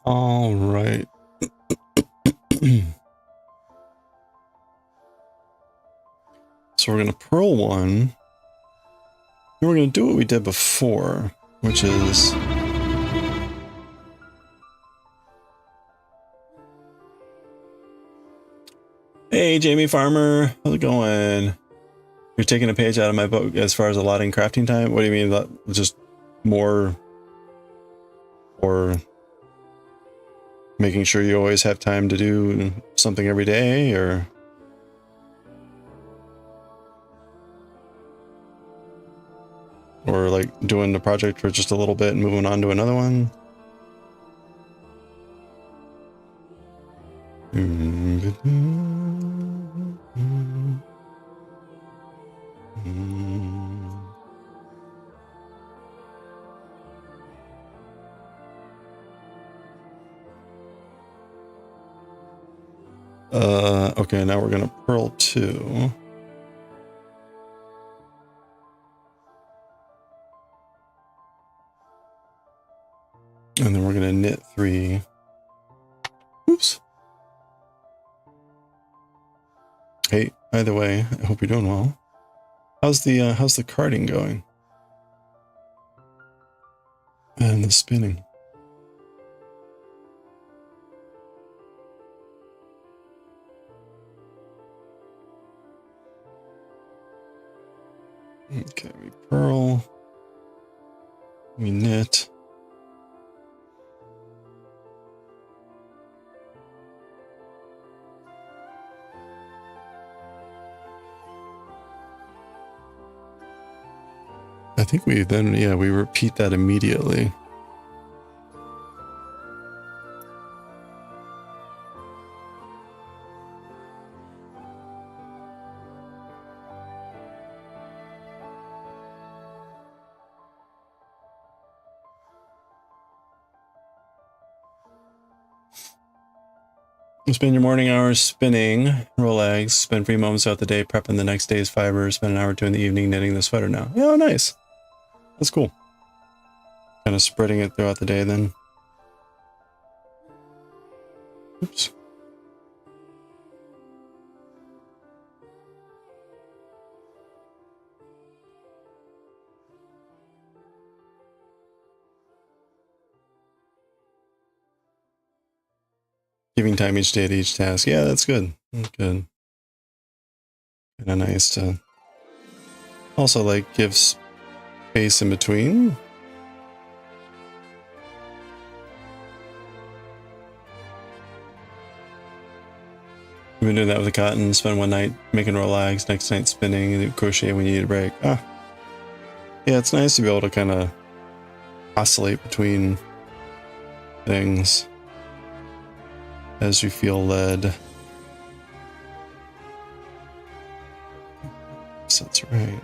All right. So we're going to purl one. And we're going to do what we did before, which is hey, Jamie Farmer, how's it going? You're taking a page out of my book as far as allotting crafting time? What do you mean? Just more, or making sure you always have time to do something every day, or like doing the project for just a little bit and moving on to another one? Okay, now we're gonna purl 2. And then we're gonna knit 3. Oops. Hey, either way, I hope you're doing well. How's the carding going? And the spinning. Okay, we purl. We knit. I think we then, yeah, we repeat that immediately. Spend your morning hours spinning, roll eggs, spend free moments throughout the day prepping the next day's fibers, spend an hour or two in the evening knitting the sweater now. Yeah, nice. That's cool. Kind of spreading it throughout the day then. Oops. Giving time each day to each task. Yeah, that's good. Good. Kind of nice to also like give space in between. We've been doing that with the cotton. Spend one night making roll eggs, next night spinning, and crochet when you need a break. Ah, yeah, it's nice to be able to kind of oscillate between things as you feel led. So that's right.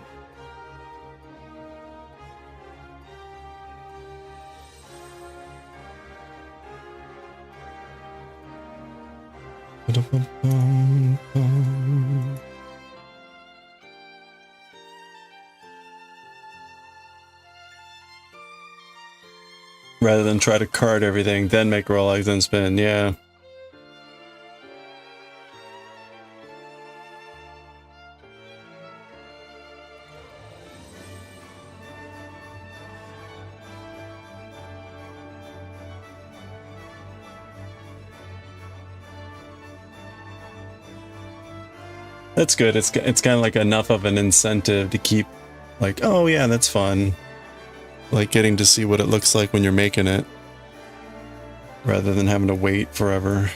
Rather than try to card everything, then make roll eggs, then spin. Yeah. That's good. It's kind of like enough of an incentive to keep like, oh yeah, that's fun. Like getting to see what it looks like when you're making it rather than having to wait forever.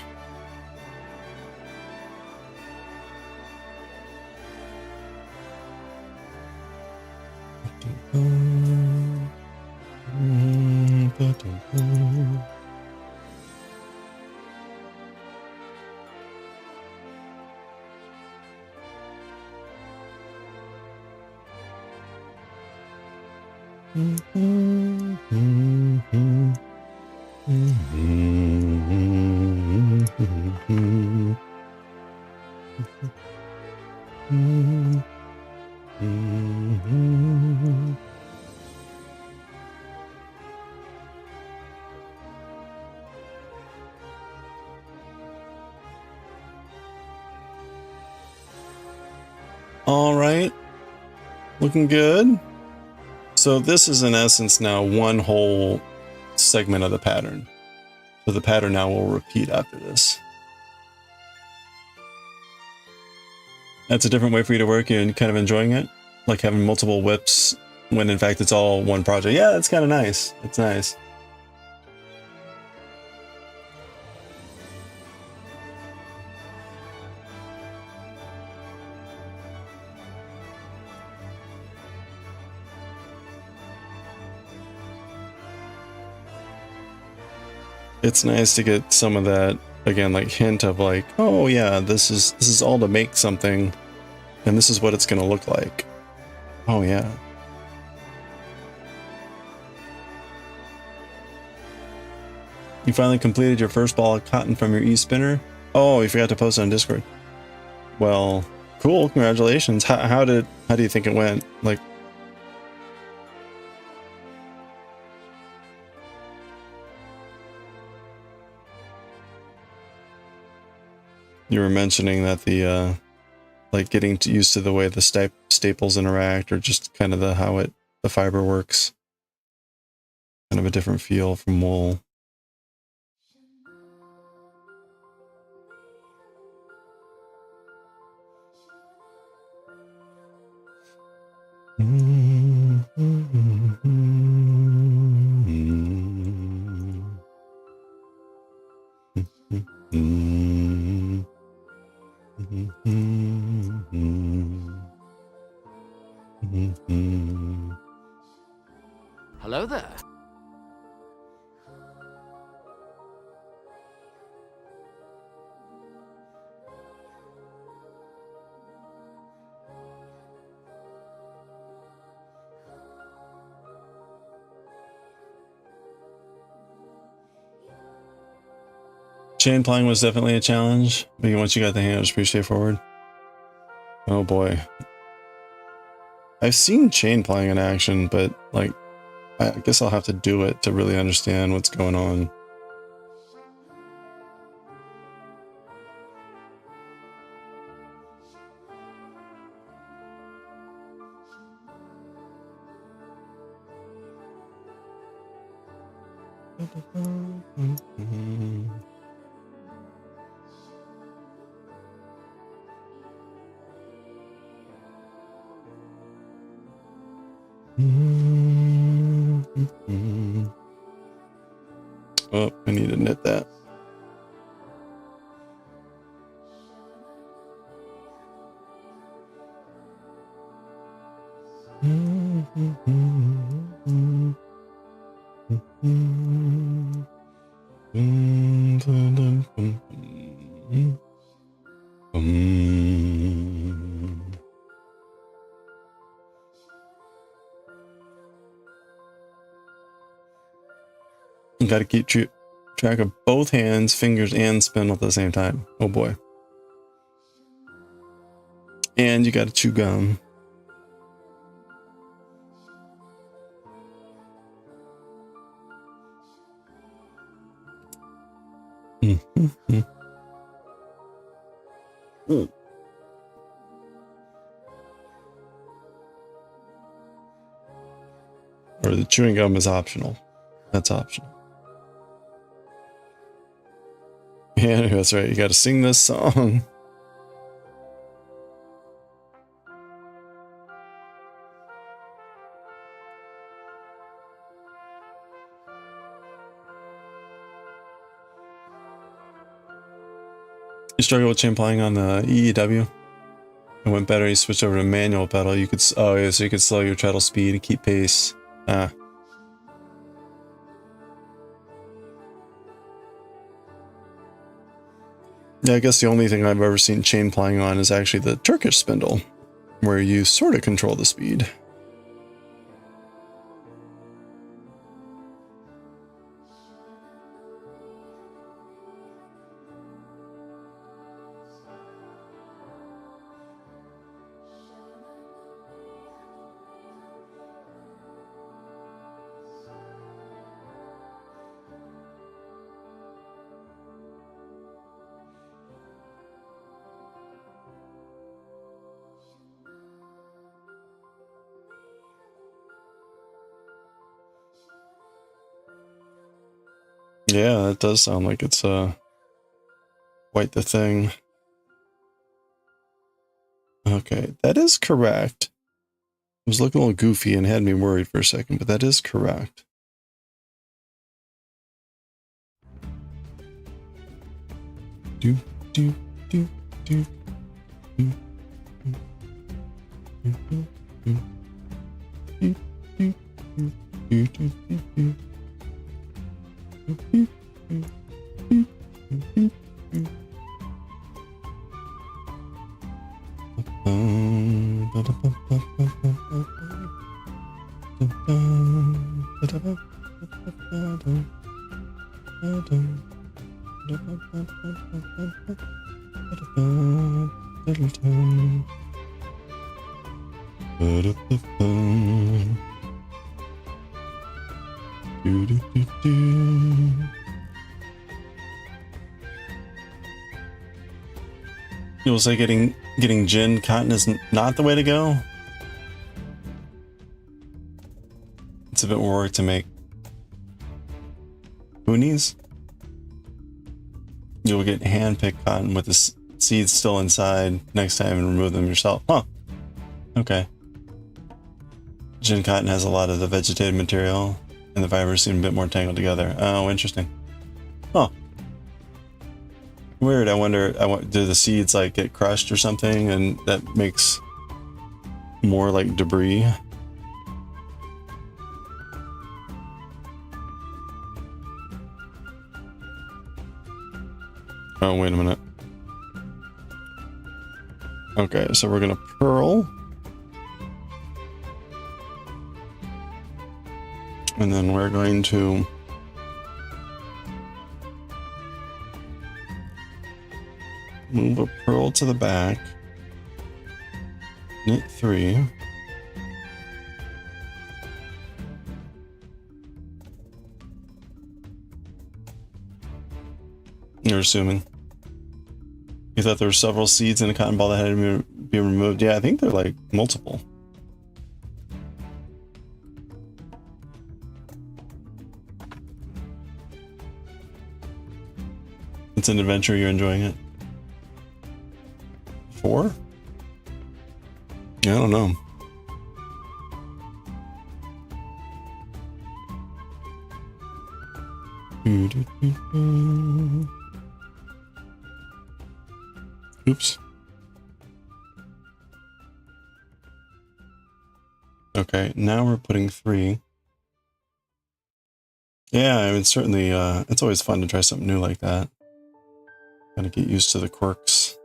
All right, looking good. So this is in essence now one whole segment of the pattern. So the pattern now will repeat after this. That's a different way for you to work. You're kind of enjoying it? Like having multiple whips when in fact it's all one project. Yeah, that's kind of nice. It's nice. It's nice to get some of that, again, like hint of like, oh yeah, this is all to make something and this is what it's going to look like. Oh yeah. You finally completed your first ball of cotton from your e-spinner? Oh, you forgot to post it on Discord. Well, cool, congratulations. How do you think it went? Like, you were mentioning that the like getting used to the way the staples interact, or just kind of how the fiber works. Kind of a different feel from wool. Chain plying was definitely a challenge, but once you got the hang of it, it's pretty straightforward. Oh boy. I've seen chain plying in action, but like, I guess I'll have to do it to really understand what's going on. Oh, I need to knit that. You got to keep track of both hands, fingers, and spindle at the same time. Oh boy. And you got to chew gum. Or the chewing gum is optional. That's optional. Yeah, that's right. You got to sing this song. You struggle with chain plying on the EEW? It went better. You switched over to manual pedal. You could, oh yeah, so you could slow your treadle speed and keep pace. Ah. Yeah, I guess the only thing I've ever seen chain plying on is actually the Turkish spindle, where you sort of control the speed. Yeah, that does sound like it's quite the thing. Okay, that is correct. It was looking a little goofy and had me worried for a second, but that is correct. Do do do do do do do do do do do do. You'll say getting gin cotton is not the way to go. It's a bit more work to make boonies. You'll get hand-picked cotton with the seeds still inside next time and remove them yourself. Huh. Okay. Gin cotton has a lot of the vegetative material and the fibers seem a bit more tangled together. Oh, interesting. Huh. Weird. I wonder, do the seeds like get crushed or something and that makes more like debris? Oh, wait a minute. Okay, so we're gonna purl. And then we're going to Move a purl to the back. Knit 3. You're assuming. You thought there were several seeds in a cotton ball that had to be removed. Yeah, I think they're like multiple. It's an adventure, you're enjoying it. 4? Yeah, I don't know. Oops. Okay, now we're putting 3. Yeah, I mean, certainly, it's always fun to try something new like that. Kind of get used to the quirks.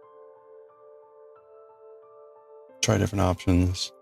Try different options.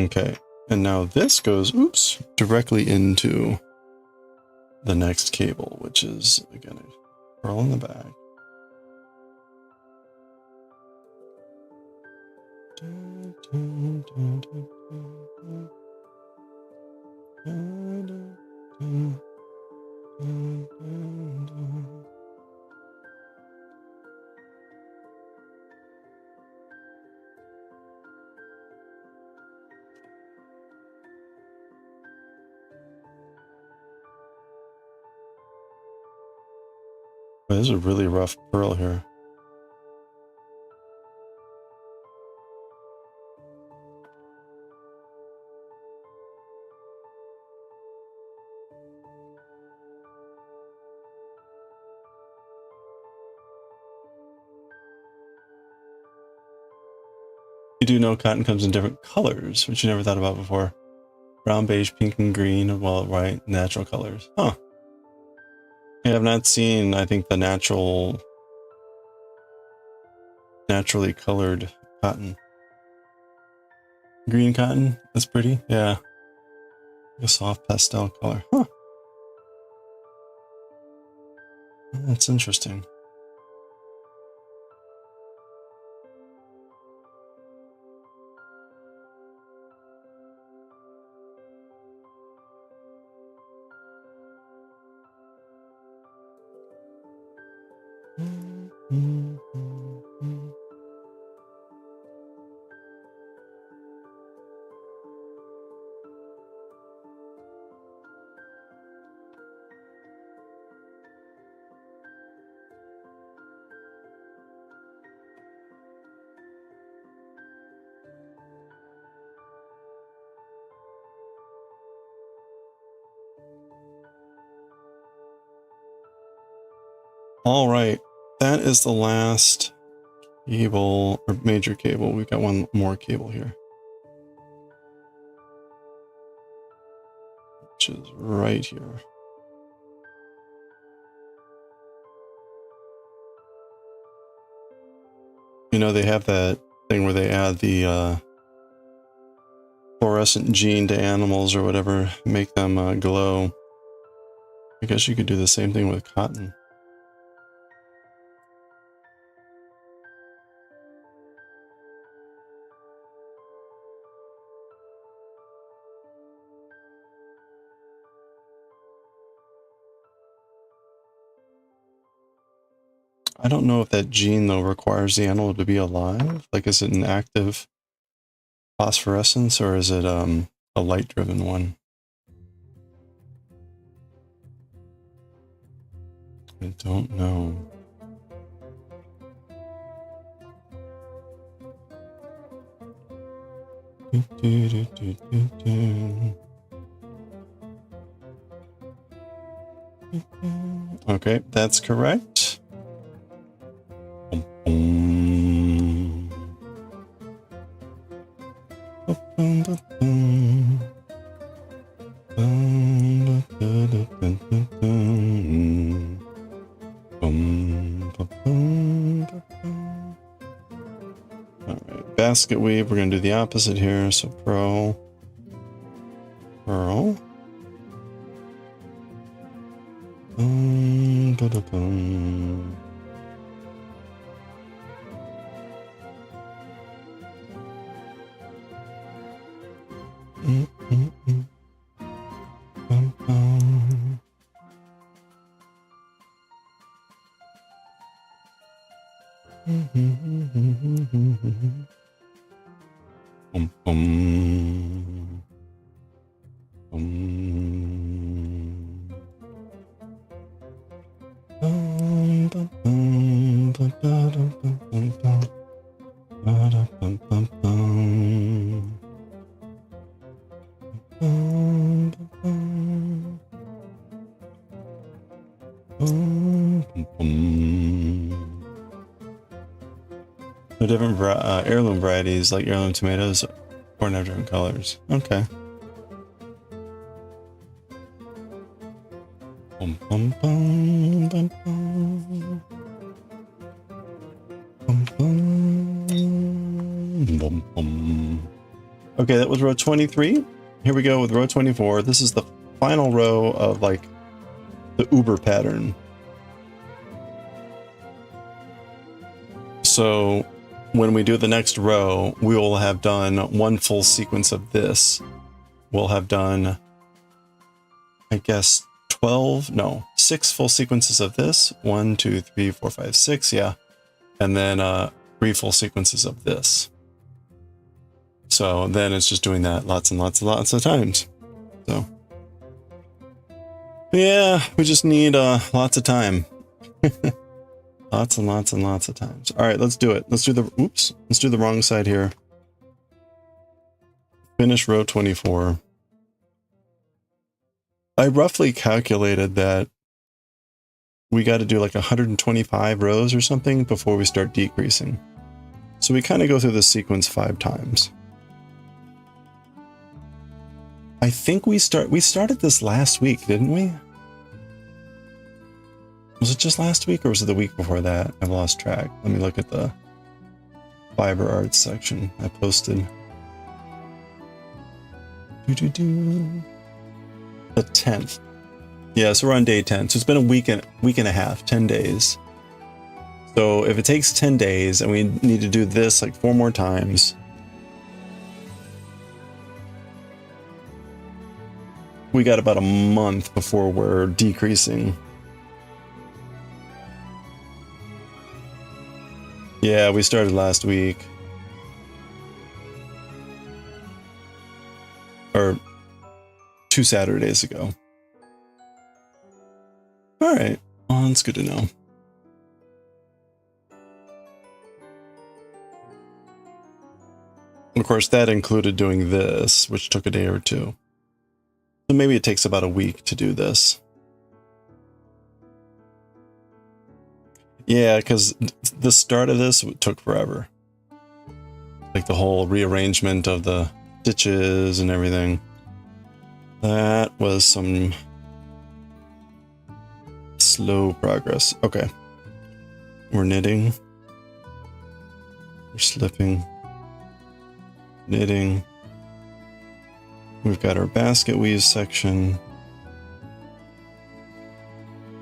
Okay, and now this goes, oops, directly into the next cable, which is, again, a purl in the back. This is a really rough purl here. You do know cotton comes in different colors, which you never thought about before. Brown, beige, pink, and green, well, right, natural colors. Huh. Yeah, I've not seen, I think, the naturally colored cotton. Green cotton, that's pretty, yeah. A soft pastel color, huh. That's interesting. All right, that is the last cable, or major cable. We've got one more cable here, which is right here. You know, they have that thing where they add the fluorescent gene to animals or whatever, make them glow. I guess you could do the same thing with cotton. I don't know if that gene, though, requires the animal to be alive. Like, is it an active phosphorescence, or is it a light-driven one? I don't know. Okay, that's correct. basket weave, we're going to do the opposite here. So purl, purl. Ba-da-bum. Bum, bum. Bum, bum. Bum. Bum, bum, bum, bum, bum, bum, bum. Ba-da-bum, bum, bum. Bum, bum, bum. Bum, bum. The different heirloom varieties, like heirloom tomatoes, or have different colors. Okay. Bum, bum, bum, bum, bum. Bum, bum, bum, bum. Okay, that was row 23. Here we go with row 24. This is the final row of like the Uber pattern. So when we do the next row, we will have done one full sequence of this. We'll have done, I guess, 6 full sequences of this. 1, 2, 3, 4, 5, 6, yeah. And then 3 full sequences of this. So then it's just doing that lots and lots and lots of times. So yeah, we just need lots of time. Lots and lots and lots of times. All right, let's do it. Let's do the, oops, let's do the wrong side here. Finish row 24. I roughly calculated that we got to do like 125 rows or something before we start decreasing. So we kind of go through this sequence 5 times. I think we started this last week, didn't we? Was it just last week or was it the week before that? I've lost track. Let me look at the fiber arts section I posted. The 10th. Yeah, so we're on day 10. So it's been a week and a half, 10 days. So if it takes 10 days and we need to do this like 4 more times, we got about a month before we're decreasing. Yeah, we started last week. Or 2 Saturdays ago. All right. Well, that's good to know. Of course, that included doing this, which took a day or 2. So maybe it takes about a week to do this. Yeah, because the start of this took forever. Like the whole rearrangement of the stitches and everything. That was some slow progress. Okay. We're knitting. We're slipping. Knitting. We've got our basket weave section.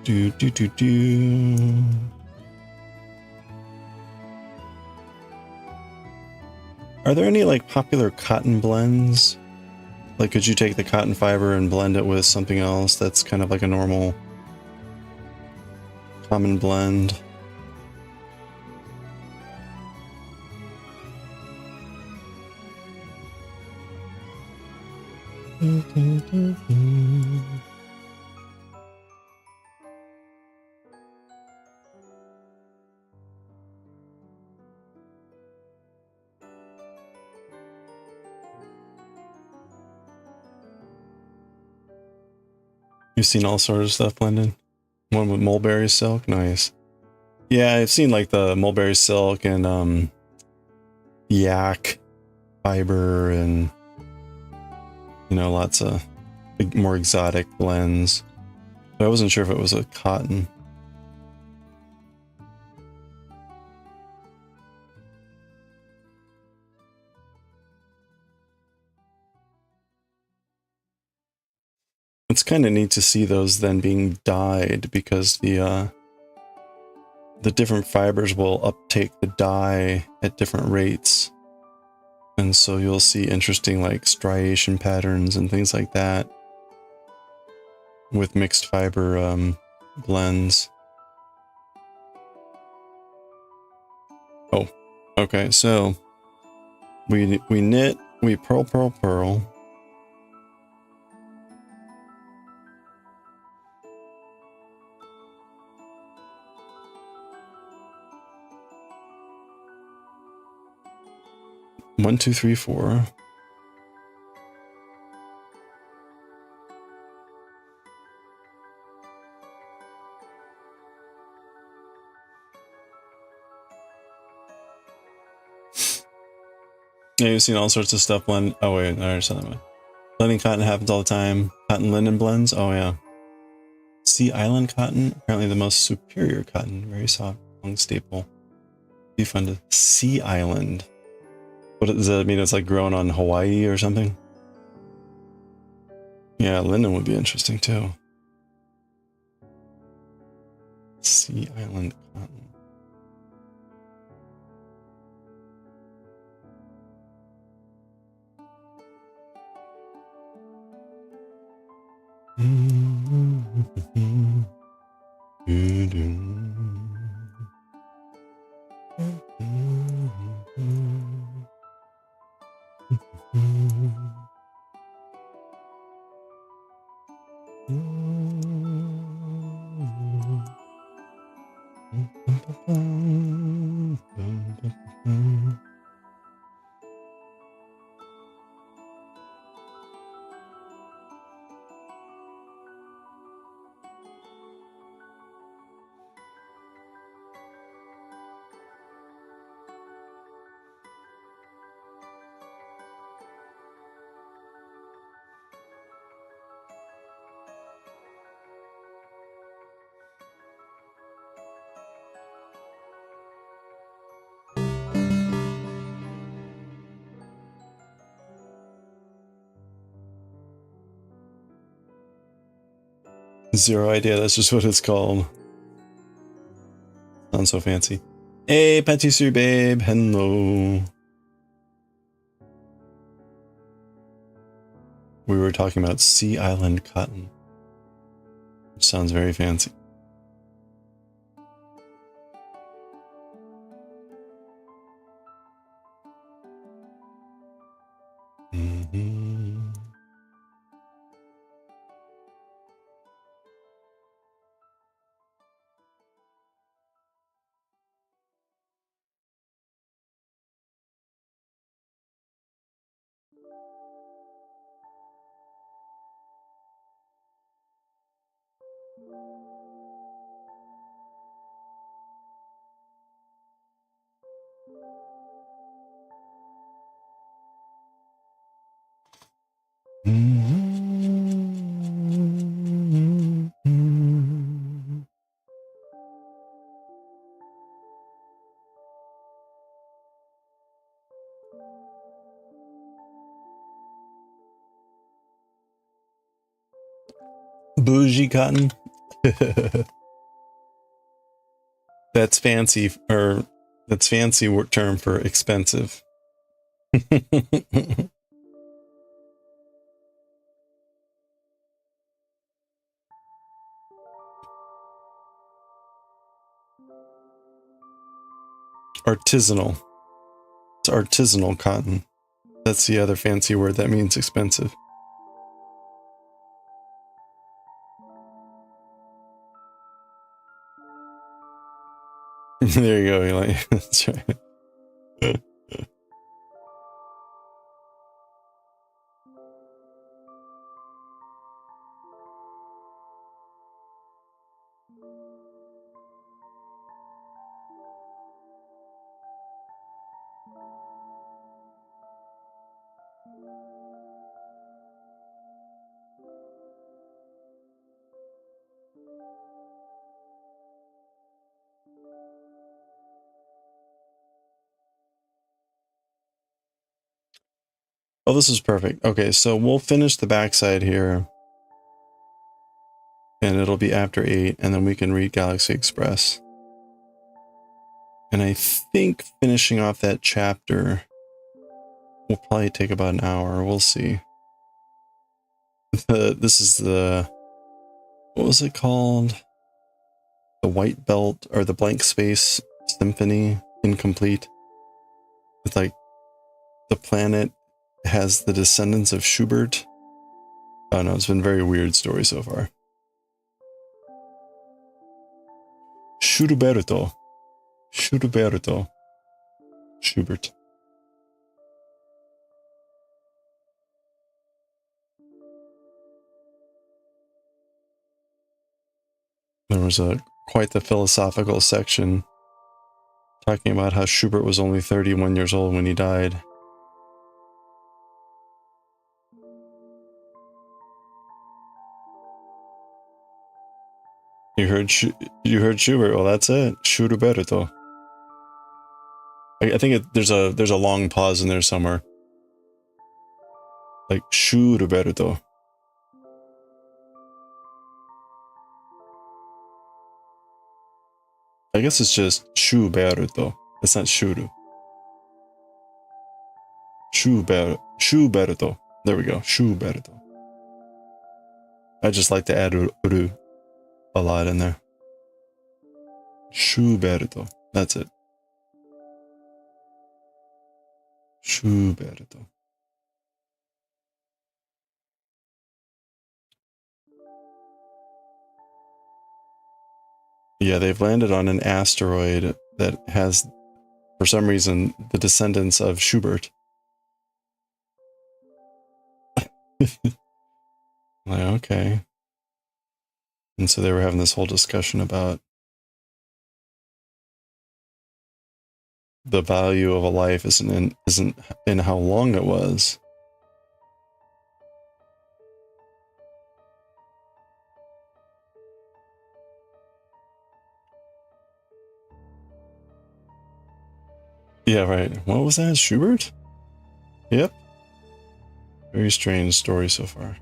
Do. Are there any like popular cotton blends? Like, could you take the cotton fiber and blend it with something else that's kind of like a normal common blend? You've seen all sorts of stuff blended? One with mulberry silk? Nice. Yeah, I've seen like the mulberry silk and yak fiber and, you know, lots of more exotic blends. But I wasn't sure if it was a cotton. It's kind of neat to see those then being dyed, because the different fibers will uptake the dye at different rates. And so you'll see interesting like striation patterns and things like that with mixed fiber blends. Oh, okay, so we knit, we purl, purl, purl. One, two, three, four. Yeah, you've seen all sorts of stuff blend. Oh wait, I already said that one. Blending cotton happens all the time. Cotton linen blends. Oh yeah. Sea Island cotton, apparently the most superior cotton. Very soft, long staple. Be fun to Sea Island. What does that mean? It's like grown on Hawaii or something? Yeah, linen would be interesting too. Sea Island cotton. Zero idea, that's just what it's called. Sounds so fancy. Hey, patisserie babe, hello. We were talking about Sea Island cotton, which sounds very fancy. Bougie cotton. That's fancy, or that's fancy term for expensive. Artisanal. It's artisanal cotton. That's the other fancy word that means expensive. There you go, Eli. That's right. Oh, this is perfect. Okay, so we'll finish the backside here. and it'll be after 8, and then we can read Galaxy Express. And I think finishing off that chapter will probably take about an hour. We'll see. This is the, what was it called? The White Belt, or the Blank Space Symphony Incomplete. It's like the planet has the descendants of Schubert. Oh no, it's been a very weird story so far. Schuberto. Schubert. There was quite the philosophical section talking about how Schubert was only 31 years old when he died. You heard Schubert. Well, that's it. Schuberto. I think there's a long pause in there somewhere. Like Schuberto. I guess it's just Schuberto. It's not Shuru. Schuberto. There we go. Schuberto. I just like to add uru a lot in there. Schuberto. That's it. Schuberto. Yeah, they've landed on an asteroid that has, for some reason, the descendants of Schubert. Like, okay. And so they were having this whole discussion about the value of a life isn't in how long it was. Yeah, right. What was that? Schubert? Yep. Very strange story so far.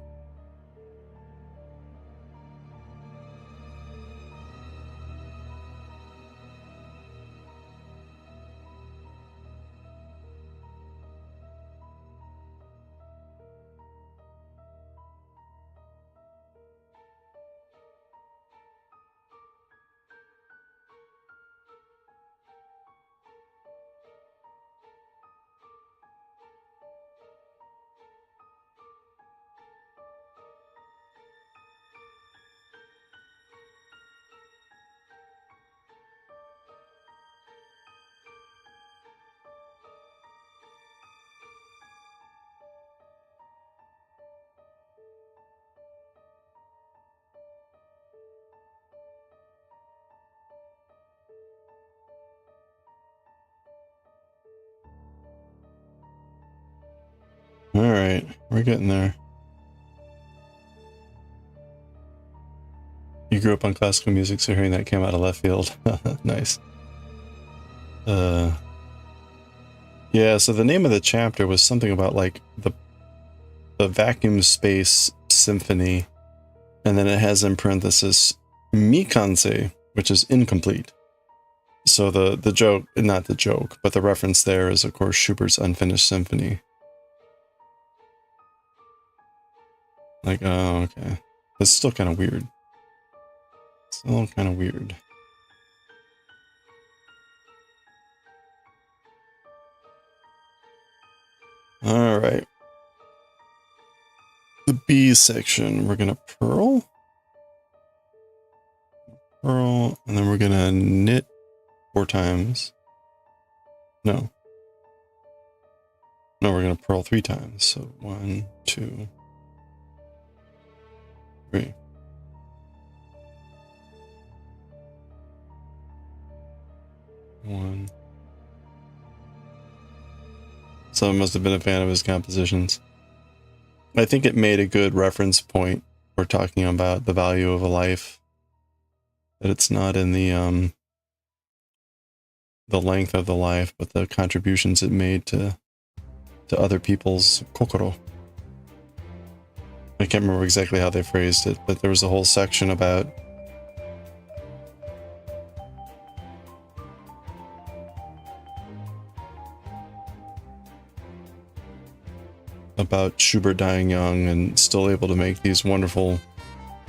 All right, we're getting there. You grew up on classical music, so hearing that came out of left field. Nice. Yeah, so the name of the chapter was something about like the vacuum space symphony, and then it has in parenthesis mikanse, which is incomplete. So the joke, not the joke, but the reference there is of course Schubert's Unfinished Symphony. Like, oh, okay. It's still kind of weird. Still kind of weird. All right. The B section, we're gonna purl, and then we're gonna knit 4 times. No, we're gonna purl 3 times. So 1, 2, 3. One. Someone must have been a fan of his compositions. I think it made a good reference point. We're talking about the value of a life. That it's not in the length of the life, but the contributions it made to other people's kokoro. I can't remember exactly how they phrased it, but there was a whole section about Schubert dying young and still able to make these wonderful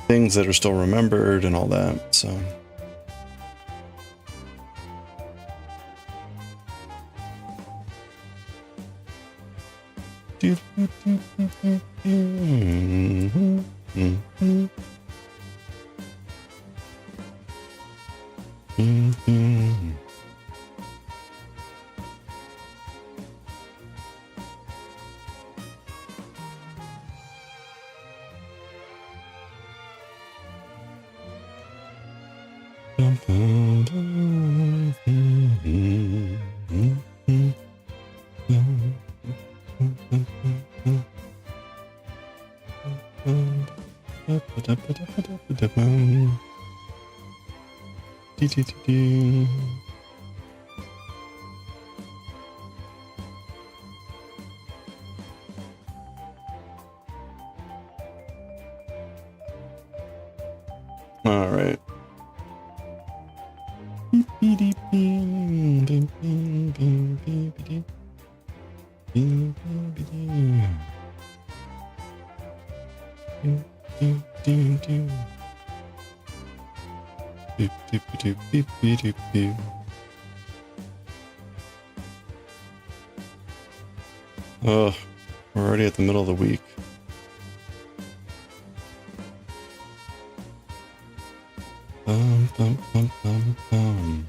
things that are still remembered and all that. So all right. Oh, we're already at the middle of the week. Bum, bum, bum, bum.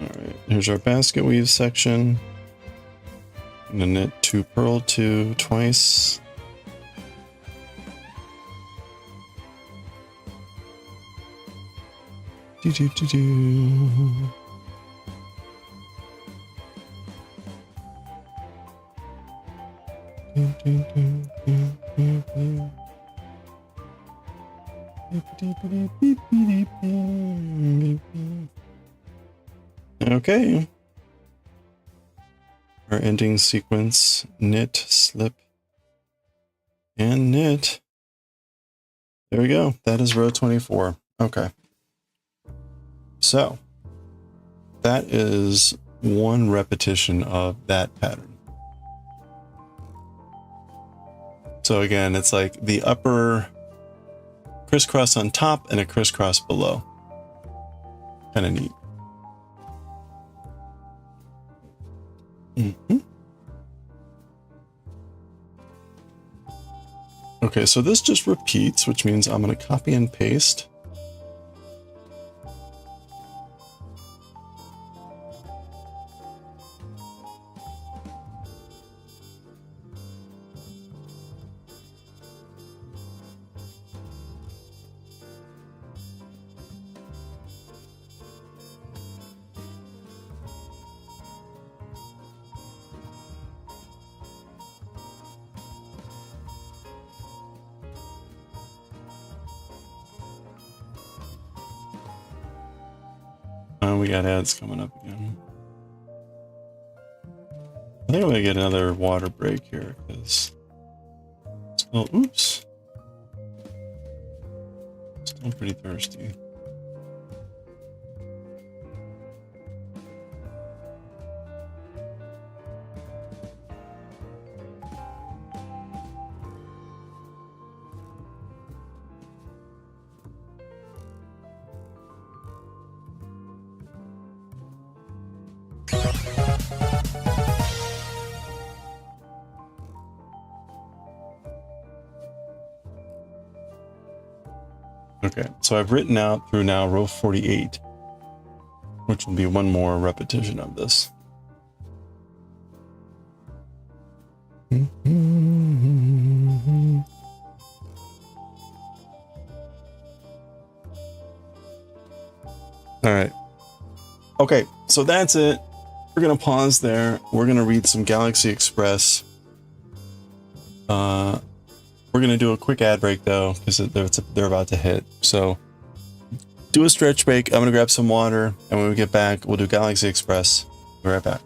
Alright, here's our basket weave section. I'm gonna knit 2 purl 2 twice. Do do do do. Okay. Our ending sequence, knit, slip, and knit. There we go. That is row 24. Okay. So that is one repetition of that pattern. So again, it's like the upper crisscross on top and a crisscross below. Kind of neat. Okay, so this just repeats, which means I'm going to copy and paste. We got ads coming up again. I think I'm gonna get another water break here because still, oops, still pretty thirsty. Okay, so I've written out through now row 48, which will be one more repetition of this. All right. Okay, so that's it. We're going to pause there. We're going to read some Galaxy Express We're going to do a quick ad break though, because they're about to hit. So do a stretch break. I'm going to grab some water, and when we get back, we'll do Galaxy Express. Be right back.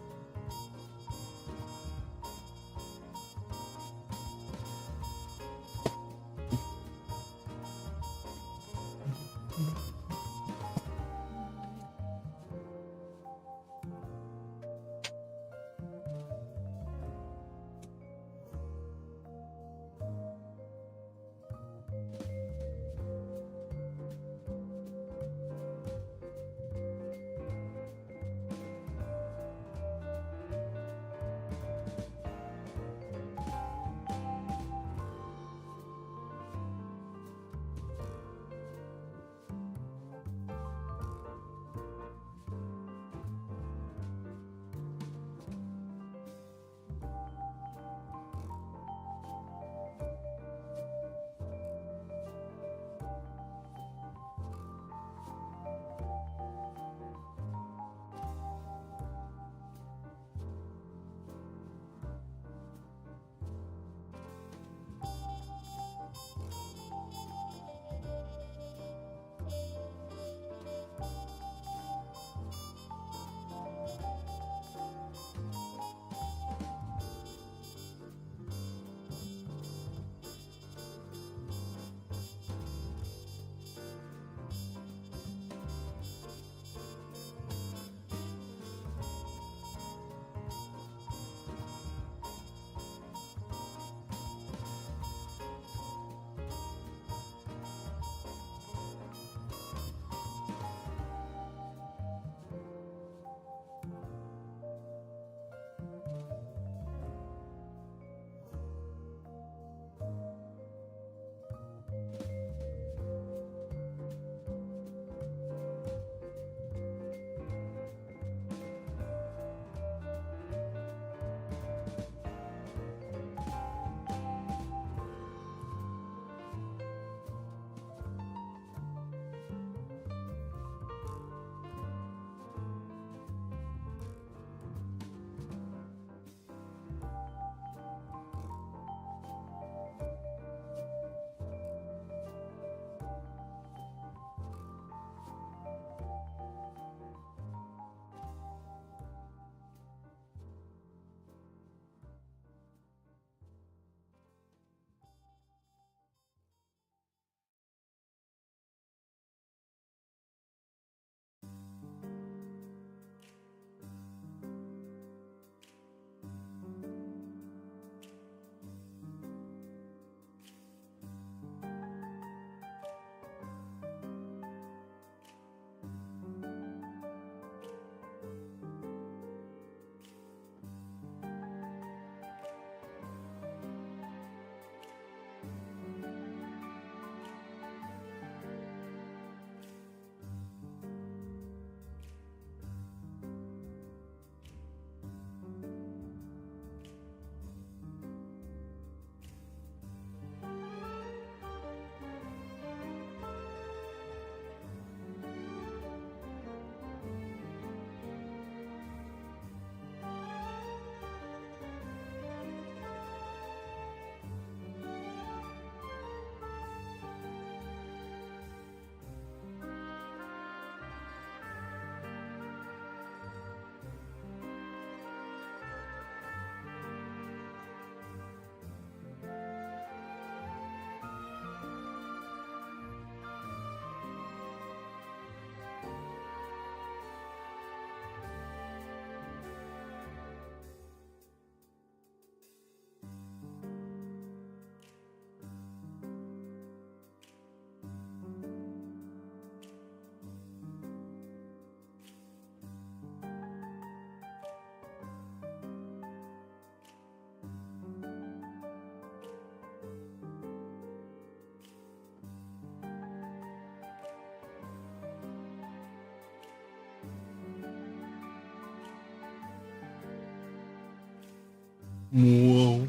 Whoa.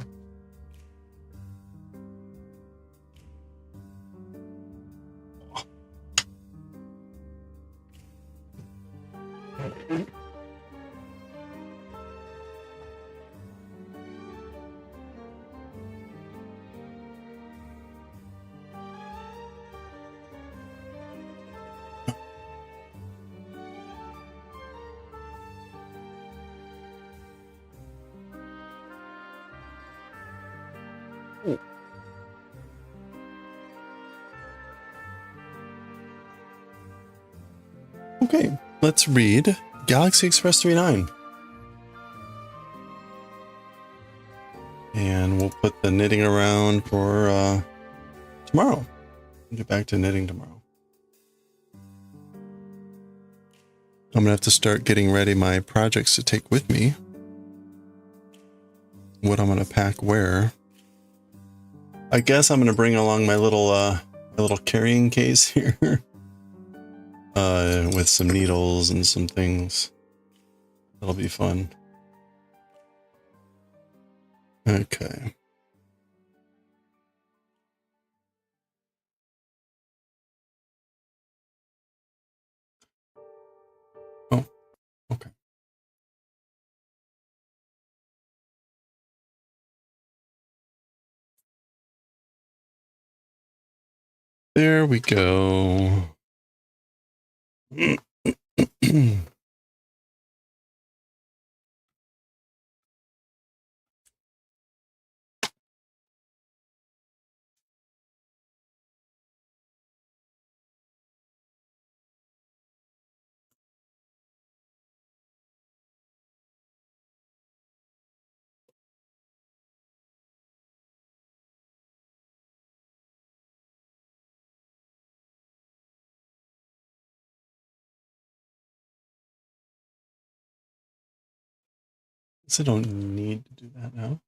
Okay, let's read Galaxy Express 39. And we'll put the knitting around for tomorrow. We'll get back to knitting tomorrow. I'm gonna have to start getting ready my projects to take with me. What I'm gonna pack where. I guess I'm gonna bring along my little carrying case here. With some needles and some things. That'll be fun. Okay. Oh, okay. There we go. So I don't need to do that now.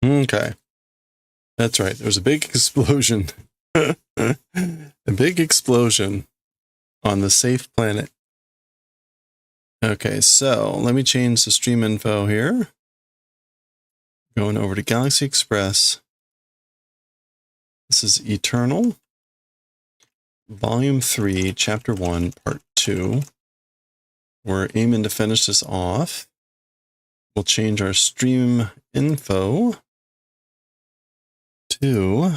Okay. That's right. There's a big explosion. A big explosion on the safe planet. Okay, so let me change the stream info here. Going over to Galaxy Express. This is Eternal. Volume 3, Chapter 1, Part 2. We're aiming to finish this off. We'll change our stream info to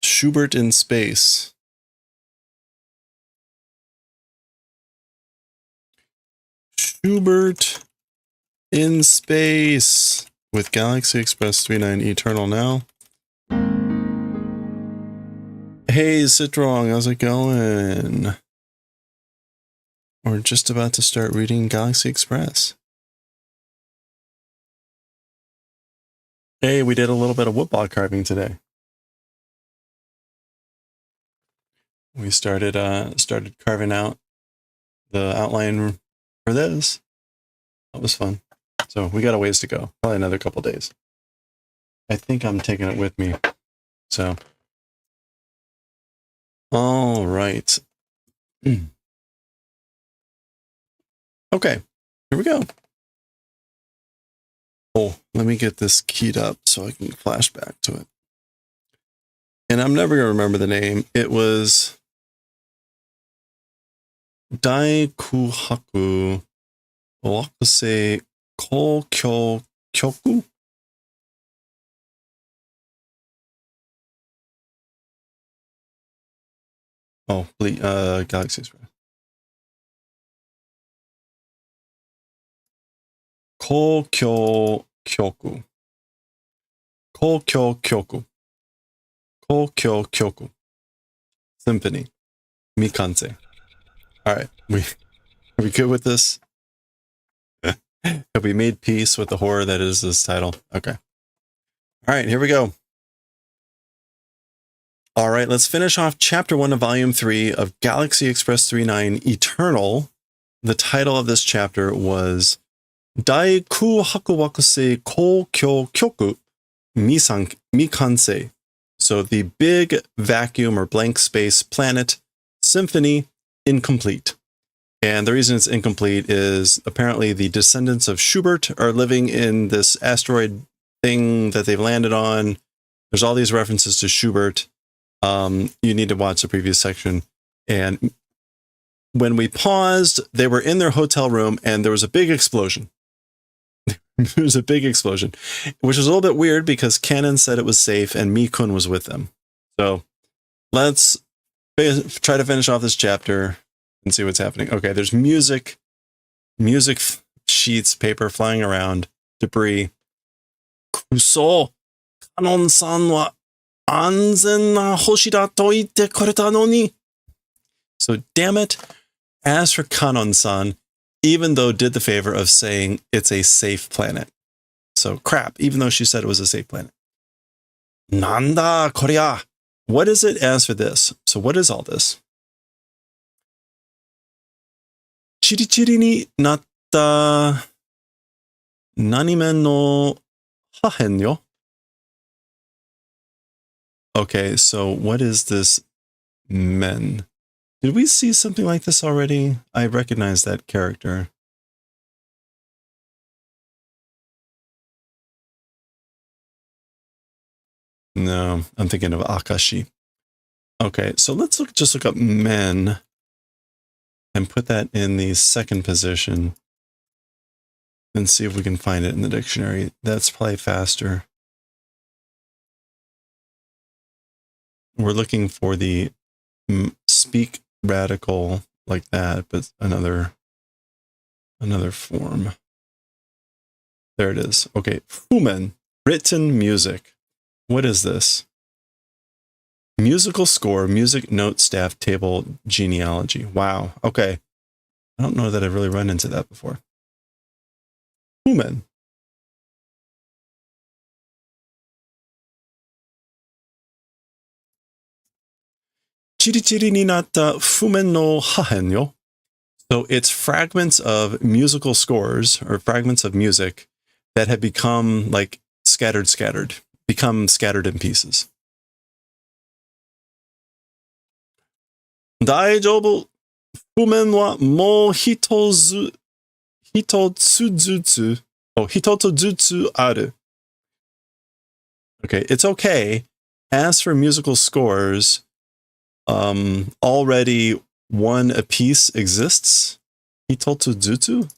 Schubert in Space. Schubert in Space with Galaxy Express 39 Eternal now. Hey, Citrong, how's it going? We're just about to start reading Galaxy Express. Hey, we did a little bit of woodblock carving today. We started carving out the outline for this. That was fun. So we got a ways to go. Probably another couple days. I think I'm taking it with me. So, all right. Okay, here we go. Oh, let me get this keyed up so I can flash back to it. And I'm never going to remember the name. It was Daikuhaku Wakusei Kokyo Kyoku? Oh, Galaxy Express. Kokyo Kyoku. Kokyo Kyoku. Kokyo Kyoku. Symphony. Mikanse. All right. Are we good with this? Have we made peace with the horror that is this title? Okay. All right, here we go. All right, let's finish off Chapter 1 of Volume 3 of Galaxy Express 39 Eternal. The title of this chapter was Daiku Hakuwakusei Kokyo Kyoku Mikanse. So the big vacuum or blank space planet symphony incomplete. And the reason it's incomplete is apparently the descendants of Schubert are living in this asteroid thing that they've landed on. There's all these references to Schubert. You need to watch the previous section. And when we paused, they were in their hotel room and there was a big explosion. There was a big explosion, which was a little bit weird because Canon said it was safe and Mi-kun was with them. So let's try to finish off this chapter and see what's happening. Okay, there's music sheets, paper flying around, debris. Kuso, Kanon-san wa anzen na hoshi da to itte koreta no ni. So damn it. As for Kanon-san, even though did the favor of saying it's a safe planet. So crap, even though she said it was a safe planet. Nanda korea. What is it as for this? So what is all this? Chiri chiri ni natta nanimen no hahen yo. Okay, so what is this men? Did we see something like this already? I recognize that character. No, I'm thinking of Akashi. Okay, so let's just look up men and put that in the second position and see if we can find it in the dictionary. That's probably faster. We're looking for the speak radical like that, but another form. There it is. Okay, fumen, written music. What is this? Musical score, music note staff table genealogy. Wow. Okay. I don't know that I've really run into that before. Fumen. Chiri chiri ni natta fumen no hahen yo. So it's fragments of musical scores or fragments of music that have become like scattered in pieces. Daijoubu, fumen wa mo hitotsu jutsu aru. Okay, it's okay. As for musical scores, already one apiece exists. Hitotsu jutsu?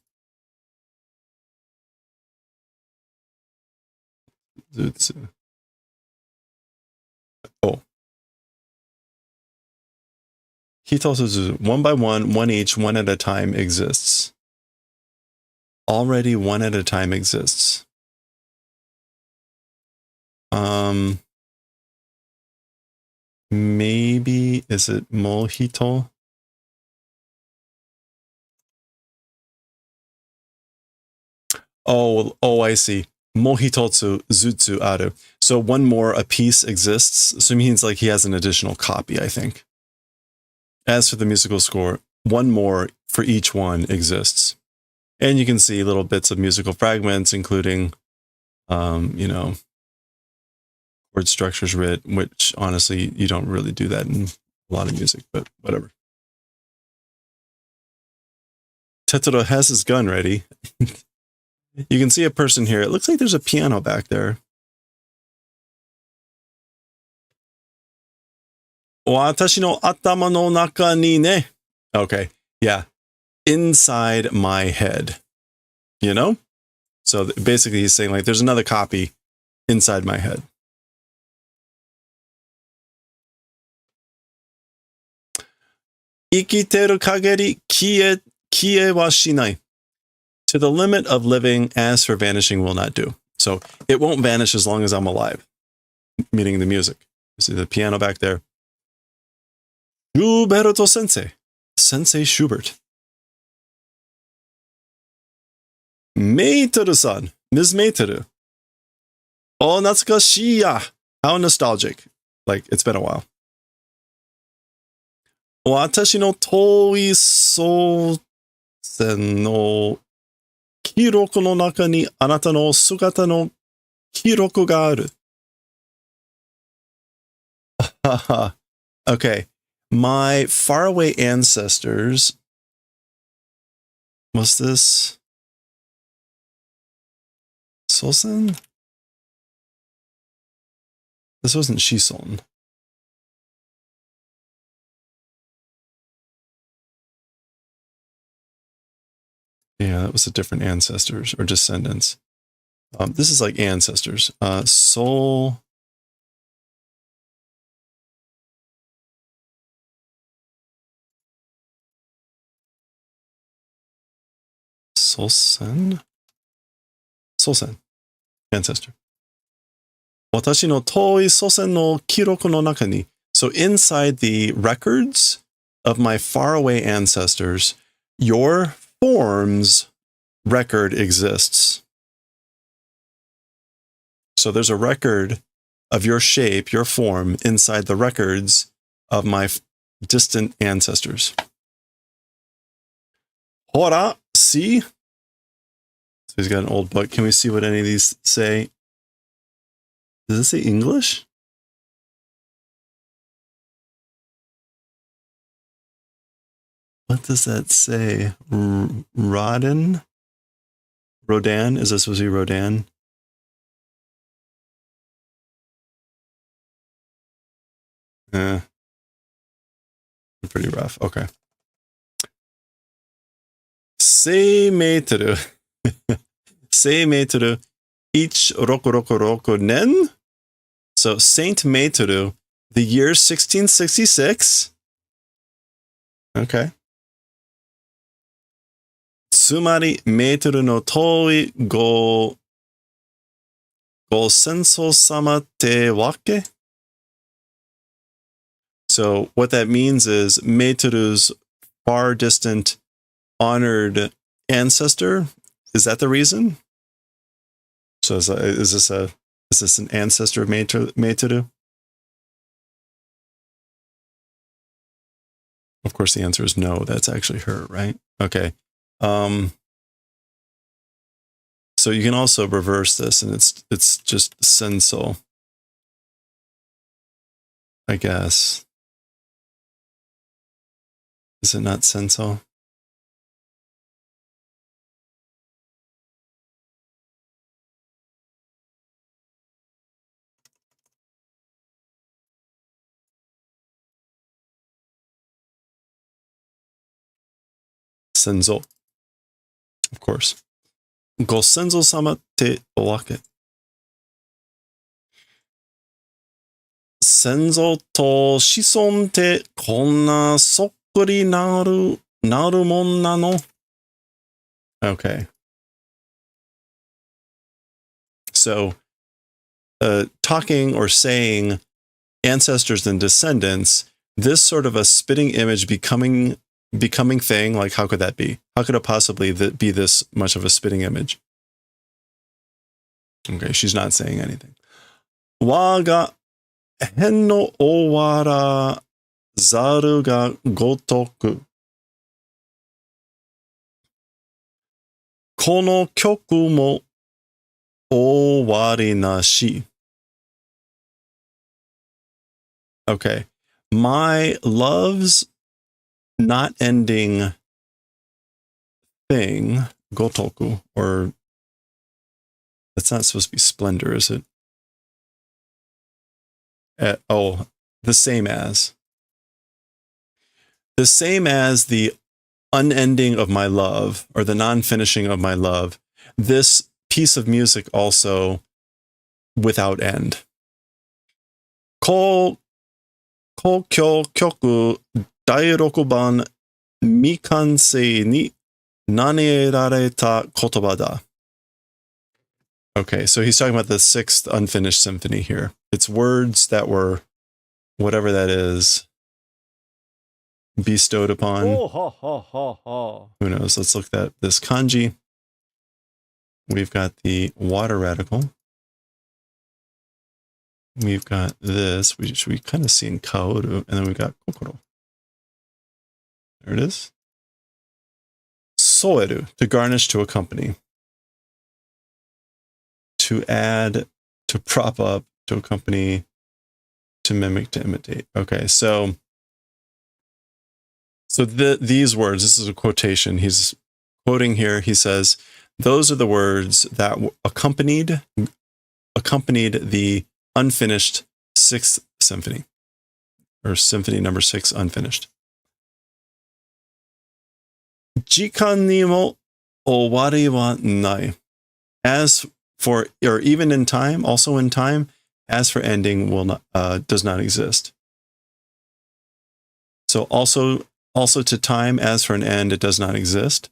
Jutsu. Oh. Hitotsu jutsu. One by one, one each, one at a time exists. Already one at a time exists. Maybe, is it Mohito? Oh, I see. Mohitotsu Zutsu Aru. So one more apiece exists. So it means like he has an additional copy, I think. As for the musical score, one more for each one exists. And you can see little bits of musical fragments, including, word structures writ, which honestly, you don't really do that in a lot of music, but whatever. Tetsudo has his gun ready. You can see a person here. It looks like there's a piano back there. Watashi no atama no naka ni ne. Okay, yeah. Inside my head. You know? So basically he's saying like there's another copy inside my head. Ikiteru kageri kie wa shinai. To the limit of living, as for vanishing will not do. So it won't vanish as long as I'm alive. Meaning the music. You see the piano back there. Shuberto Sensei. Sensei Schubert. Meiteru-san. Ms. Meiteru. Oh, natsukashii. How nostalgic. Like, it's been a while. Watashi no toi sousen no kiroku no naka ni anata no sugata no kiroku ga aru. Okay. My faraway ancestors. Was this Sosen? This wasn't Shison. Yeah, that was a different ancestors or descendants. This is like ancestors. Soul. Sosen? Sosen. Ancestor. 私の遠い祖先の記録の中に. So inside the records of my faraway ancestors, your form's record exists. So there's a record of your shape, your form, inside the records of my distant ancestors. Hora, see? So he's got an old book. Can we see what any of these say? Does it say English? What does that say? Rodin? Rodin? Is this supposed to be Rodin? Pretty rough. Okay. 1000メートル。1000メートル。1666年? So Saint Meituru, the year 1666. Okay. つまり、メートルの遠いご先祖様ってわけ? So what that means is Meituru's far distant honored ancestor. Is that the reason? So is this an ancestor of Meituru? Of course, the answer is no. That's actually her, right? Okay. So you can also reverse this, and it's just senso, I guess. Is it not senso? Senzo. Of course. Go senzo sama te wake. Senzo to shison te konna sokkuri naru mon nano? Okay. So, talking or saying ancestors and descendants, this sort of a spitting image becoming thing, like how could that be? How could it possibly be this much of a spitting image? Okay, she's not saying anything. Waga henno owara zaru ga gotoku. Kono kyoku mo owari nashi. Okay. My love's not ending thing, gotoku, or that's not supposed to be splendor, is it? The same as. The same as the unending of my love, or the non-finishing of my love. This piece of music also without end. Ko kyo kyoku dairoku ban mikansei ni nanerareta kotoba da. Okay, so he's talking about the 6th unfinished symphony here. It's words that were, whatever that is, bestowed upon. Who knows? Let's look at this kanji. We've got the water radical. We've got this, which we kind of see in kaoru, and then we've got kokoro. There it is. Soeru, to garnish, to accompany. To add, to prop up, to accompany, to mimic, to imitate. Okay, so these words, this is a quotation. He's quoting here. He says, those are the words that accompanied the unfinished 6th symphony, or symphony number 6 unfinished. Jikan ni mo owari wa nai. As for, or even in time, also in time, as for ending will not, does not exist. So also to time, as for an end, it does not exist.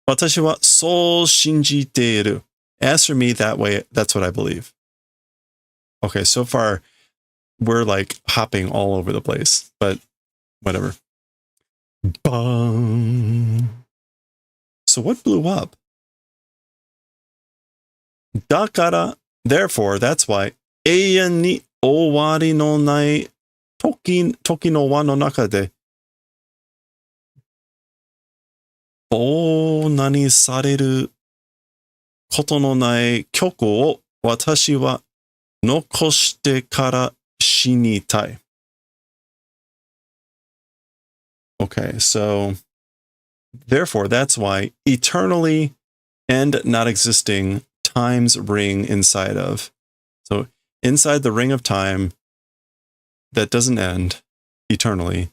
私はそう信じている. As for me, that way, that's what I believe. Okay, so far, we're like hopping all over the place, but whatever. Bong. So what blew up? だから, therefore, that's why, 永遠に終わりのない時の輪の中で、棒なにされることのない曲を私は残してから死にたい. Okay, so therefore, that's why eternally and not existing time's ring inside of. So inside the ring of time that doesn't end eternally.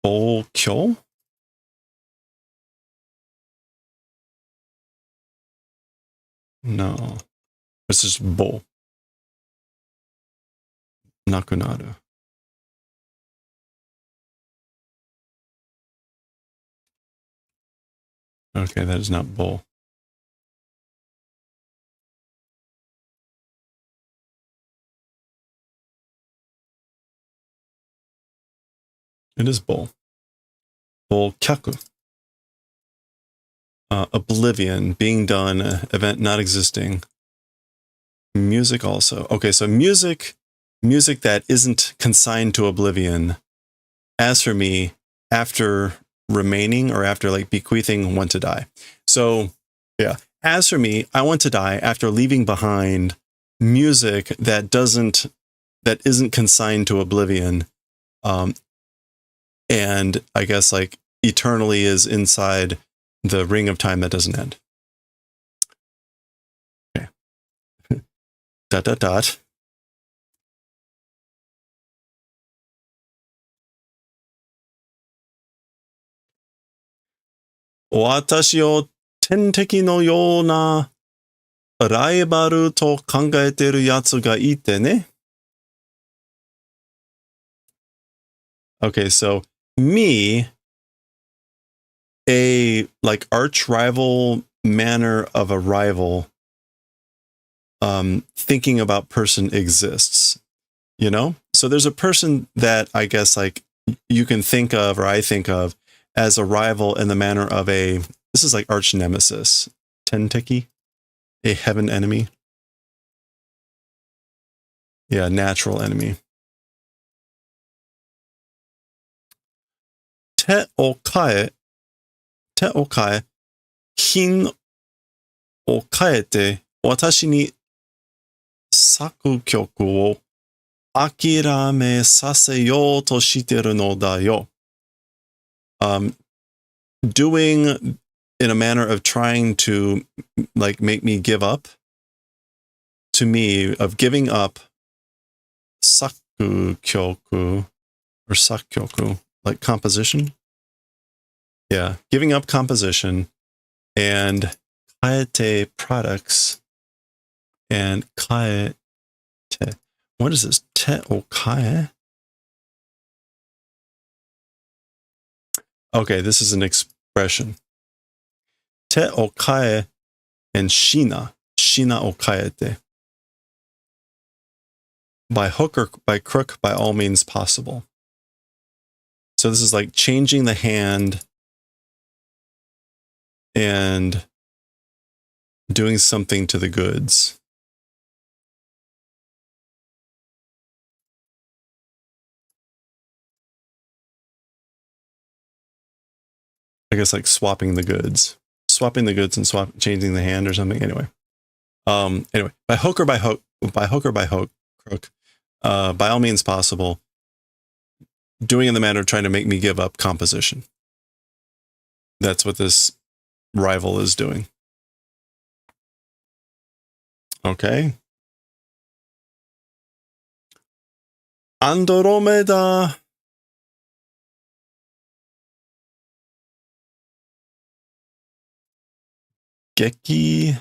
Bolkyo? No. It's just bo. Nakunaru. Okay, that is not bo. It is bo. Bolkyaku. Oblivion, being done, event not existing. Music also. Okay, so music that isn't consigned to oblivion. As for me, after remaining or after like bequeathing, want to die. So yeah, as for me, I want to die after leaving behind music that isn't consigned to oblivion. And I guess like eternally is inside the ring of time that doesn't end. Okay. ... 私を天敵のようなライバルと考えてるやつがいてね. Okay, so me, a like arch rival manner of a rival, thinking about person exists, you know? So there's a person that I guess like you can think of, or I think of, as a rival in the manner of this is like arch nemesis, Tenteki, a heaven enemy. Yeah, natural enemy. Te o kae, hin o kaete, watashi ni saku kyoku wo akirame saseyou to shiteru no da yo. Doing in a manner of trying to like make me give up, to me, of giving up saku kyoku or sakyoku, like composition. Yeah, giving up composition and kaete products and kaete. What is this? Te o kae? Okay, this is an expression. Te o kae and shina o kaete. By hook or by crook, by all means possible. So this is like changing the hand and doing something to the goods. I guess like swapping the goods and changing the hand or something. Anyway, by hook or by hook, crook, by all means possible, doing in the manner of trying to make me give up composition. That's what this rival is doing. Okay. Andromeda. Gekiba?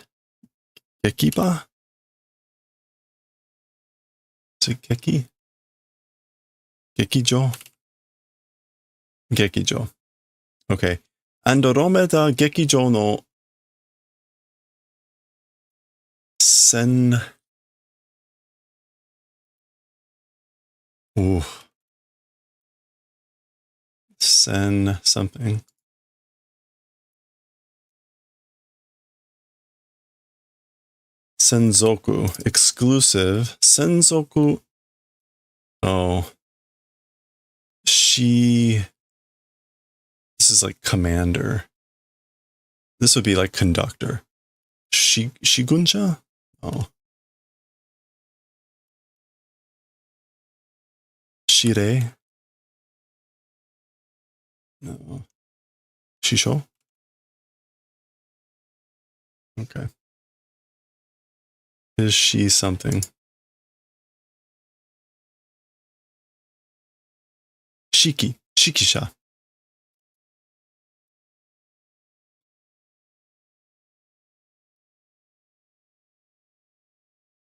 Is it Geki? Gekijo? Gekijo. Okay. Andromeda Gekijo no Sen. Ooh. Sen something. Senzoku. Exclusive. Senzoku. Oh. This is like commander. This would be like conductor. Shigunsha? Oh. Shire? No. Shisho? Okay. Is she something? Shikisha.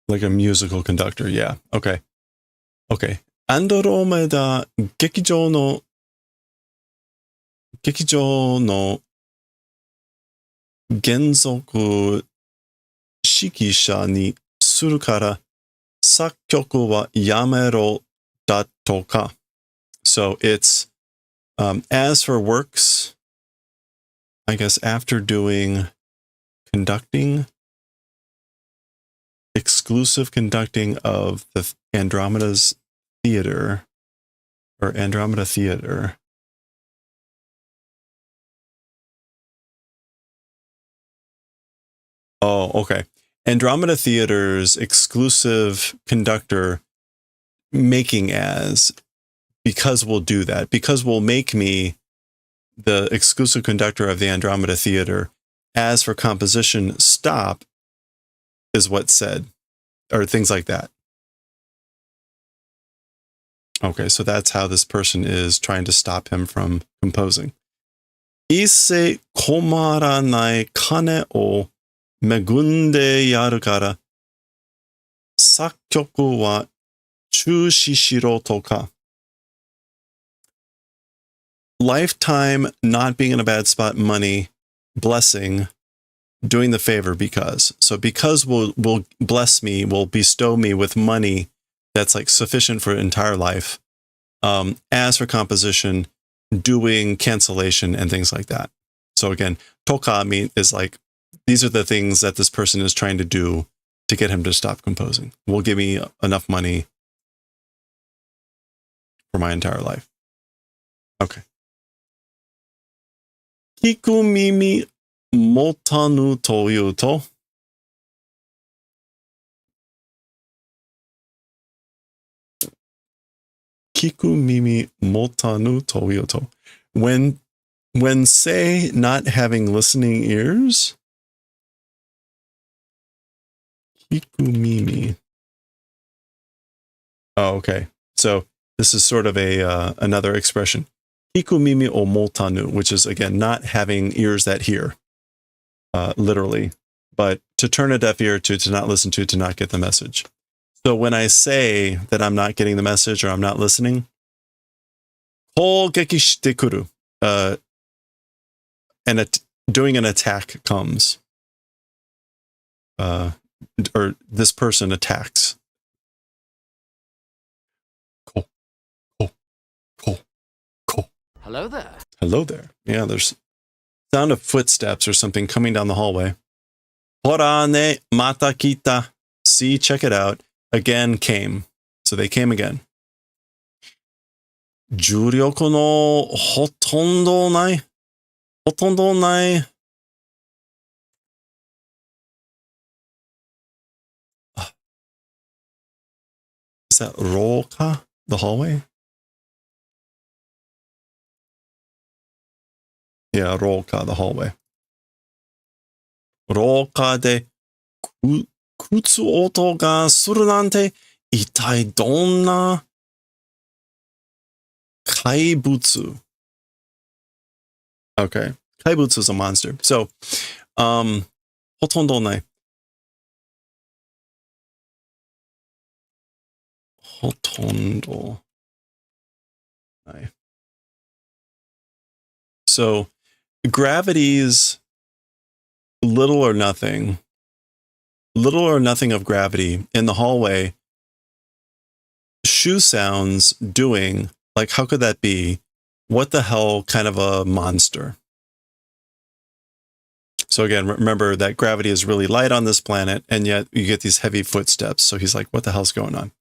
Like a musical conductor, yeah. Okay. Okay. Andromeda Gekijo no Genzoku Shikisha ni suru kara sakkyoku wa yamero da toka. So it's as for works, I guess after doing conducting, exclusive conducting of the Andromeda's theater or Andromeda Theater. Oh, okay. Andromeda Theater's exclusive conductor making as, because we'll do that, because we'll make me the exclusive conductor of the Andromeda Theater. As for composition, stop is what's said, or things like that. Okay, so that's how this person is trying to stop him from composing. Isse komaranai kane o megunde yaru kara sakkyoku wa chushi shiro toka. Lifetime not being in a bad spot, money, blessing, doing the favor because. So because will bless me, will bestow me with money that's like sufficient for entire life. As for composition, doing cancellation and things like that. So again, toka is like, these are the things that this person is trying to do to get him to stop composing. Will give me enough money for my entire life. Okay. Kiku mimi motanu toいうと Kiku mimi motanu toいうと when say not having listening ears, Kiku mimi. Oh, okay. So this is sort of a another expression. Kiku mimi o motanu, which is again not having ears that hear, literally, but to turn a deaf ear to not listen to not get the message. So when I say that I'm not getting the message or I'm not listening, hougeki shite kuru, and doing an attack comes, or this person attacks. Ko, ko, ko, ko. Hello there. Hello there. Yeah, there's sound of footsteps or something coming down the hallway. Hora ne mata kita. See, check it out. Again came. So they came again. Juryoku no hotondo nai. Hotondo nai. Is that Roka? The hallway? Yeah, Roka, the hallway. Roka de kutsu oto ga suru nante itai donna kaibutsu. Okay. Kaibutsu is a monster. So, hotondo nai. Hotondo nai. So, gravity's little or nothing of gravity in the hallway. Shoe sounds doing, like, how could that be? What the hell kind of a monster? So again, remember that gravity is really light on this planet, and yet you get these heavy footsteps. So he's like, what the hell's going on?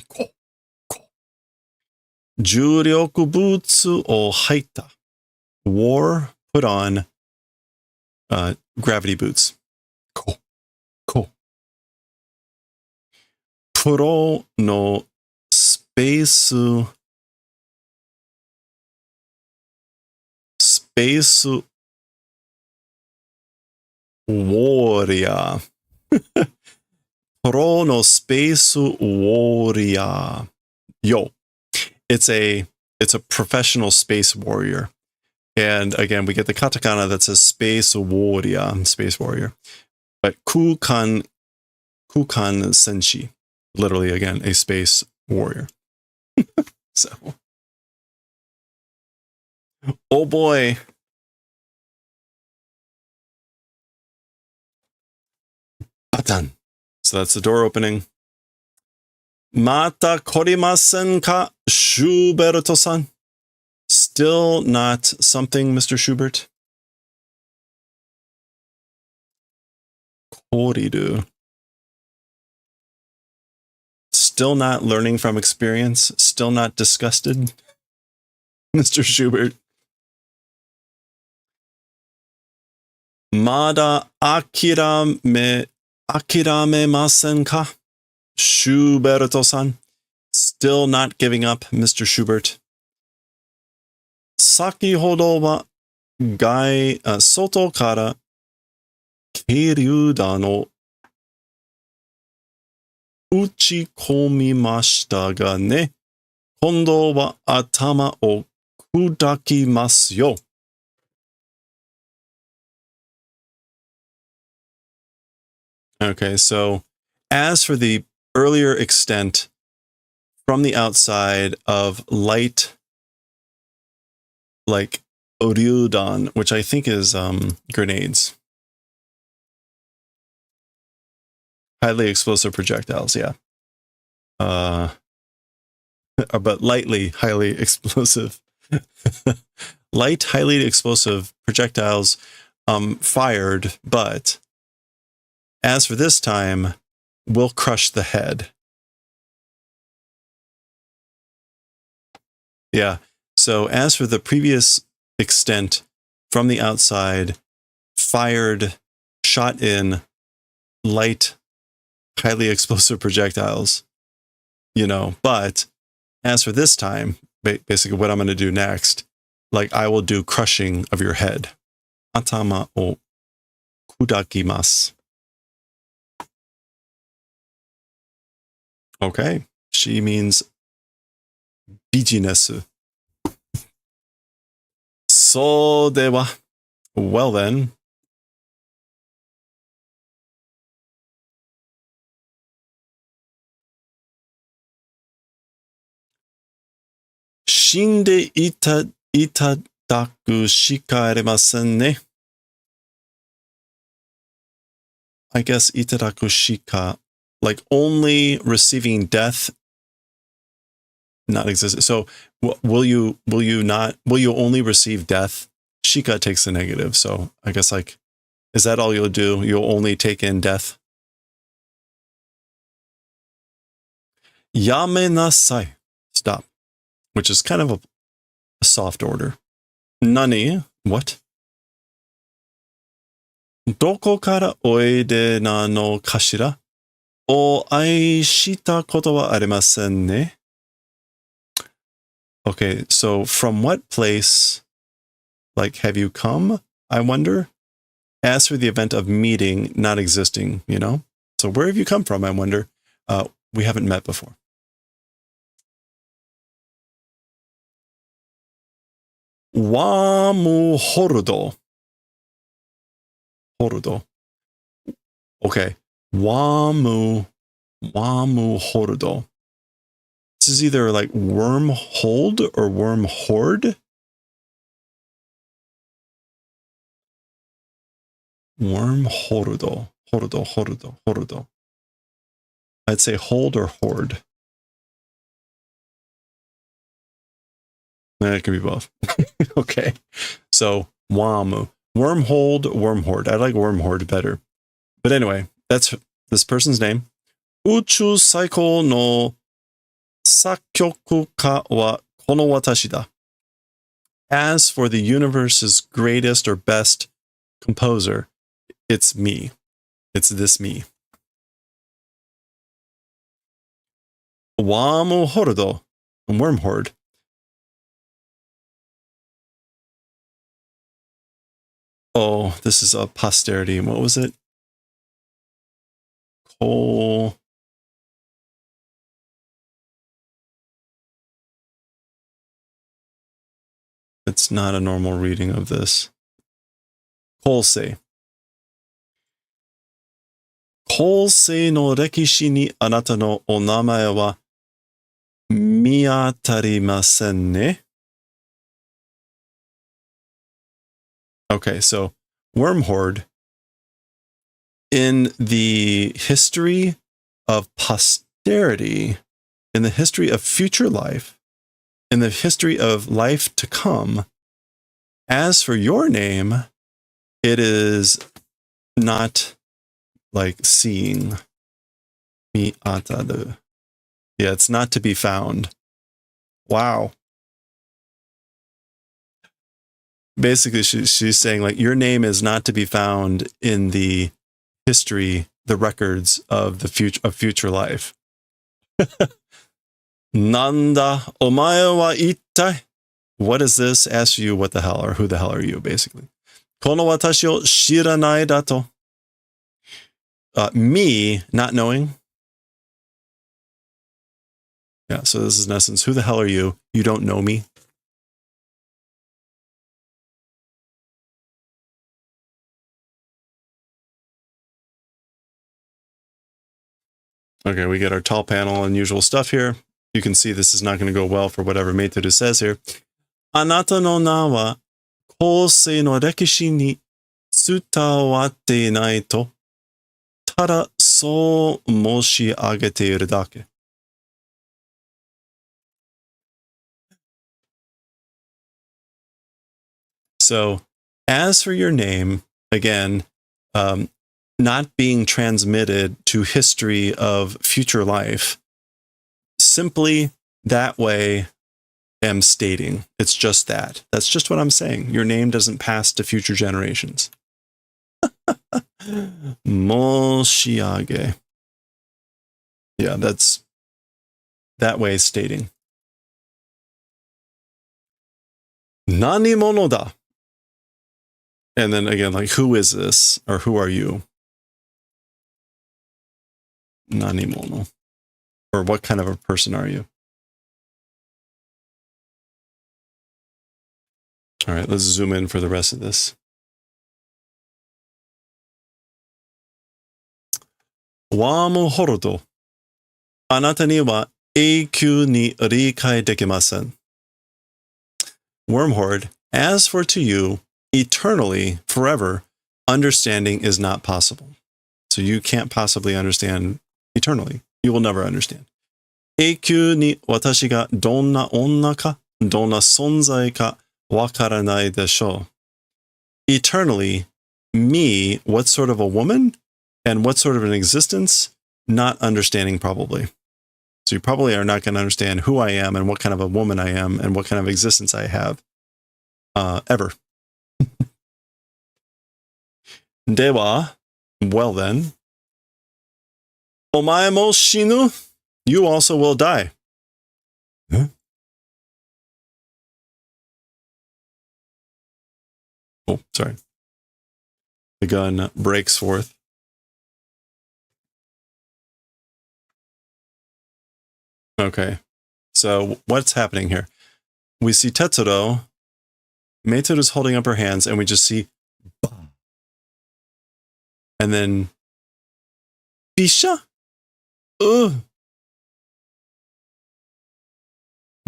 Cool. Juryoku butsu o haita. War, put on gravity boots. Cool. Puro no space warrior. Puro no space warrior. Yo. It's a professional space warrior. And again, we get the katakana that says space warrior. But kukan senshi. Literally, again, a space warrior. So, oh boy. Batan. So that's the door opening. Mata korimasen ka, Schuberto-san? Still not something, Mr. Schubert? Koriru. Still not learning from experience? Still not disgusted? Mr. Schubert. Mada akirame masen ka? Schuberto-san. Still not giving up, Mr. Schubert. Sakihodo wa soto kara keiryuda no uchikomimashita ga ne. Kondo wa atama o kudakimasu yo. Okay, so as for the earlier extent from the outside of light, like Oryudan, which I think is grenades. Highly explosive projectiles, yeah. But lightly, highly explosive. Light, highly explosive projectiles fired, but as for this time, will crush the head. Yeah. So as for the previous extent from the outside, fired, shot in, light, highly explosive projectiles, you know, but as for this time, basically what I'm going to do next, like I will do crushing of your head. Atama o kudakimasu. Okay, she means business. So dewa. Well then. Shinde itadaku shikaremasen ne. I guess itadaku shika, like only receiving death, not existent. So will you only receive death? Shika takes the negative. So I guess like, is that all you'll do? You'll only take in death? Yamenasai. Stop. Which is kind of a soft order. Nani? What? Doko kara oide na no kashira? O aishita koto wa arimasen ne? Okay, so from what place, like, have you come, I wonder? As for the event of meeting not existing, you know? So where have you come from, I wonder? We haven't met before. Wamu horudo. Horudo. Okay. Wamu horudo. This is either like worm hold or worm hoard. Worm horudo. Horudo, horudo, horudo. I'd say hold or hoard. It can be both. Okay. So, wamu. Wormhold, wormhorde. I like wormhorde better. But anyway, that's this person's name. Uchu saiko no sakyokuka wa kono watashi da. As for the universe's greatest or best composer, it's me. It's this me. Wamu horudo. Wormhorde. Oh, this is a posterity. What was it? Coal. It's not a normal reading of this. Kolsei. Kolsei no rekishi ni anata no onamae wa miatarimasen ne? Okay, so wormhorde. In the history of posterity, in the history of future life, in the history of life to come, as for your name, it is not like seeing. Yeah, it's not to be found. Wow. Basically, she's saying like your name is not to be found in the history, the records of the future life. Nanda omae wa ittai? What is this? Asks you what the hell or who the hell are you, basically. Kono watashi o shiranai dato. Me not knowing. Yeah, so this is in essence, who the hell are you? You don't know me. Okay, we get our tall panel and usual stuff here. You can see this is not going to go well for whatever Meitoru says here. Anata no na wa kousei no rekishi ni tsutawatte inai to tada so moshi agete iru dake. So, as for your name, again, not being transmitted to history of future life, simply that way am stating. It's just that. That's just what I'm saying. Your name doesn't pass to future generations. Moshiage. Yeah, that's that way stating. Nani mono da? And then again, like, who is this? Or who are you? Nani mono. Or what kind of a person are you? All right, let's zoom in for the rest of this. Wamu horodo. Anata ni wa eikyū ni rikai dekimasen. Wormhorde, as for to you, eternally, forever, understanding is not possible. So you can't possibly understand eternally. You will never understand. Eikyū ni watashi ga donna onna ka, donna sonzai ka wakaranai desho. Eternally, me, what sort of a woman and what sort of an existence, not understanding probably. So you probably are not going to understand who I am and what kind of a woman I am and what kind of existence I have ever. Dewa, well then, omae mo shinu, you also will die. Huh? Oh, sorry. The gun breaks forth. Okay, so what's happening here? We see Tetsuro. Meitoru's holding up her hands, and we just see, and then, Bisha?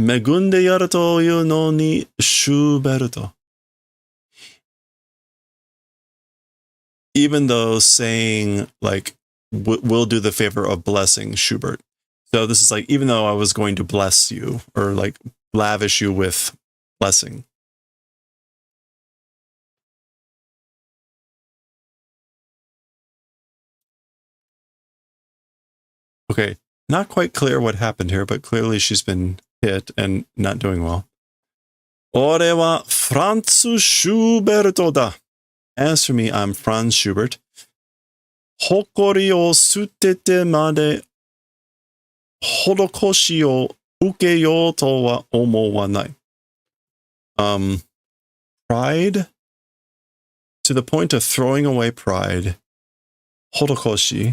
Megunde yaru toいうのにシューベルト. even though saying like, will do the favor of blessing Schubert. So this is like, even though I was going to bless you or like lavish you with blessing. Okay, not quite clear what happened here, but clearly she's been hit and not doing well. 俺はフランツ・シューベルトだ. As for me, I'm Franz Schubert. 誇りを捨ててまで施しを受けようとは思わない. Pride to the point of throwing away pride. 施し.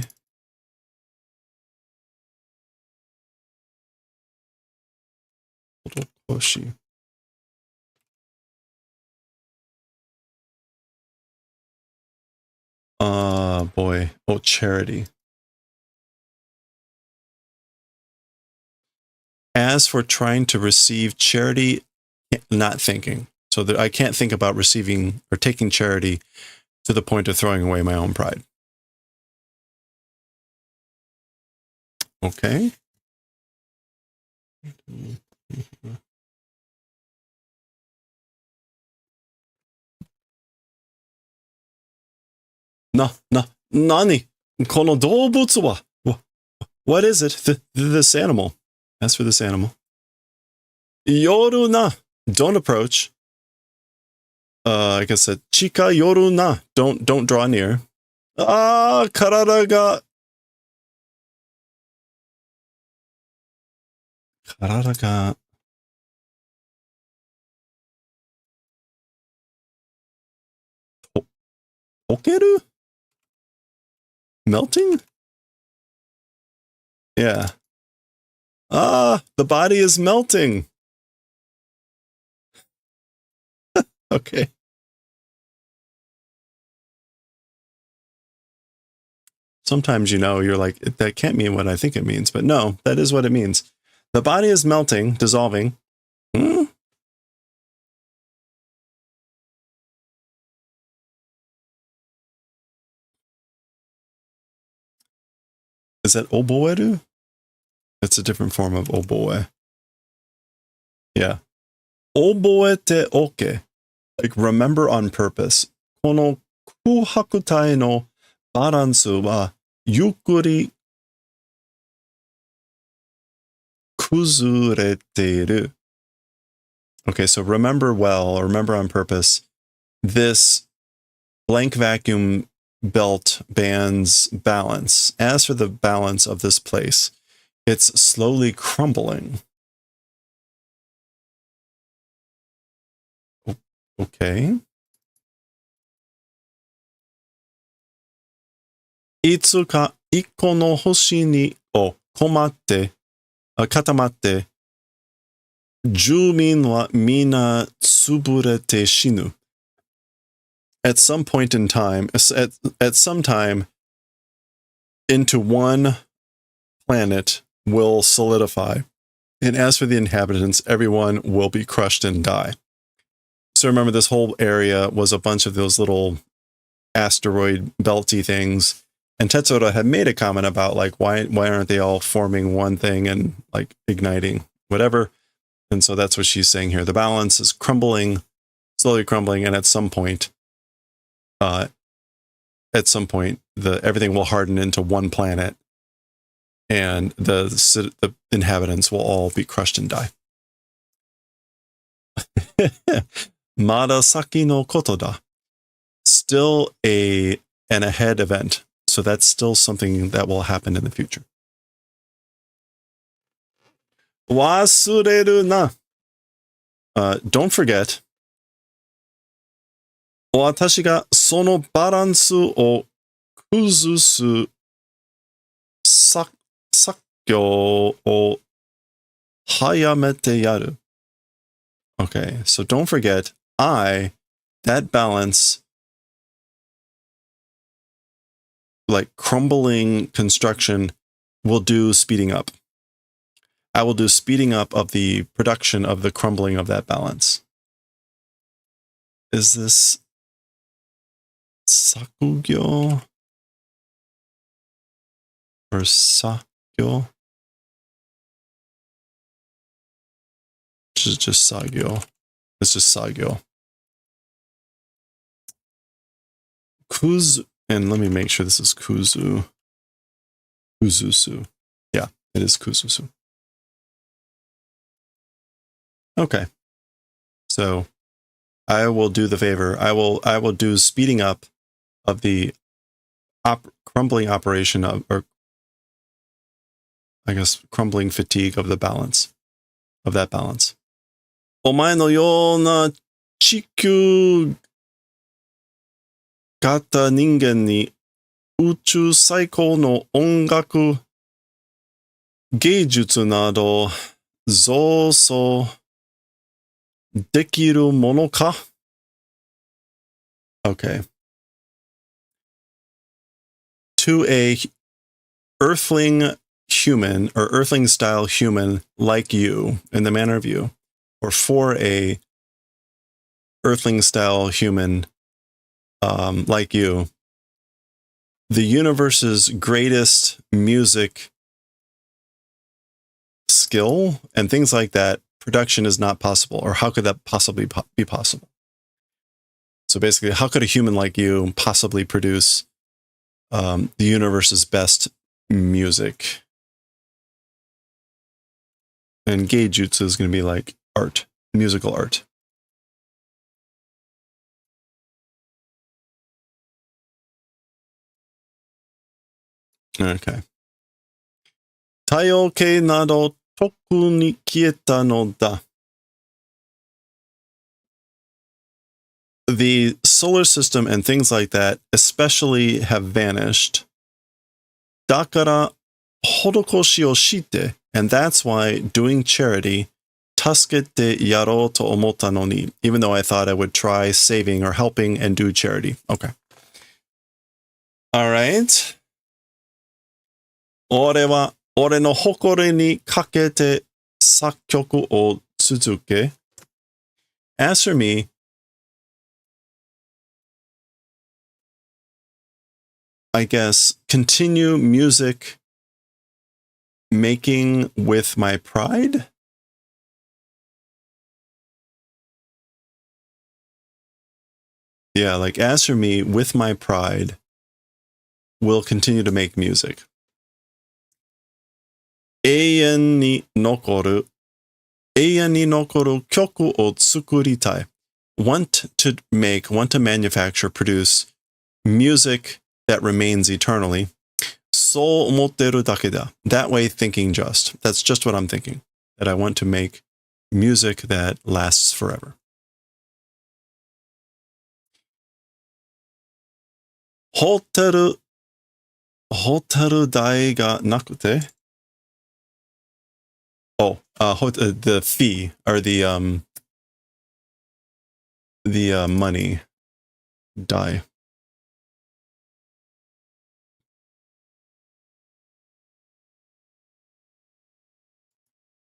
Horokoshi. Boy. Oh, charity. As for trying to receive charity, not thinking. So that I can't think about receiving or taking charity to the point of throwing away my own pride. Okay. Nani? Kono doubutsu wa? What is it? This animal. As for this animal. Yoru na. Don't approach. I guess a chika yoru na. Don't draw near. Karada ga. Karada ga. Okeru? Melting? Yeah. The body is melting. Okay. Sometimes, you're like, that can't mean what I think it means. But no, that is what it means. The body is melting, dissolving. Is that oboeru? It's a different form of oboe. Yeah. Oboete oke. Like, remember on purpose. Kono kuhakutai no baransu wa yukkuri kuzureteiru. Okay, so remember well, or remember on purpose, this blank vacuum belt band's balance. As for the balance of this place, it's slowly crumbling. Okay. Itsuka ikko no hoshi ni o komatte, katamatte, jumin wa mina tsuburete shinu. At some point in time, at some time, into one planet will solidify. And as for the inhabitants, everyone will be crushed and die. So remember, this whole area was a bunch of those little asteroid belty things. And Tetsuro had made a comment about, like, why aren't they all forming one thing and, like, igniting, whatever. And so that's what she's saying here. The balance is crumbling, slowly crumbling, and at some point, everything will harden into one planet, and the inhabitants will all be crushed and die. Mada saki no koto da. Still an ahead event. So that's still something that will happen in the future. Wasureru na. Don't forget. 私がそのバランスを崩す作業を早めてやる. Okay, so don't forget, that balance, like crumbling construction, will do speeding up. I will do speeding up of the production of the crumbling of that balance. Is this... sakugyo or sakyo. Just sagyo. It's just sagyo. Kuzu, and let me make sure this is kuzu. Kuzusu. Yeah, it is kuzusu. Okay. So I will do the favor. I will do speeding up of the crumbling operation of, or I guess crumbling fatigue of the balance, of that balance. お前のような地球型人間に宇宙最高の音楽芸術など造作できるものか? Okay. To a earthling human or earthling style human like you, in the manner of you, or for a earthling style human like you, the universe's greatest music skill and things like that, production is not possible. Or how could that possibly be possible? So basically, how could a human like you possibly produce the universe's best music? And geijutsu is going to be like art, musical art. Okay. 太陽系など特に消えたのだ。The solar system and things like that especially have vanished. だから施しをして and that's why doing charity 助けてやろうと思ったのに even though I thought I would try saving or helping and do charity. Okay. All right. 俺は俺の誇りにかけて作曲を続け As for me, I guess, continue music making with my pride? Yeah, like as for me, with my pride, will continue to make music. 永遠に残る曲を作りたい. Want to manufacture, produce music that remains eternally. そう思ってるだけだ. That way thinking just. That's just what I'm thinking. That I want to make music that lasts forever. ホテル代がなくて Oh, the fee or the money die.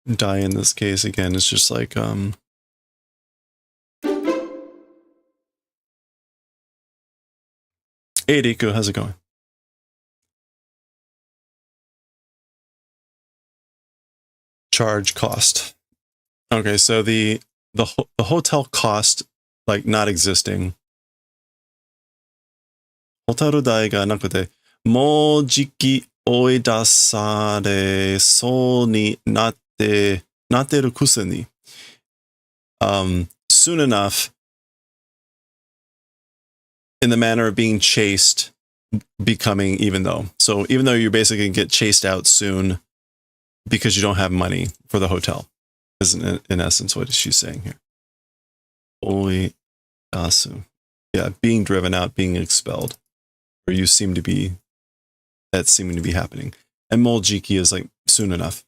Die in this case again is just like Hey Riku, how's it going? Charge cost. Okay, so the hotel cost, like not existing. ホテル代がなくて、もうじき追い出されそうになってるくせに。Soon enough, in the manner of being chased, becoming even though. So even though you're basically going to get chased out soon because you don't have money for the hotel, isn't in essence what she's saying here. Oi dasu. Yeah, being driven out, being expelled. Or you seem to be, that's seeming to be happening. And Moljiki is like soon enough.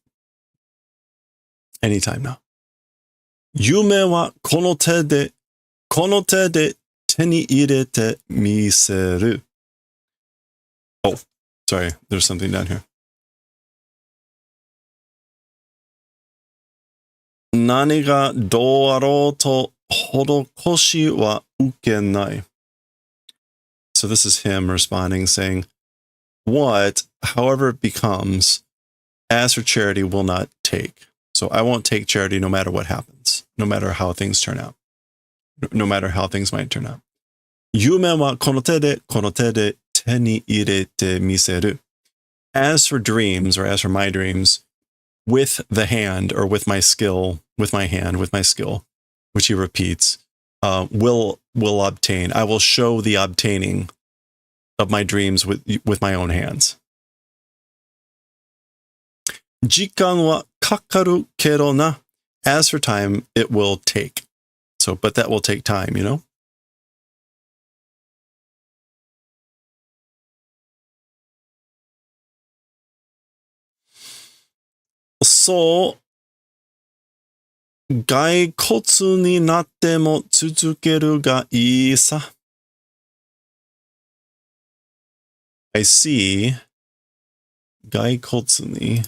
Anytime now. 夢はこの手で手に入れてみせる. Oh, sorry, there's something down here. 何がどうあろうと施しは受けない. So this is him responding, saying, what, however it becomes, as for charity will not take. So I won't take charity no matter what happens, no matter how things turn out, no matter how things might turn out. 夢はこの手で手に入れてみせる. As for dreams, or as for my dreams, with the hand, or with my skill, with my hand, with my skill, which he repeats, will obtain. I will show the obtaining of my dreams with my own hands. 時間はかかるけどな. As for time, it will take. So, but that will take time, you know? So, 骸骨になっても続けるがいいさ. I see. 骸骨に.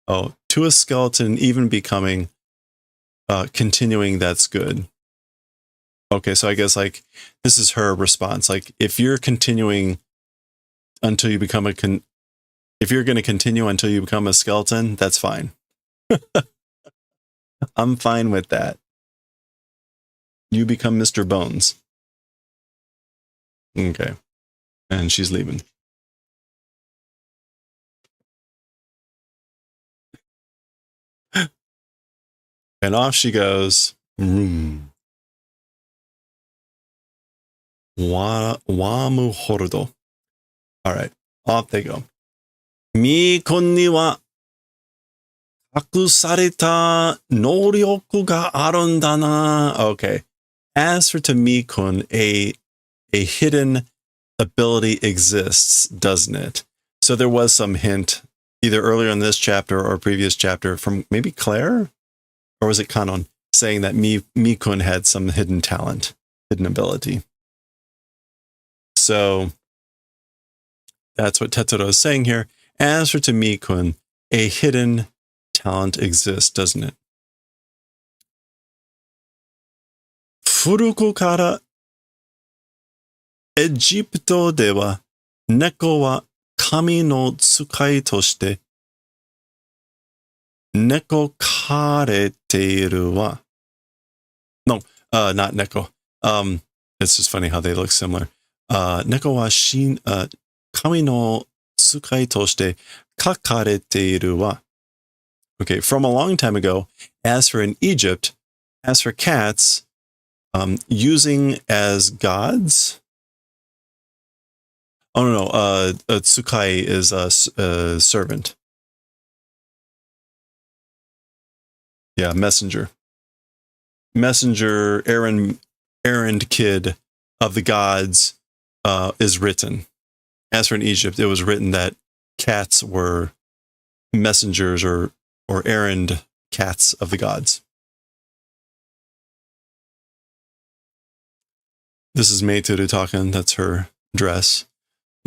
Oh, to a skeleton, even becoming, continuing, that's good. Okay, so I guess, like, this is her response. Like, if you're continuing until you become if you're going to continue until you become a skeleton, that's fine. I'm fine with that. You become Mr. Bones. Okay. And she's leaving. And off she goes. Wamu hordo. All right, off they go. Mikun ni wa kakusareta noryoku ga arun da na. Okay. As for to Mikun, a hidden ability exists, doesn't it? So there was some hint, either earlier in this chapter or previous chapter, from maybe Claire? Or was it Kanon, saying that Mikun had some hidden talent, hidden ability. So that's what Tetsuro is saying here. As for to Mikun, a hidden talent exists, doesn't it? Furuku kara Egypto de wa neko wa kami no tsukai toshite neko karete wa. No, not neko. It's just funny how they look similar. Neko wa kami no tsukai toshite kakarete wa. Okay, from a long time ago, as for in Egypt, as for cats, using as gods. Oh, no, tsukai is a servant. Yeah, messenger. Messenger, errand kid of the gods is written. As for in Egypt, it was written that cats were messengers or errand cats of the gods. This is Meituru talking. That's her dress.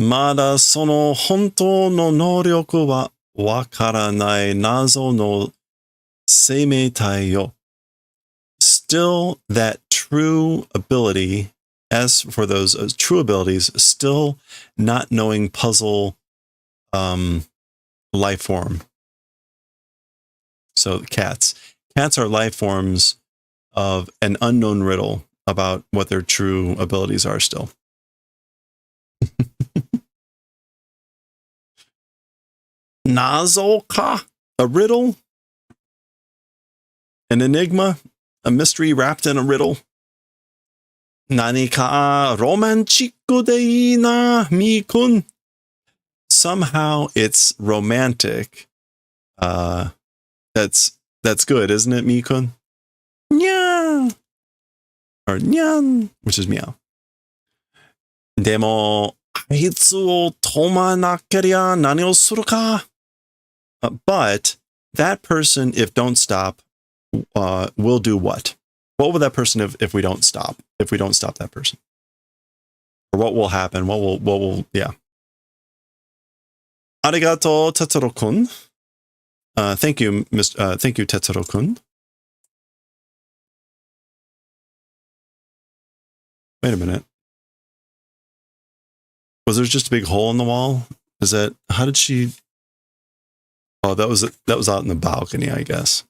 Mada sono hontou no noryoku wa wakaranai nazo no seimeitai yo. Still, that true ability, as for those true abilities, still not knowing puzzle life form. So cats. Cats are life forms of an unknown riddle about what their true abilities are still. Nazoka, a riddle, an enigma, a mystery wrapped in a riddle. Nani ka romanchiku de ii na, Mikun. Somehow it's romantic. That's good, isn't it, Mikun? Nya, or nyan, which is meow. Demo, aitsu o tomanakeria nani o suru ka? But that person, if don't stop, will do what? What will that person if we don't stop? If we don't stop that person, or what will happen? What will? Yeah. Arigato, Tetsuro-kun. Thank you, thank you, Tetsuro-kun. Wait a minute. Was there just a big hole in the wall? Is that, how did she? Oh, that was out in the balcony, I guess.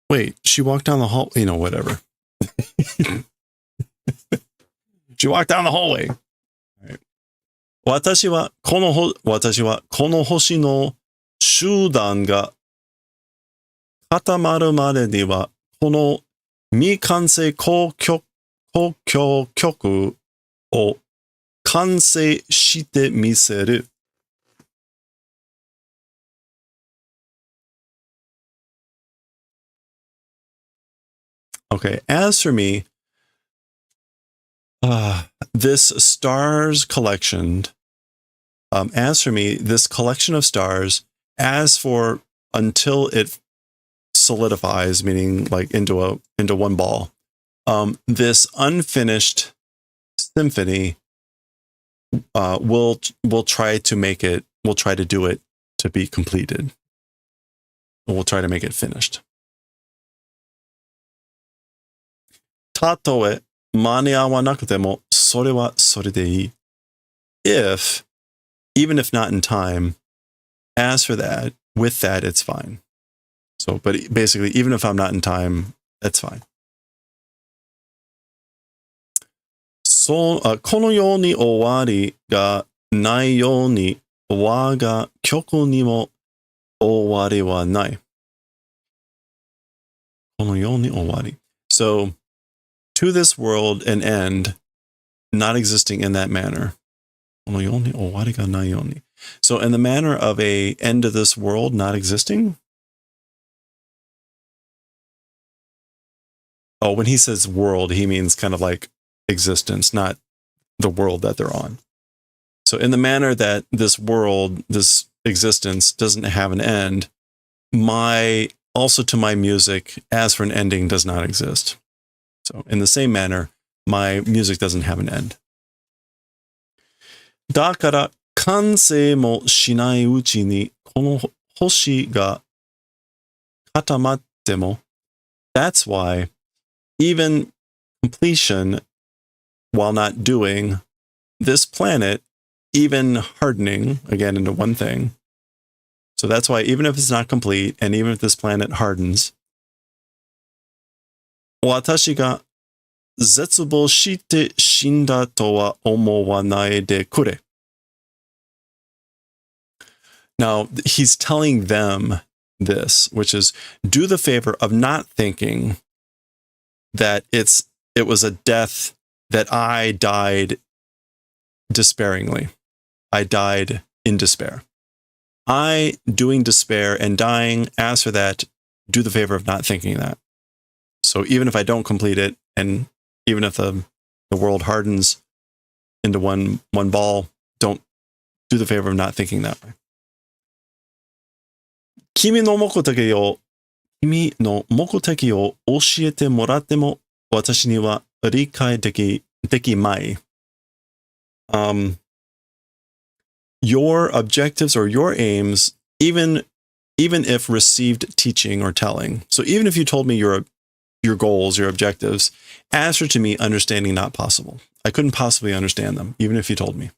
Wait, she walked down the hall. You know, whatever. She walked down the hallway. All right. 私はこの星の集団が固まるまでには、この未完成交響曲を完成してみせる。Okay, as for me, this stars collection, as for me, this collection of stars, as for until it solidifies, meaning like into one ball, this unfinished symphony, we'll try to make it, we'll try to do it to be completed. We'll try to make it finished. たとえ間に合わなくても、それはそれでいい。If, even if not in time, as for that, with that, it's fine. So, but basically, even if I'm not in time, that's fine. このように終わりがないように、我が曲にも終わりはない。このように終わり。So, to this world an end, not existing in that manner. So in the manner of a end of this world not existing? Oh, when he says world, he means kind of like existence, not the world that they're on. So in the manner that this world, this existence doesn't have an end, also to my music, as for an ending, does not exist. So in the same manner, my music doesn't have an end. だから完成もしないうちにこの星が固まっても That's why even completion while not doing this planet, even hardening again into one thing. So that's why even if it's not complete and even if this planet hardens, 私が絶望して死んだとは思わないでくれ. Now, he's telling them this, which is, do the favor of not thinking that it was a death that I died despairingly. I died in despair. I, doing despair and dying, as for that, do the favor of not thinking that. So even if I don't complete it, and even if the world hardens into one ball, don't do the favor of not thinking that way. 君の目的を教えてもらっても私には理解できまい。Your objectives or your aims, even if received teaching or telling. So even if you told me your goals, your objectives, as for to me, understanding not possible. I couldn't possibly understand them, even if you told me.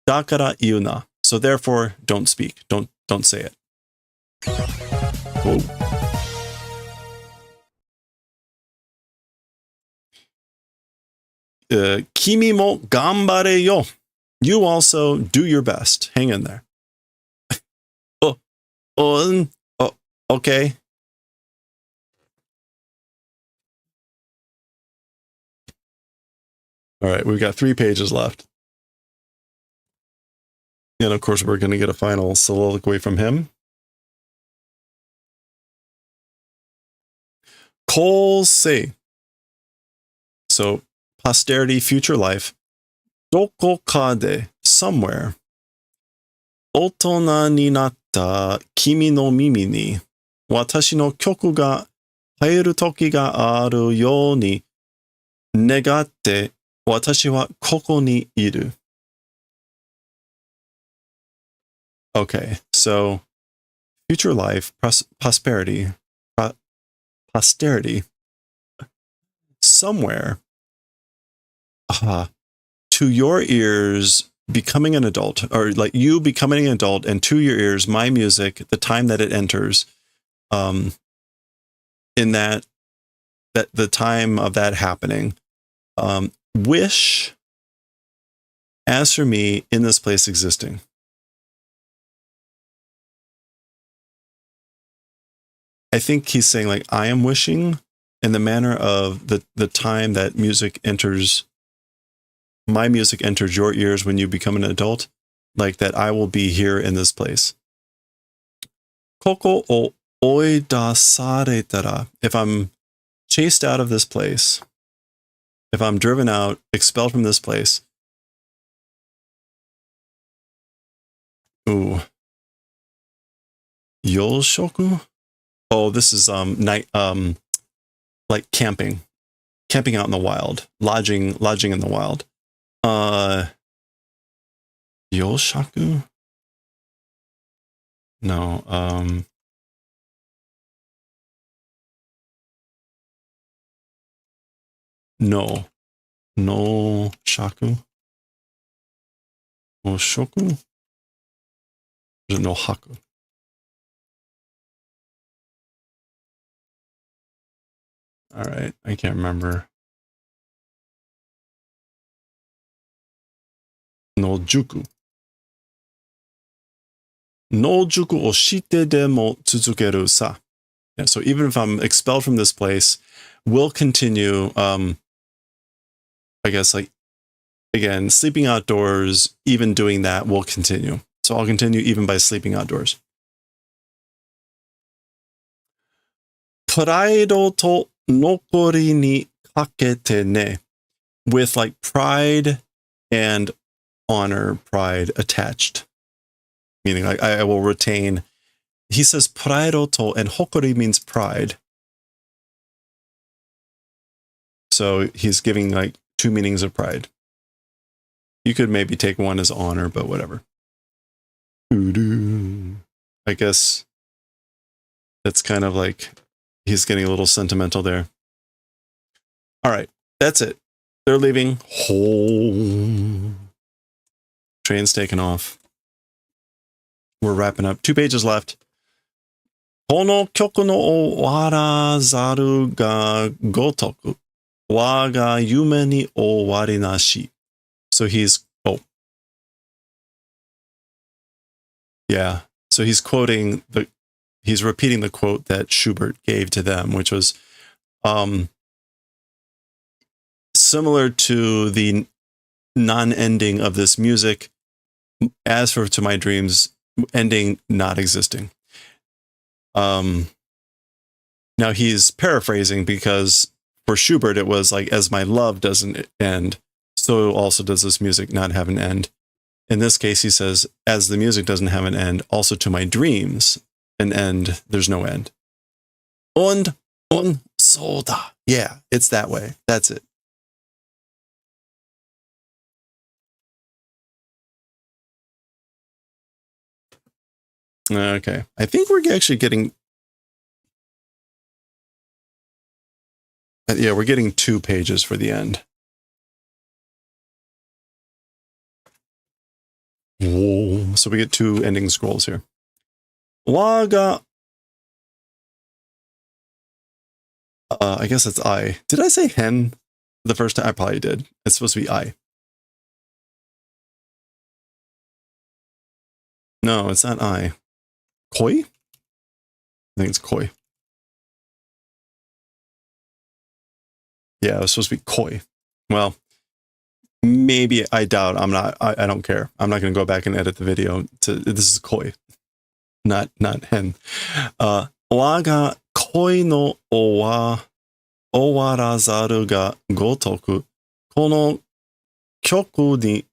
だから言うな. So therefore, don't speak. Don't say it. Whoa. Kimi mo ganbare yo. You also do your best. Hang in there. Okay. All right, we've got 3 pages left. And of course, we're going to get a final soliloquy from him. Kolsei. So, posterity, future life. Doko kade, somewhere. Otona ni natta kimi no mimi ni watashi no kyoku ga haeru toki ga aru you ni negatte watashi wa koko ni iru. Okay, so future life, posterity. somewhere, to your ears becoming an adult, or like you becoming an adult, and to your ears my music, the time that it enters, in that the time of that happening, wish, as for me, in this place existing. I think he's saying, like, I am wishing in the manner of the time that music enters, my music enters your ears when you become an adult, like that I will be here in this place. Koko o oidasaretara. If I'm chased out of this place, if I'm driven out, expelled from this place. Ooh. Yoshoku? Oh, this is night, like camping out in the wild, lodging in the wild. Yoshaku? No, no shaku? No shoku? Or is it no haku? All right, I can't remember. No juku. No juku o shite demo tsuzukeru sa. Yeah, so even if I'm expelled from this place, we'll continue, I guess, like, again, sleeping outdoors, even doing that will continue. So I'll continue even by sleeping outdoors. Praido to nokori ni kakete ne. With like pride and honor, pride attached. Meaning like I will retain. He says praido to, and hokori means pride. So he's giving like two meanings of pride. You could maybe take one as honor, but whatever. I guess that's kind of like he's getting a little sentimental there. All right, that's it. They're leaving. Train's taken off. We're wrapping up. 2 pages left. この曲の終わらざるがごとく、我が夢に終わりなし. So he's, yeah. So he's quoting he's repeating the quote that Schubert gave to them, which was similar to the non-ending of this music. As for To My Dreams, ending not existing. Now he's paraphrasing because for Schubert it was like, as my love doesn't end, so also does this music not have an end. In this case, he says, as the music doesn't have an end, also to my dreams, an end, there's no end. Und soda. Yeah, it's that way. That's it. Okay. I think we're actually getting... Yeah, we're getting 2 pages for the end. Whoa. So we get 2 ending scrolls here. Waga... I guess it's I. Did I say hen the first time? I probably did. It's supposed to be I. No, it's not I. Koi? I think it's koi. Yeah, it was supposed to be koi. Well, maybe, I doubt. I'm not, I don't care. I'm not going to go back and edit the video. This is koi, not hen. Waga koi no owarazaru ga gotoku, kono kyoku ni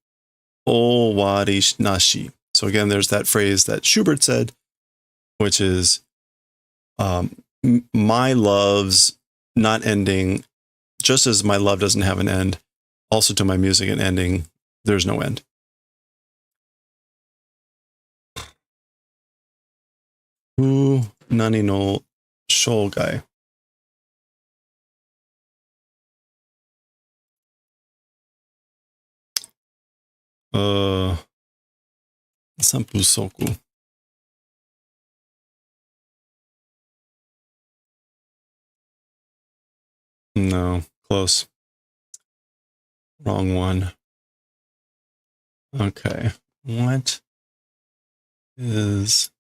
owari nashi. So again, there's that phrase that Schubert said, which is, my love's not ending, just as my love doesn't have an end, also to my music and ending, there's no end. Nani no shogai. Sampusoku. No, close. Wrong one. Okay. What is...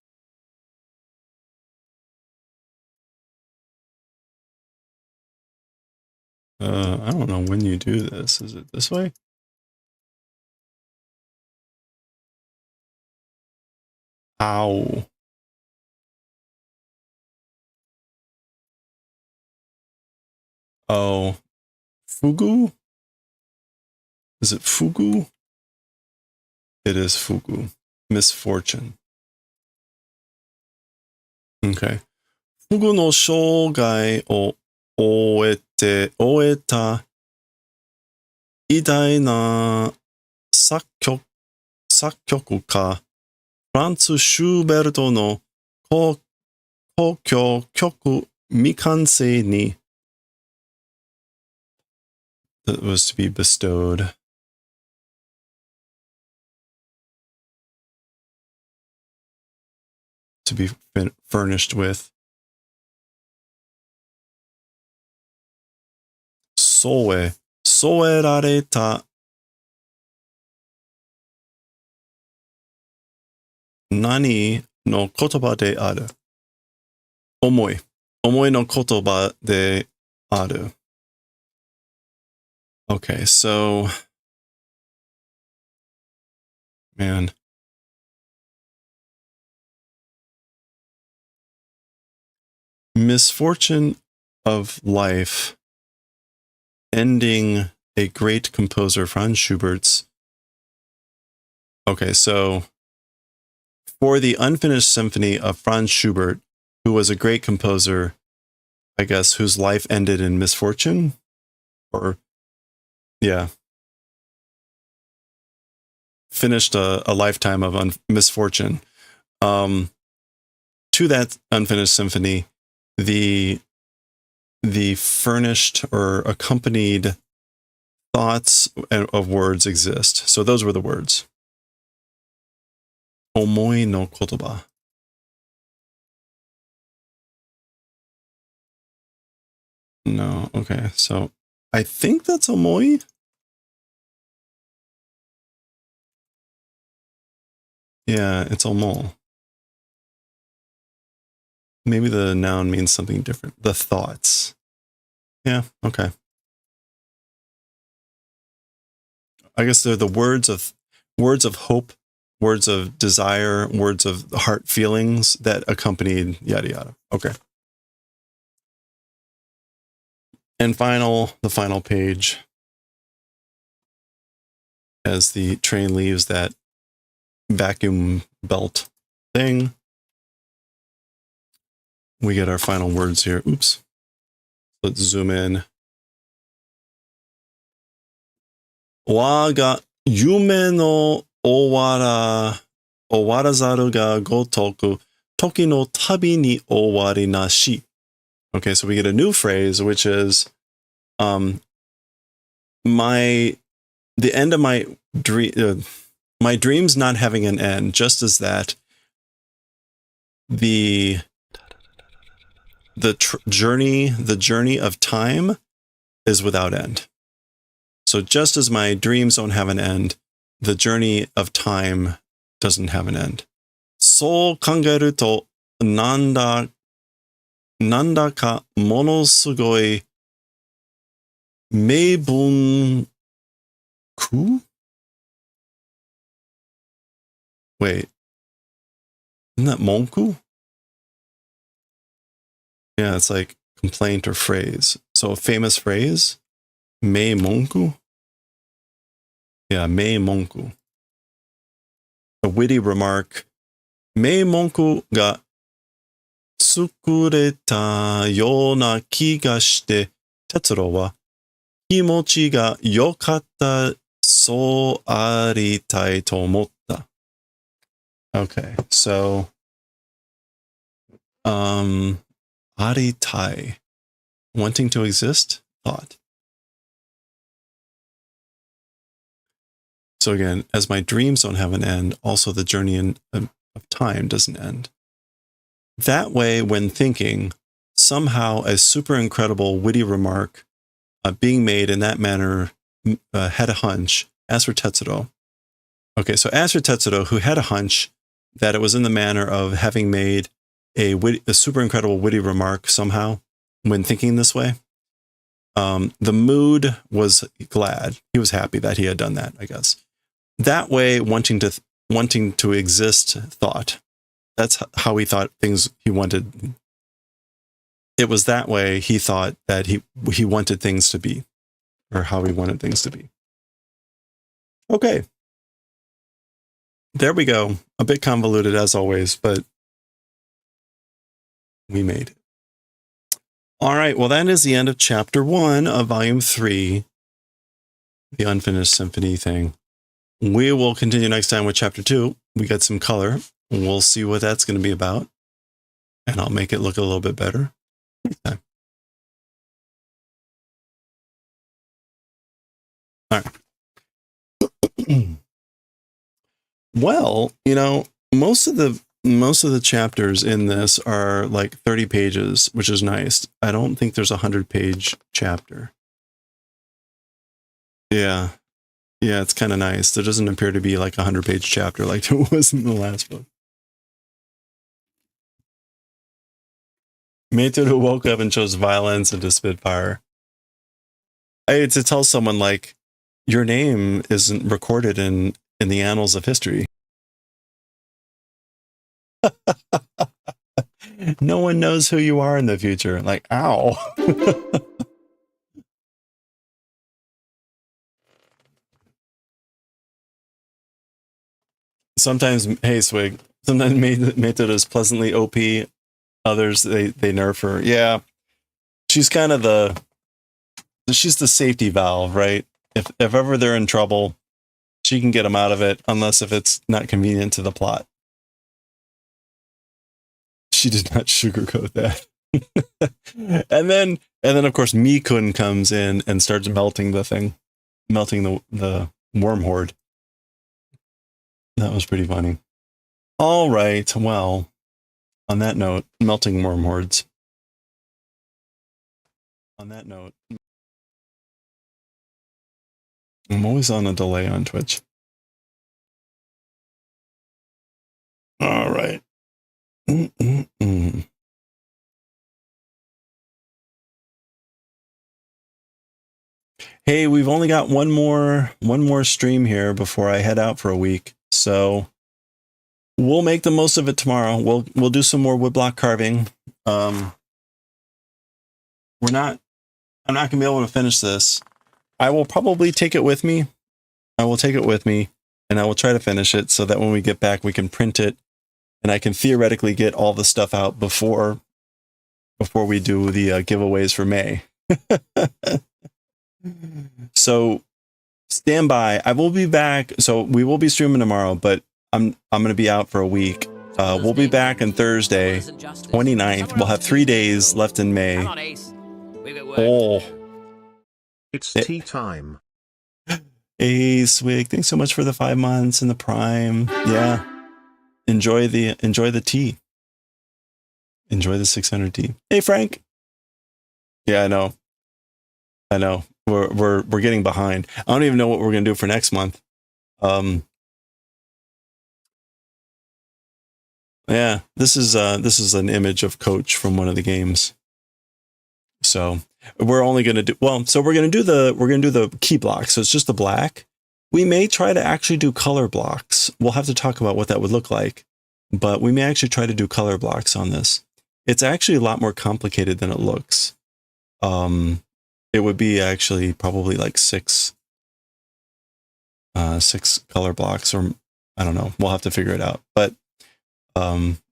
I don't know when you do this. Is it this way? Ow. Oh. Fugu? Is it fugu? It is fugu. Misfortune. Okay. Fugu no shougai o oeta 偉大な作曲家フランツ・シューベルトの交響曲未完成に that was to be bestowed. To be furnished with. 添えられた何の言葉である。思いの言葉である。Okay, so, man. Misfortune of life, ending a great composer, Franz Schubert's. Okay, so for the unfinished symphony of Franz Schubert, who was a great composer, I guess, whose life ended in misfortune, or, yeah, finished a lifetime of misfortune. To that unfinished symphony, the furnished or accompanied thoughts of words exist. So those were the words. Omoi no kotoba. No, okay. So I think that's omoi. Yeah, it's omo. Maybe the noun means something different. The thoughts. Yeah, okay. I guess they're the words of hope, words of desire, words of heart feelings that accompanied yada yada. Okay. And the final page, as the train leaves that vacuum belt thing, we get our final words here. Oops. Let's zoom in. 我が夢の終わらざるがごとく時の旅に終わりなし. Okay, so we get a new phrase, which is the end of my dreams not having an end, just as that the journey of time is without end. So just as my dreams don't have an end, the journey of time doesn't have an end. そう考えると、なんだかものすごい名文句? Wait, isn't that monku? Yeah, it's like complaint or phrase. So a famous phrase, mei monku. Yeah, mei monku. A witty remark. Mei monku ga tsukureta yo na ki ga shite, Tetsuro wa kimochi ga yokatta so aritai to omotta. Okay, so aritai, wanting to exist, thought. So again, as my dreams don't have an end, also the journey of time doesn't end. That way, when thinking, somehow a super incredible witty remark being made in that manner had a hunch, as for Tetsuro. Okay, so as for Tetsuro, who had a hunch that it was in the manner of having made a super incredible witty remark somehow when thinking this way, the mood was glad. He was happy that he had done that, I guess. That way, wanting to exist thought. That's how he thought things he wanted. It was that way he thought that he wanted things to be, or how he wanted things to be. Okay. There we go. A bit convoluted as always, but we made it. All right. Well, that is the end of chapter 1 of volume 3, the unfinished symphony thing. We will continue next time with chapter 2. We got some color. We'll see what that's going to be about. And I'll make it look a little bit better next time. All right. Well, you know, most of the chapters in this are like 30 pages, which is nice. I don't think there's a 100-page chapter. Yeah. Yeah, it's kind of nice. There doesn't appear to be like a 100-page chapter like there was in the last book. Metodo woke up and chose violence into Spitfire. I had to tell someone, like, your name isn't recorded in the annals of history. No one knows who you are in the future. Like, ow. Sometimes, hey, Swig, sometimes Method is pleasantly OP. Others, they nerf her. Yeah. She's kind of she's the safety valve, right? If ever they're in trouble, she can get them out of it, unless if it's not convenient to the plot. She did not sugarcoat that. and then of course Mikun comes in and starts melting the thing, melting the worm horde. That was pretty funny. All right, well, on that note, melting worm hordes. On that note, I'm always on a delay on Twitch. All right. Hey, we've only got one more stream here before I head out for a week, so we'll make the most of it tomorrow. We'll do some more woodblock carving. I'm not gonna be able to finish this. I will probably take it with me. I will take it with me, and I will try to finish it so that when we get back, we can print it, and I can theoretically get all the stuff out before we do the giveaways for May. So stand by. I will be back. So we will be streaming tomorrow, but I'm going to be out for a week. We'll be back on Thursday, 29th. We'll have 3 days left in May. Oh, it's tea time. Hey, Swig, thanks so much for the 5 months and the Prime. Yeah, enjoy the tea. Enjoy the 600 tea. Hey, Frank. Yeah, I know. We're getting behind. I don't even know what we're gonna do for next month. Yeah, this is an image of Coach from one of the games. So we're only gonna do we're gonna do the key blocks. So it's just the black. We may try to actually do color blocks. We'll have to talk about what that would look like, but we may actually try to do color blocks on this. It's actually a lot more complicated than it looks. It would be actually probably like six color blocks, or I don't know. We'll have to figure it out. But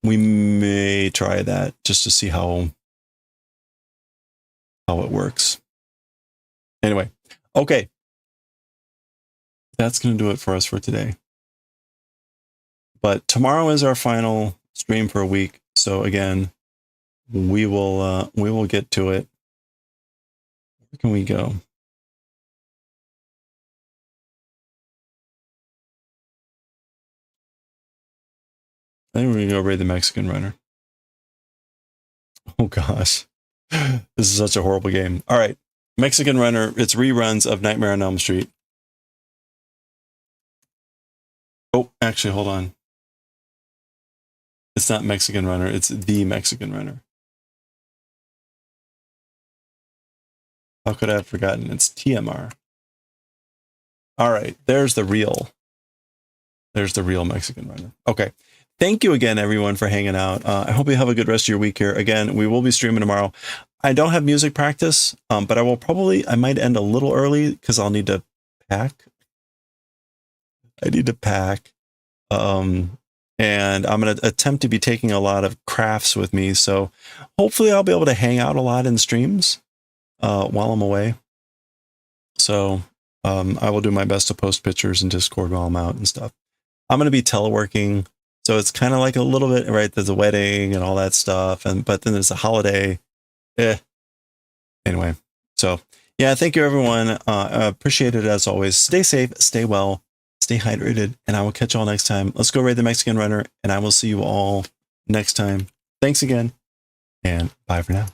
we may try that just to see how it works. Anyway, okay. That's going to do it for us for today. But tomorrow is our final stream for a week. So again, we will get to it. Where can we go? I think we're gonna go raid the Mexican runner. Oh gosh. This is such a horrible game. All right. Mexican runner, it's reruns of Nightmare on Elm Street. Oh, actually, hold on. It's not Mexican runner, it's the Mexican runner. How could I have forgotten? It's TMR. All right, there's the real Mexican runner. Okay. Thank you again, everyone, for hanging out. I hope you have a good rest of your week here. Again, we will be streaming tomorrow. I don't have music practice, but I might end a little early because I'll need to pack. I need to pack. And I'm going to attempt to be taking a lot of crafts with me. So hopefully I'll be able to hang out a lot in streams while I'm away. So I will do my best to post pictures in Discord while I'm out and stuff. I'm going to be teleworking. So it's kind of like a little bit, right? There's a wedding and all that stuff. But then there's a holiday. Anyway, so yeah, thank you, everyone. Appreciate it as always. Stay safe, stay well, stay hydrated, and I will catch you all next time. Let's go raid the Mexican runner, and I will see you all next time. Thanks again, and bye for now.